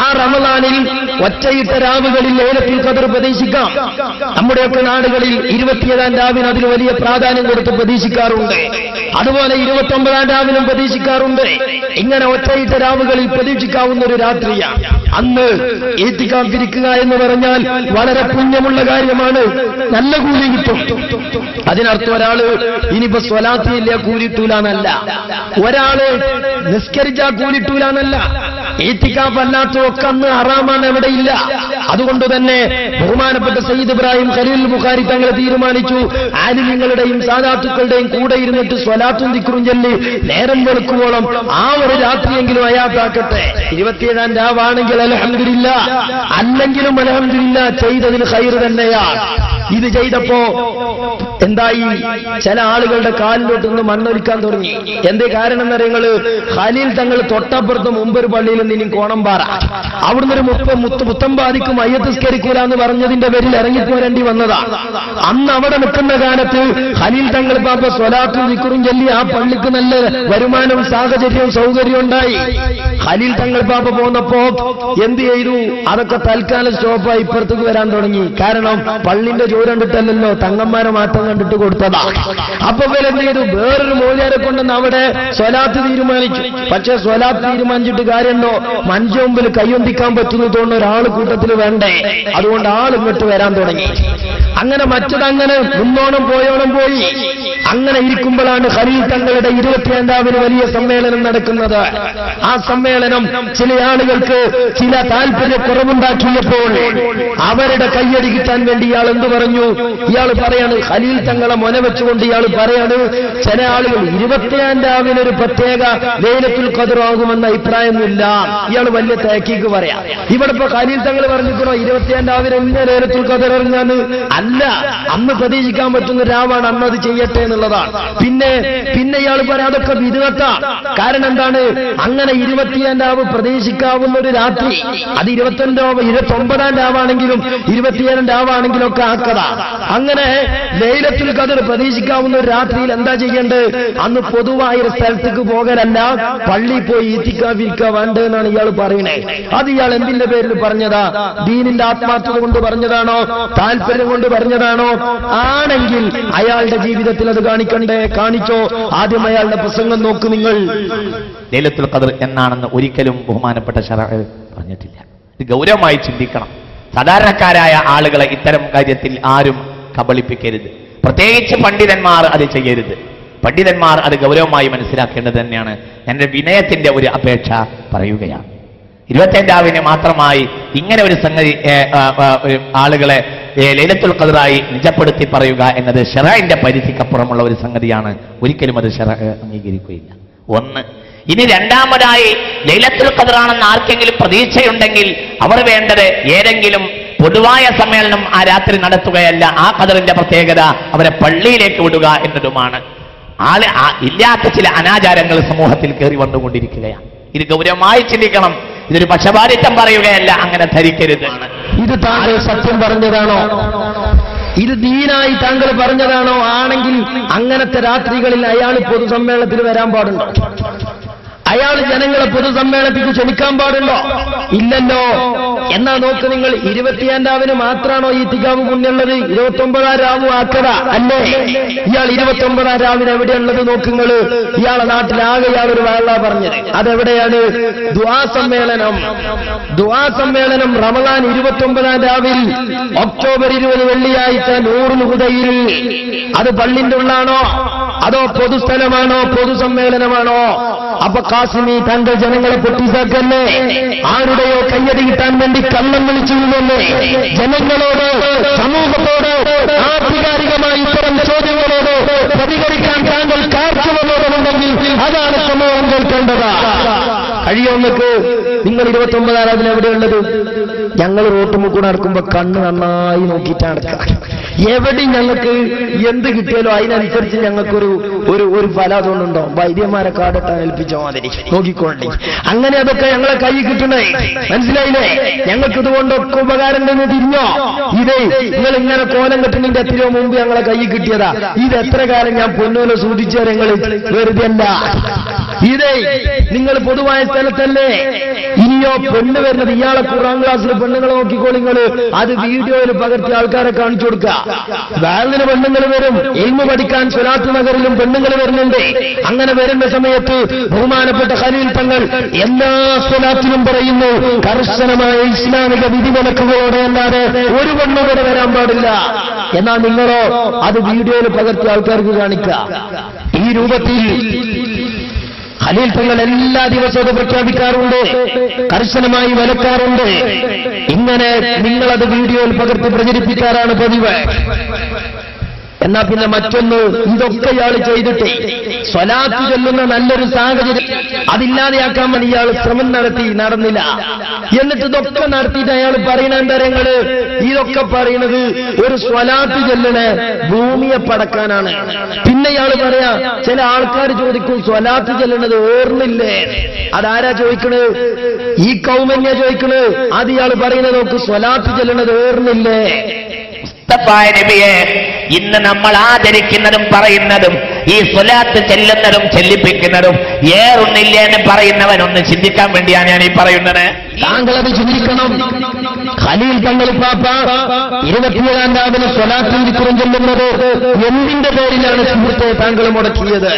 Speaker 1: ആ റമദാനിൽ ഒറ്റയിട്ട രാവുകളിൽ ലൈലത്തുൽ ഖദർ പ്രതീക്ഷിക്കാം. നമ്മുടെയൊക്കെ നാടുകളിൽ 27-ാം രാവിന് അതിന് വലിയ പ്രാധാന്യം കൊടുത്ത് പ്രതീക്ഷിക്കാറുണ്ട്. അതുപോലെ 29-ാം രാവിനും പ്രതീക്ഷിക്കാറുണ്ട്. ഇങ്ങനെ ഒറ്റയിട്ട രാവുകളിൽ പ്രതീക്ഷിക്കാവുന്ന ഒരു രാത്രിയാണ്. അന്ന് ഈത്തിക്കാഫിരിക്കുക എന്ന് പറഞ്ഞാൽ വളരെ പുണ്യമുള്ള കാര്യമാണ്, നല്ല കൂലി കിട്ടും. അതിനർത്ഥം ഒരാള് ഇനിയിപ്പോ സ്വലാത്തിയില്ല കൂലിട്ടൂലെന്നല്ല, ഒരാള് നിസ്കരിച്ചാ കൂലിട്ടൂലെന്നല്ല. ഈത്തിക്കാഫ് അല്ലാത്തതൊക്കെ അന്ന് ഹറാമാണ്, എവിടെയില്ല. അതുകൊണ്ട് തന്നെ ബഹുമാനപ്പെട്ട സയ്യിദ് ഇബ്രാഹിം ഖലീൽ ബുഖാരി തങ്ങൾ തീരുമാനിച്ചു, ആലിമീങ്ങളുടെയും സാദാത്തുക്കളുടെയും കൂടെ ഇരുന്നിട്ട് സ്വലാത്തും ദിക്റും ചൊല്ലി നേരം വെളുക്കുവോളം ആ ഒരു രാത്രിയെങ്കിലും അയാത്താക്കട്ടെ. 27-ാം രാവാണെങ്കിൽ അൽഹംദുലില്ലാഹ്, അല്ലെങ്കിലും അൽഹംദുലില്ലാഹ്, ചെയ്തതിന് ഖൈർ തന്നെയാണ്. ഇത് ചെയ്തപ്പോ എന്തായി, ചില ആളുകളുടെ കാലിലോട്ടൊന്ന് മണ്ണൊലിക്കാൻ തുടങ്ങി. എന്തേ കാരണം എന്നറിയങ്ങള്, ഖലീൽ തങ്ങൾ തൊട്ടപ്പുറത്ത് മുമ്പൊരു പള്ളിയിൽ നിന്നും കോണമ്പാറ, അവിടുന്ന് ഒരു മുത്തമ്പാദിക്കും അയ്യത്തസ്കരിക്കൂല എന്ന് പറഞ്ഞതിന്റെ പേരിൽ ഇറങ്ങിപ്പോരേണ്ടി വന്നതാ. അന്ന് അവിടെ നിൽക്കുന്ന കാലത്ത് ഖലീൽ തങ്ങൾ പാപ്പ സ്വലാത്തും ദിക്റും ചൊല്ലി ആ പള്ളിക്ക് നല്ല വരുമാനവും സാഹചര്യവും സൗകര്യവും ഉണ്ടായി. ഖലീൽ തങ്ങൾ പാപ്പ പോന്നപ്പോ എന്ത് ചെയ്തു, അതൊക്കെ തൽക്കാലം സ്റ്റോപ്പായി ഇപ്പുറത്തേക്ക് വരാൻ തുടങ്ങി. കാരണം പള്ളിന്റെ ജോലി കണ്ടിട്ടല്ലോ, തങ്ങന്മാരെ മാറ്റം കണ്ടിട്ട് കൊടുത്തതാ. അപ്പൊ എന്ത് ചെയ്തു, വേറൊരു മോചാരെ കൊണ്ടെന്ന് അവിടെ സ്വലാത്ത് തീരുമാനിച്ചു. പക്ഷെ സ്വലാത്ത് തീരുമാനിച്ചിട്ട് കാര്യമുണ്ടോ, മഞ്ച മുമ്പിൽ കയ്യൊന്തിക്കാൻ പറ്റുന്നു തോന്നുന്ന ഒരാൾ കൂട്ടത്തിൽ വേണ്ടേ, അതുകൊണ്ട് ആൾ ഇങ്ങോട്ട് വരാൻ തുടങ്ങി. അങ്ങനെ മറ്റതങ്ങനെ മുന്നോണം പോയോണം പോയി. അങ്ങനെ ഇരിക്കുമ്പോഴാണ് ഖലീൽ തങ്ങളുടെ 22-ാം വലിയ സമ്മേളനം നടക്കുന്നത്. ആ സമ്മേളനം ചില ആളുകൾക്ക് ചില താല്പര്യക്കുറവുണ്ടാക്കിയപ്പോൾ അവരുടെ കയ്യടി കിട്ടാൻ വേണ്ടി ഇയാൾ എന്ത് പറഞ്ഞു, ഇയാൾ പറയാണ്, ഖലീൽ തങ്ങളെ മൊന വെച്ചുകൊണ്ട് ഇയാൾ പറയാണ്, ചില ആളുകൾ 22-ാം രാവിലെ ഒരു പ്രത്യേക ലൈലത്തുൽ ഖദർ ആകുമെന്ന അഭിപ്രായമൊന്നുമില്ല. ഇയാൾ വലിയ തേക്കിക്ക് പറയാം. ഇവിടെ ഇപ്പൊ ഖലീൽ തങ്ങൾ പറഞ്ഞിട്ടോ 22-ാം രാവിലെ എന്നെ ലൈലത്തുൽ ഖദർ അറിഞ്ഞാന്ന് അല്ല, അന്ന് പ്രതീക്ഷിക്കാൻ പറ്റുന്ന രാവാണ്, അന്നത് ചെയ്യട്ടെ എന്നുള്ളതാണ്. പിന്നെ ഇയാൾ പറയാം അതൊക്കെ വിദഗ്ധ. കാരണം എന്താണ്, അങ്ങനെ 22-ാം രാവ് പ്രതീക്ഷിക്കാവുന്ന ഒരു രാത്രി, അത് 29-ാം രാവാണെങ്കിലും 27-ാം രാവാണെങ്കിലും ഒക്കെ ആക്കത. അങ്ങനെ ലൈലത്തുൽ ഖദർ പ്രതീക്ഷിക്കാവുന്ന ഒരു രാത്രിയിൽ എന്താ ചെയ്യേണ്ടത്, അന്ന് പൊതുവായ ഒരു സ്ഥലത്തേക്ക് പോകലല്ല, പള്ളിയിൽ പോയി ഈത്തിക്കാഫിരിക്കുക വേണ്ടെന്നാണ് ഇയാൾ പറയണേ. അത് ഇയാൾ എന്തിന്റെ പേരിൽ പറഞ്ഞതാ, ദീനിന്റെ ആത്മാർത്ഥത കൊണ്ട് പറഞ്ഞതാണോ, താല്പര്യം കൊണ്ട് പറഞ്ഞതാണോ? ആണെങ്കിൽ അയാളുടെ ജീവിതത്തിൽ അത് കാണിക്കണ്ടേ, കാണിച്ചോ. ആദ്യം അയാളുടെ പ്രസംഗം നോക്ക് നിങ്ങൾ.
Speaker 2: ലൈലത്തുൽ ഖദർ എന്നാണെന്ന് ഒരിക്കലും ബഹുമാനപ്പെട്ട ശറഅ് പറഞ്ഞിട്ടില്ല. ഇത് ഗൗരവമായി ചിന്തിക്കണം. സാധാരണക്കാരായ ആളുകളെ ഇത്തരം കാര്യത്തിൽ ആരും കബളിപ്പിക്കരുത്, പ്രത്യേകിച്ച് പണ്ഡിതന്മാർ അത് ചെയ്യരുത്. പണ്ഡിതന്മാർ അത് ഗൗരവമായി മനസ്സിലാക്കേണ്ടത് തന്നെയാണ്. എൻ്റെ വിനയത്തിന്റെ ഒരു അപേക്ഷ പറയുകയാണ്. 22-ാവിന് മാത്രമായി ഇങ്ങനെ ഒരു സംഗതി ആളുകളെ ലൈലത്തുൽ ഖദറായി നിജപ്പെടുത്തി പറയുക എന്നത് ശറഅന്റെ പരിധിക്കപ്പുറമുള്ള ഒരു സംഗതിയാണ്. ഒരിക്കലും അത് ശറഅ് അംഗീകരിക്കുകയില്ല. ഒന്ന്. ഇനി രണ്ടാമതായി, ലൈലത്തുൽ ഖദറാണെന്ന് ആർക്കെങ്കിലും പ്രതീക്ഷയുണ്ടെങ്കിൽ അവർ വേണ്ടത് ഏതെങ്കിലും പൊതുവായ സമ്മേളനം ആ രാത്രി നടത്തുകയല്ല, ആ ഖദറിന്റെ പ്രത്യേകത അവരെ പള്ളിയിലേക്ക് വിടുക എന്നതുമാണ്. ഇല്ലാത്ത ചില അനാചാരങ്ങൾ സമൂഹത്തിൽ കയറി വന്നുകൊണ്ടിരിക്കുകയാണ്. ഇത് ഗൗരവമായി ചിന്തിക്കണം. ഇതൊരു പക്ഷപാതിത്വം പറയുകയല്ല, അങ്ങനെ ധരിക്കരുത്.
Speaker 1: ഇത് താങ്കൾ സത്യം പറഞ്ഞതാണോ, ഇത് ദീനായി താങ്കൾ പറഞ്ഞതാണോ? ആണെങ്കിൽ അങ്ങനത്തെ രാത്രികളിൽ അയാൾ പൊതുസമ്മേളനത്തിൽ വരാൻ പാടുണ്ടോ? അയാൾ ജനങ്ങളെ പൊതുസമ്മേളനത്തിൽ ക്ഷണിക്കാൻ പാടുണ്ടോ? ഇല്ലല്ലോ. എന്നാ നോക്ക് നിങ്ങൾ, 22-ാം രാവിന് മാത്രമാണോ ഈ തികാവ് പുണ്യുള്ളത്? 29-ാം രാവും ആക്കറ അല്ലേ? ഇയാൾ 29-ാം രാവിന് എവിടെയുള്ളത് നോക്കുങ്ങള്. ഇയാളെ നാട്ടിലാകെ ഇയാളൊരു വേള പറഞ്ഞത് അതെവിടെയാണ്? ദുആ സമ്മേളനം. ദുആ സമ്മേളനം റമളാൻ 29-ാം രാവിൽ ഒക്ടോബർ 20 വെള്ളിയാഴ്ച നൂറുൽ ഹുദയിൽ. അത് പള്ളിന്റെ ഉള്ളാണോ അതോ പൊതുസ്ഥലമാണോ, പൊതുസമ്മേളനമാണോ? അപ്പൊ കാസിമി താങ്കൾ ജനങ്ങളെ പൊട്ടിസാക്കല്ലേ, ആരുടെയോ കയ്യടി കിട്ടാൻ വേണ്ടി കള്ളം വിളിച്ചിരുന്നല്ലേ? ജനങ്ങളോട്, സമൂഹത്തോട് ആധികാരികമായി ഇത്തരം ചോദ്യങ്ങളോട് പ്രതികരിക്കാൻ താങ്കൾ കാഴ്ചവന്നവരുണ്ടെങ്കിൽ അതാണ് സമൂഹം കേൾക്കേണ്ടത്. കഴിയുമെന്നൊക്കെ നിങ്ങൾ 29-ാം രാവിലെ എവിടെയുള്ളത്? ഞങ്ങൾ റോട്ടുമുക്കൂടെ നടക്കുമ്പോ കണ്ണ് നന്നായി നോക്കിയിട്ടാണ് നടക്കുക. എവിടെ ഞങ്ങൾക്ക് എന്ത് കിട്ടിയാലോ അതിനനുസരിച്ച് ഞങ്ങൾക്കൊരു ഒരു ഫലം അതുകൊണ്ടുണ്ടോ? വൈദ്യന്മാരെ കാർഡിട്ടാൻ ഏൽപ്പിച്ച മാതിരി നോക്കിക്കൊള്ളി. അങ്ങനെ അതൊക്കെ ഞങ്ങളെ കൈ കിട്ടണേ, മനസ്സിലായില്ലേ? ഞങ്ങൾക്ക് ഇതുകൊണ്ടൊക്കെ ഉപകാരം ഉണ്ടെന്ന് തിരിഞ്ഞോ? ഇതേ നിങ്ങൾ ഇങ്ങനെ കോലം കെട്ടുന്നതിന്റെ എത്രയോ മുമ്പ് ഞങ്ങളെ കൈ കിട്ടിയതാ. ഇത് എത്ര കാലം ഞാൻ പൊന്നോലെ സൂചിച്ചാൽ നിങ്ങൾ വെറുതെ അല്ല. ഇതേ നിങ്ങൾ പൊതുവായ സ്ഥലത്തല്ലേ. ഇനിയോ പെണ്ണ് വരുന്നത് ഇയാളെ ഖുർആൻ ക്ലാസ്സിൽ പെണ്ണുങ്ങളെ നോക്കിക്കോളി നിങ്ങൾ. അത് വീഡിയോയിൽ പകർത്തി ആൾക്കാരെ കാണിച്ചു കൊടുക്കുക. വേറൊരു പെണ്ണുങ്ങൾ വരും, ഇൽമു പഠിക്കാൻ സ്വലാത്ത് നഗറിലും പെണ്ണുങ്ങൾ വരുന്നുണ്ട്. അങ്ങനെ വരുന്ന സമയത്ത് ബഹുമാനപ്പെട്ട ഖലീൽ തങ്ങൾ എല്ലാ സ്വലാത്തിലും പറയുന്നു, കർശനമായ ഇസ്ലാമിക വിധിവിലക്കുകളോടെ അല്ലാതെ ഒരു പെണ്ണു വരെ വരാൻ പാടില്ല. എന്നാൽ നിങ്ങളോ അത് വീഡിയോയിൽ പകർത്തി ആൾക്കാർക്ക് കാണിക്കുക. ഈ രൂപത്തിൽ ഖലീൽ തങ്ങൾ എല്ലാ ദിവസവും പ്രഖ്യാപിക്കാറുണ്ട്, കർശനമായി വിലക്കാറുണ്ട്. ഇങ്ങനെ നിങ്ങളത് വീഡിയോയിൽ പകർത്തി പ്രചരിപ്പിക്കാറാണ് പതിവ്. എന്നാ പിന്നെ മറ്റൊന്ന്, ഇതൊക്കെ ഇയാൾ ചെയ്തിട്ട് സ്വലാത്ത് ചൊല്ലുന്ന നല്ലൊരു സാഹചര്യം അതില്ലാതെയാക്കാൻ വേണ്ടി ഇയാൾ ശ്രമം നടന്നില്ല. എന്നിട്ട് ഇതൊക്കെ നടത്തിയിട്ട് അയാൾ പറയുന്ന എന്തരങ്ങള്, ഇതൊക്കെ പറയുന്നത് ഒരു സ്വലാത്ത് ചൊല്ലണ ഭൂമിയെ പടക്കാനാണ്. പിന്നെ ഇയാൾ പറയാ, ചില ആൾക്കാർ ചോദിക്കും സ്വലാത്ത് ചൊല്ലണത് ഓർന്നില്ലേ? അതാരാ ചോദിക്കണത്? ഈ കൗമന്യാ ചോദിക്കണത്. അത് ഇയാൾ പറയുന്നത് നോക്ക്, സ്വലാത്ത് ചൊല്ലണത് ഓർന്നില്ലേ?
Speaker 7: മുസ്തഫായ നബിയെ ഇന്ന് നമ്മൾ ആദരിക്കുന്നതും പറയുന്നതും ഈ സ്വലാത്ത് ചെല്ലുന്നതും ചെല്ലിപ്പിക്കുന്നതും ഏറുന്നില്ല എന്ന് പറയുന്നവനൊന്ന് ചിന്തിക്കാൻ വേണ്ടിയാണ് ഞാൻ ഈ പറയുന്നത്.
Speaker 1: താങ്കൾ അത് ചിന്തിക്കണം. ഖലീൽ തങ്ങൾ പാപ്പ 27-ാം രാവിലെ സ്വലാത്തും ദിക്റും ചൊല്ലുന്നത് എന്തിന്റെ പേരിലാണ് സുഹൃത്തെ താങ്കൾ മുടക്കിയത്?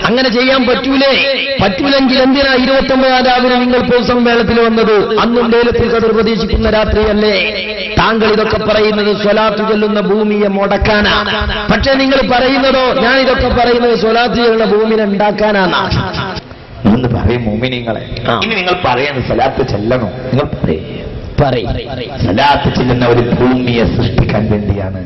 Speaker 1: അങ്ങനെ ചെയ്യാൻ പറ്റൂലെങ്കിൽ എന്തിനാ 29-ാം രാവിലെ നിങ്ങൾ പൊതുസമ്മേളനത്തിൽ വന്നത്? അന്നും ലേലത്തിൽ ഖദർ പ്രതീക്ഷിക്കുന്ന രാത്രിയല്ലേ? താങ്കൾ ഇതൊക്കെ പറയുന്നത് സ്വലാത്ത് ചൊല്ലുന്ന ഭൂമിയെ മുടക്കാനാണ്. പക്ഷെ നിങ്ങൾ പറയുന്നതോ, ഞാൻ ഇതൊക്കെ പറയുന്നത് സ്വലാത്ത് ചൊല്ലുന്ന ഭൂമിനെ ഉണ്ടാക്കാനാണ്.
Speaker 2: ഒന്ന് പറയും മോമിനിങ്ങളെ, ഇനി നിങ്ങൾ പറയുന്നത് സ്വലാത്ത് ചെല്ലണോ? നിങ്ങൾ പറയും സലാത്ത് ചെല്ലുന്ന ഒരു ഭൂമിയെ സൃഷ്ടിക്കാൻ വേണ്ടിയാണ്